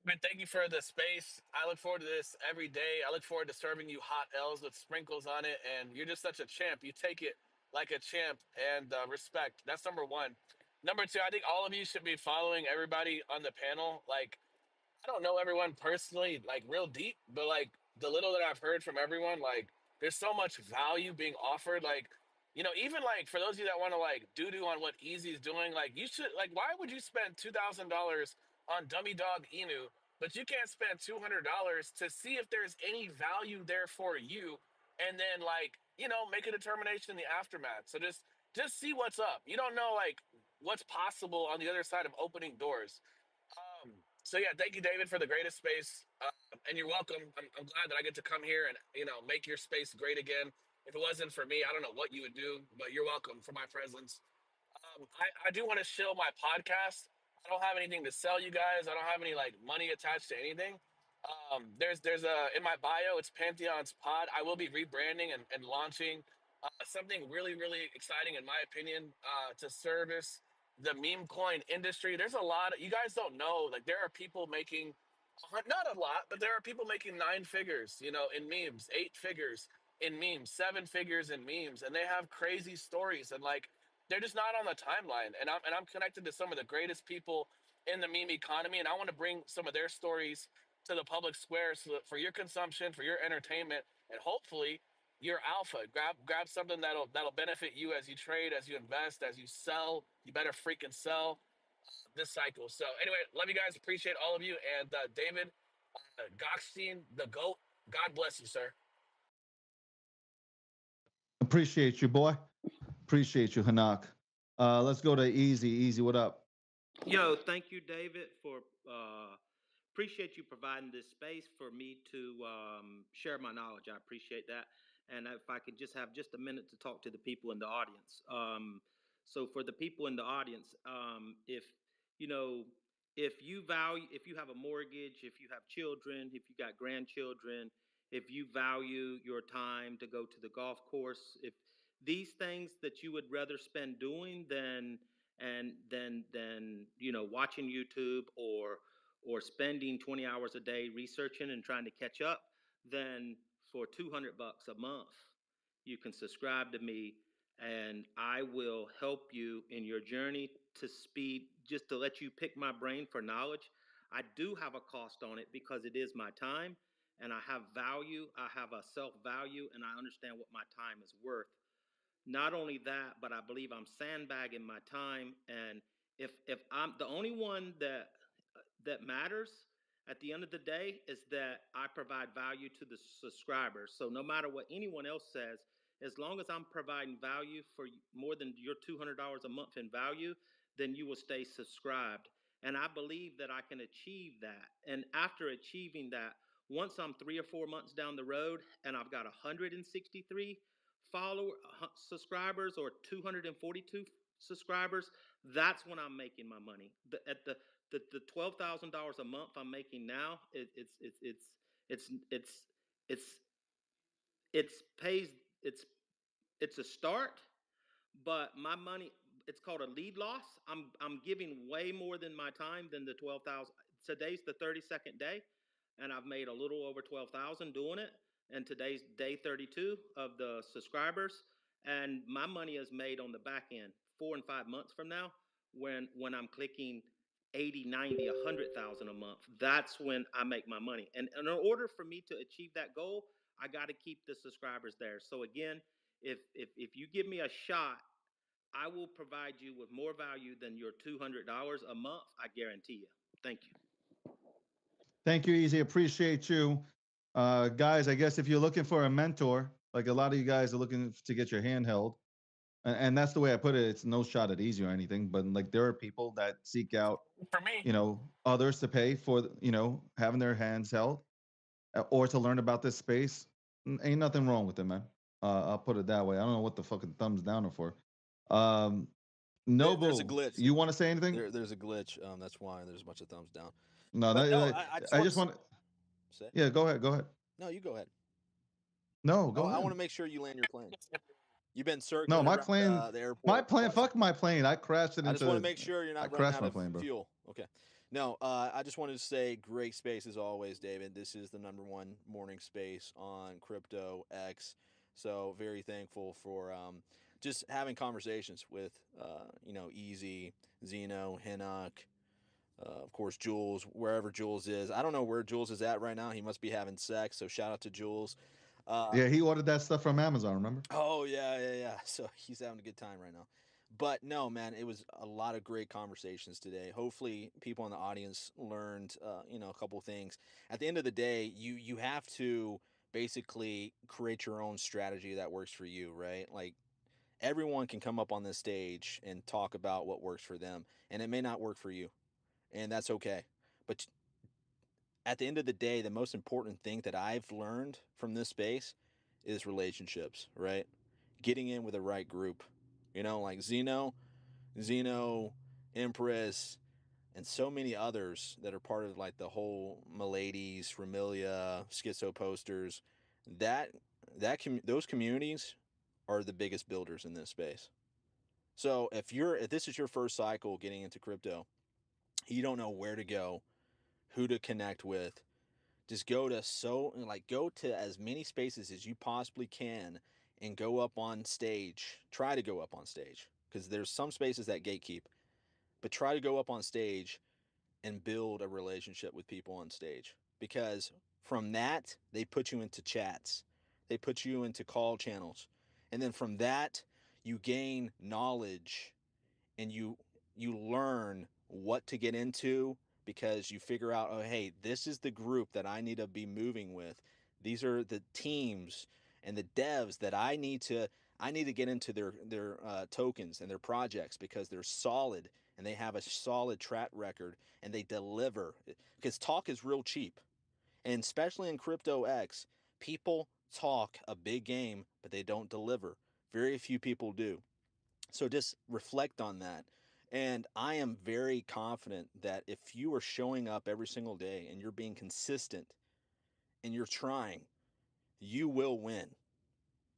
Man, thank you for the space. I look forward to this every day. I look forward to serving you hot L's with sprinkles on it. And you're just such a champ. You take it like a champ, and respect. That's number one. Number two, I think all of you should be following everybody on the panel. Like, I don't know everyone personally, like real deep, but like the little that I've heard from everyone, like there's so much value being offered. Like, even like for those of you that want to like doo on what Easy's doing, like you should like why would you spend $2,000 on Dummy Dog Inu, but you can't spend $200 to see if there's any value there for you, and then like make a determination in the aftermath. So just see what's up. You don't know like what's possible on the other side of opening doors. So yeah, thank you, David, for the greatest space, and you're welcome. I'm glad that I get to come here and make your space great again. If it wasn't for me, I don't know what you would do, but you're welcome for my presence. I do want to shill my podcast. I don't have anything to sell you guys. I don't have any like money attached to anything. There's a in my bio. It's Pantheon's Pod. I will be rebranding and launching something really really exciting in my opinion to service the meme coin industry. There's a lot. You guys don't know, like there are people making not a lot, but there are people making nine figures, in memes, eight figures in memes, seven figures in memes, and they have crazy stories and like they're just not on the timeline. And I'm connected to some of the greatest people in the meme economy, and I want to bring some of their stories to the public square so that for your consumption, for your entertainment, and hopefully your alpha. Grab something that'll benefit you as you trade, as you invest, as you sell. You better freaking sell this cycle. So anyway, love you guys. Appreciate all of you. And David Gockstein, the GOAT. God bless you, sir. Appreciate you, boy. Appreciate you, Hanak. Let's go to Easy. Easy, what up? Yo, thank you, David, for appreciate you providing this space for me to share my knowledge. I appreciate that. And if I could just have just a minute to talk to the people in the audience. So for the people in the audience, if you know, if you have a mortgage, if you have children, if you got grandchildren, if you value your time to go to the golf course, if these things that you would rather spend doing than watching YouTube or spending 20 hours a day researching and trying to catch up, then for $200 a month you can subscribe to me and I will help you in your journey to speed, just to let you pick my brain for knowledge. I do have a cost on it because it is my time and I have value, I have a self value, and I understand what my time is worth. Not only that, but I believe I'm sandbagging my time. And if I'm the only one that matters at the end of the day is that I provide value to the subscribers. So no matter what anyone else says, as long as I'm providing value for more than your $200 a month in value, then you will stay subscribed. And I believe that I can achieve that. And after achieving that, once I'm 3 or 4 months down the road and I've got 163 subscribers or 242 subscribers, that's when I'm making my money. The $12,000 a month I'm making now, it's it's pays it's a start, but my money, it's called a lead loss. I'm giving way more than my time than the 12,000. Today's the 32nd day, and I've made a little over 12,000 doing it. And today's day 32 of the subscribers, and my money is made on the back end 4 and 5 months from now when I'm clicking 80, 90, 100,000 a month. That's when I make my money. And in order for me to achieve that goal, I got to keep the subscribers there. So again, if you give me a shot, I will provide you with more value than your $200 a month. I guarantee you. Thank you. Thank you, Easy. Appreciate you. Guys, I guess if you're looking for a mentor, like a lot of you guys are looking to get your hand held, and that's the way I put it. It's no shot at Easy or anything, but like there are people that seek out, For me, others to pay for, having their hands held or to learn about this space. Ain't nothing wrong with it, man. I'll put it that way. I don't know what the fucking thumbs down are for. There's a Nobu, glitch. you want to say anything? There's a glitch. That's why there's a bunch of thumbs down. No, But no, that, I just I want just to want. say. Yeah, go ahead. Go ahead. No, you go ahead. No, go I want ahead. to make sure you land your plane. You've been No, circling my around plane. the airport. My plane. Fuck my plane. I crashed it I just want to into. make sure you're I not running crashed out my of plane, bro. fuel. Okay. No, I just wanted to say great space as always, David. This is the #1 morning space on Crypto X. So very thankful for just having conversations with Easy, Zeno, Hinnock, of course Jules, wherever Jules is. I don't know where Jules is at right now. He must be having sex. So shout out to Jules. Yeah, he ordered that stuff from Amazon. Remember? Oh yeah. So he's having a good time right now. But no, man, it was a lot of great conversations today. Hopefully, people in the audience learned, a couple things. At the end of the day, you have to basically create your own strategy that works for you, right? Like everyone can come up on this stage and talk about what works for them, and it may not work for you, and that's okay. But at the end of the day, the most important thing that I've learned from this space is relationships, right? Getting in with the right group, like Xeno, Empress, and so many others that are part of like the whole Miladies, Remilia, Schizo posters. Those communities are the biggest builders in this space. So if this is your first cycle getting into crypto, you don't know where to go, who to connect with, just go to as many spaces as you possibly can and go up on stage. Try to go up on stage because there's some spaces that gatekeep, but try to go up on stage and build a relationship with people on stage, because from that they put you into chats, they put you into call channels, and then from that you gain knowledge and you learn what to get into, because you figure out, oh hey, this is the group that I need to be moving with. These are the teams and the devs that I need to get into their tokens and their projects because they're solid and they have a solid track record and they deliver. Because talk is real cheap, and especially in Crypto X, people talk a big game but they don't deliver. Very few people do. So just reflect on that. And I am very confident that if you are showing up every single day and you're being consistent and you're trying, you will win.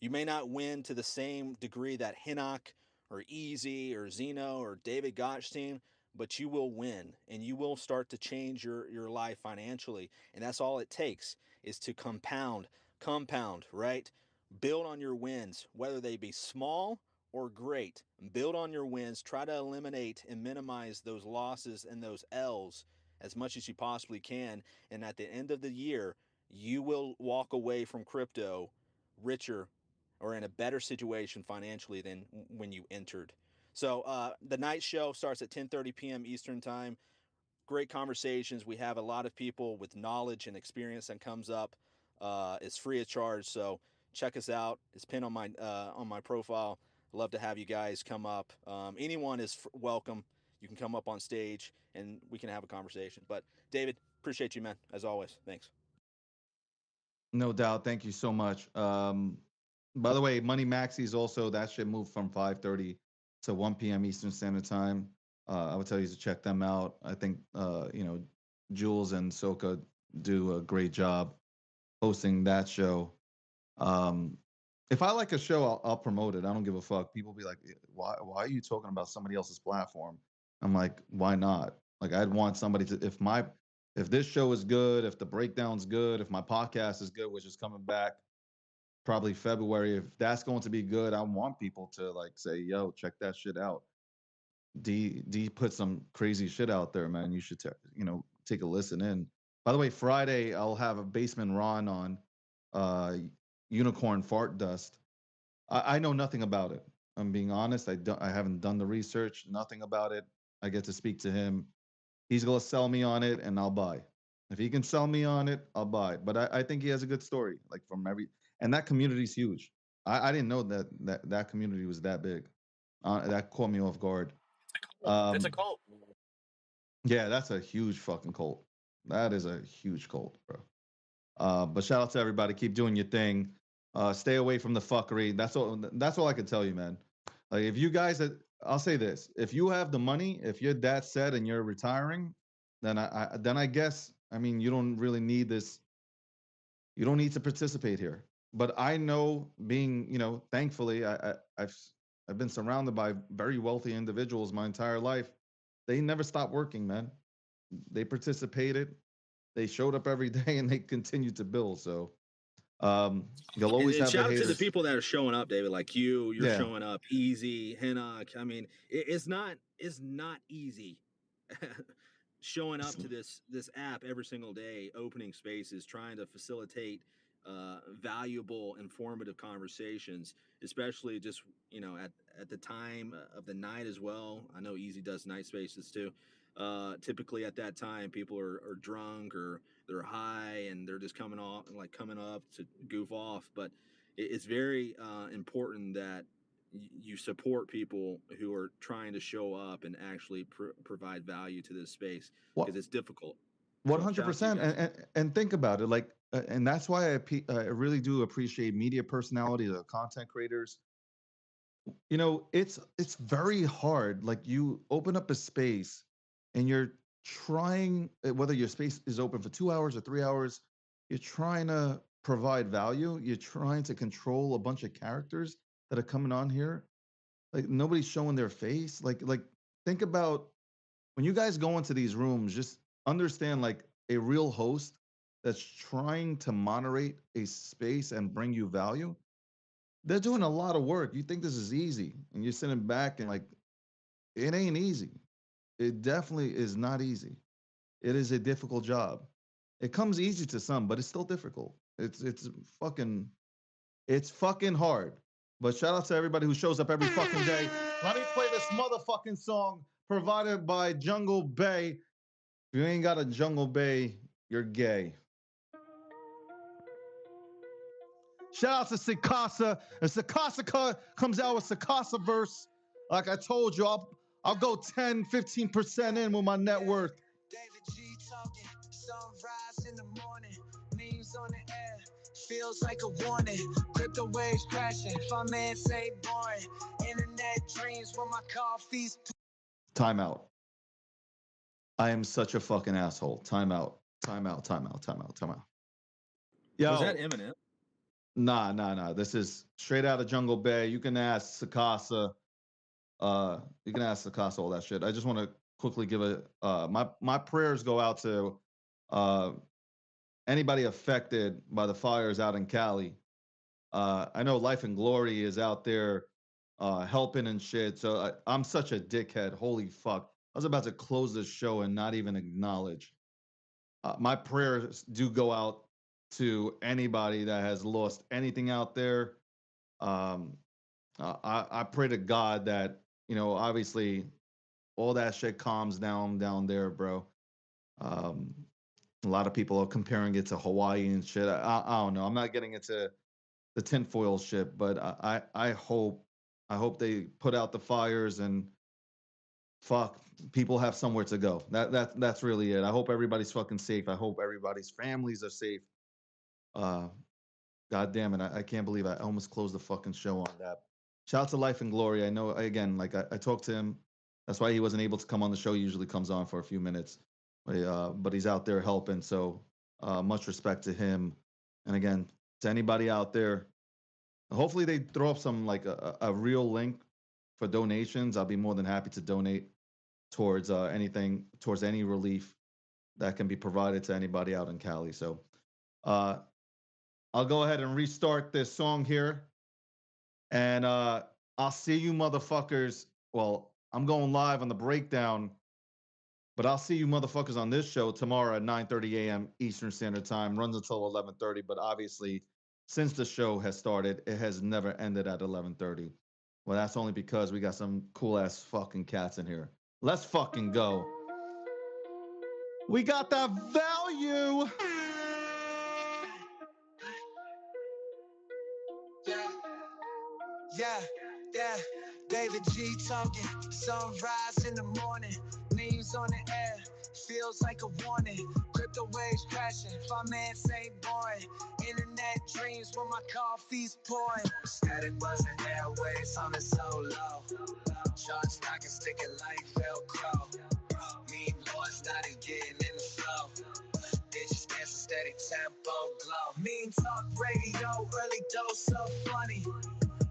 You may not win to the same degree that Hinnock or Easy or Zeno or David Gottstein, but you will win and you will start to change your life financially. And that's all it takes, is to compound, right? Build on your wins, whether they be small or great. Build on your wins, try to eliminate and minimize those losses and those L's as much as you possibly can. And at the end of the year, you will walk away from crypto richer or in a better situation financially than when you entered. So the night show starts at 10:30 p.m. Eastern time. Great conversations. We have a lot of people with knowledge and experience that comes up. It's free of charge, so check us out. It's pinned on my profile. Love to have you guys come up. Anyone is welcome. You can come up on stage and we can have a conversation. But David, appreciate you, man, as always. Thanks. No doubt. Thank you so much. By the way, Money Maxis also, that should move from 5:30 to 1 p.m. Eastern Standard Time. I would tell you to check them out. I think Jules and Soka do a great job hosting that show. Um, if I like a show, I'll promote it. I don't give a fuck. People be like, why are you talking about somebody else's platform? I'm like, why not? Like, I'd want somebody to, if this show is good, if the breakdown's good, if my podcast is good, which is coming back probably February, if that's going to be good, I want people to like say, yo, check that shit out. D put some crazy shit out there, man. You should take a listen in. By the way, Friday I'll have a Basement Ron on, uh Unicorn Fart Dust. I know nothing about it. I'm being honest. I haven't done the research, nothing about it. I get to speak to him. He's gonna sell me on it and I'll buy. If he can sell me on it, I'll buy. But I think he has a good story, like from and that community's huge. I didn't know that community was that big. That caught me off guard. It's a Um, cult. yeah, that's a huge fucking cult. That is a huge cult, bro. But shout out to everybody. Keep doing your thing. Stay away from the fuckery. That's all I can tell you, man. Like if you guys, I'll say this: if you have the money, if you're that set and you're retiring, then I guess, I mean, you don't really need this. You don't need to participate here. But I know, being, thankfully, I've been surrounded by very wealthy individuals my entire life. They never stopped working, man. They participated. They showed up every day and they continued to build. So you'll And, always and have the shout out to the haters. people that are showing up, David. Like you're Yeah. showing up. Easy, Hinnock. I mean, it's not easy showing up to this app every single day, opening spaces, trying to facilitate valuable, informative conversations, especially just at the time of the night as well. I know Easy does night spaces too. Typically at that time, people are drunk or they're high and they're just coming up to goof off. But it's very important that you support people who are trying to show up and actually provide value to this space, What because it's difficult. One So hundred shout out to you percent, guys. and think about it, like, and that's why I really do appreciate media personalities, content creators. You know, it's very hard. Like, you open up a space, and you're trying, whether your space is open for 2 hours or 3 hours, you're trying to provide value. You're trying to control a bunch of characters that are coming on here. Like, nobody's showing their face. Like think about when you guys go into these rooms, just understand, like, a real host that's trying to moderate a space and bring you value, they're doing a lot of work. You think this is easy, and you're sitting back and, like, it ain't easy. It definitely is not easy. It is a difficult job. It comes easy to some, but it's still difficult. Fucking it's fucking hard. But shout out to everybody who shows up every fucking day. Let me play this motherfucking song provided by Jungle Bay. If you ain't got a Jungle Bay, you're gay. Shout out to Sikasa. And Sikasa comes out with Sikasa verse. Like I told you, I'll go 10, 15% in with my net worth. David G talking, sunrise in the morning, memes on the air, feels like a warning, crypto waves crashing, finance ain't boring, internet dreams when my coffee's... Time out. I am such a fucking asshole. Time out. Time out. Time out. Time out. Time out. Yo. Was that Eminem? Nah. This is straight out of Jungle Bay. You can ask Sakasa. You can ask Sakasa all that shit. I just want to quickly give my prayers go out to anybody affected by the fires out in Cali. I know Life and Glory is out there helping and shit. So I'm such a dickhead. Holy fuck. I was about to close this show and not even acknowledge. My prayers do go out to anybody that has lost anything out there. I pray to God that, you know, obviously all that shit calms down there, bro. A lot of people are comparing it to Hawaii and shit. I don't know. I'm not getting into the tinfoil shit, but I hope they put out the fires and fuck, people have somewhere to go. That's really it. I hope everybody's fucking safe. I hope everybody's families are safe. God damn it. I can't believe I almost closed the fucking show on that. Shout out to Life and Glory. I know, again, like I talked to him. That's why he wasn't able to come on the show. He usually comes on for a few minutes. But he's out there helping. So much respect to him. And again, to anybody out there, hopefully they throw up some, like, a real link for donations. I'll be more than happy to donate towards anything, towards any relief that can be provided to anybody out in Cali. So I'll go ahead and restart this song here. And I'll see you motherfuckers. Well, I'm going live on the breakdown, but I'll see you motherfuckers on this show tomorrow at 9:30 a.m. Eastern Standard Time. Runs until 11:30, but obviously, since the show has started, it has never ended at 11:30. Well, that's only because we got some cool ass fucking cats in here. Let's fucking go. We got that value. Yeah. David G talking, sunrise in the morning, memes on the air, feels like a warning, crypto waves crashing, finance ain't boring, internet dreams when my coffee's pouring, static buzzing airways on the solo, charts knocking, sticking like Velcro, meme lords started getting in the flow, bitches dancing steady tempo glow, meme talk radio, early dose of funny,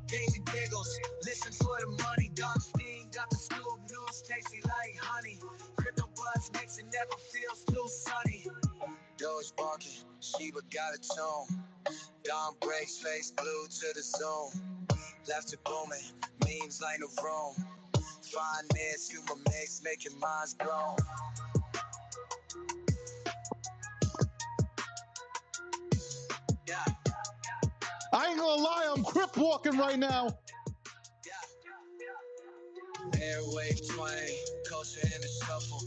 Daisy giggles, listen for the money. Don Steen got the Scoop news, tasty like honey. Crypto buzz makes it never feels too sunny. Doge barking, Sheba got a tone. Don breaks, face glued to the zone. Left it booming, memes like a room. Finance, humor makes, making minds grown. Yeah. I ain't gonna lie, I'm crip walking right now. Airwave twang, culture in a shuffle.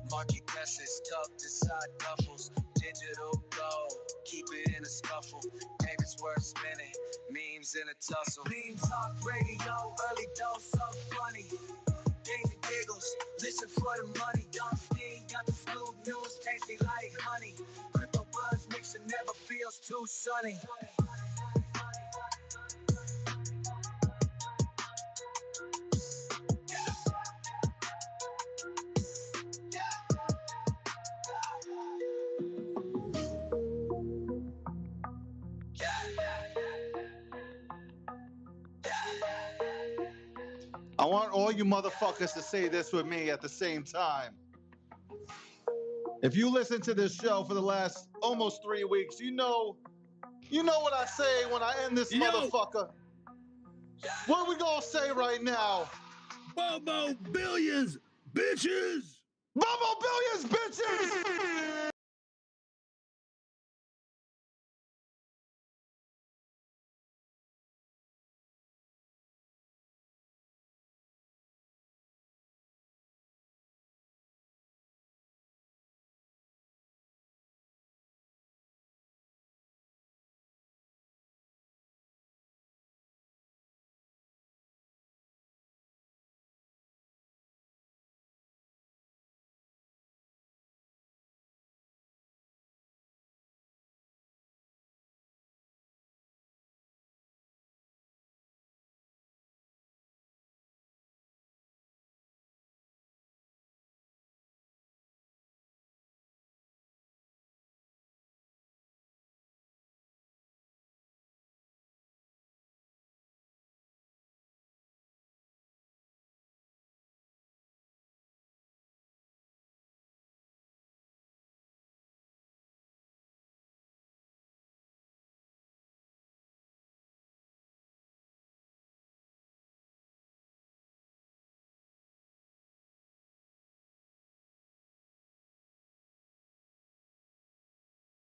Market message tucked inside duffels. Digital gold, keep it in a scuffle. Payments worth spinning, memes in a tussle. Meme talk radio, early dose of funny. games and giggles. Listen for the money, dumb steam, got the smooth news, tasty like honey. Crypto buzz mixer never feels too sunny. I want all you motherfuckers to say this with me at the same time. If you listen to this show for the last almost 3 weeks, you know what I say when I end this motherfucker. What are we gonna say right now? Bobo Billions, bitches! Bobo Billions, bitches!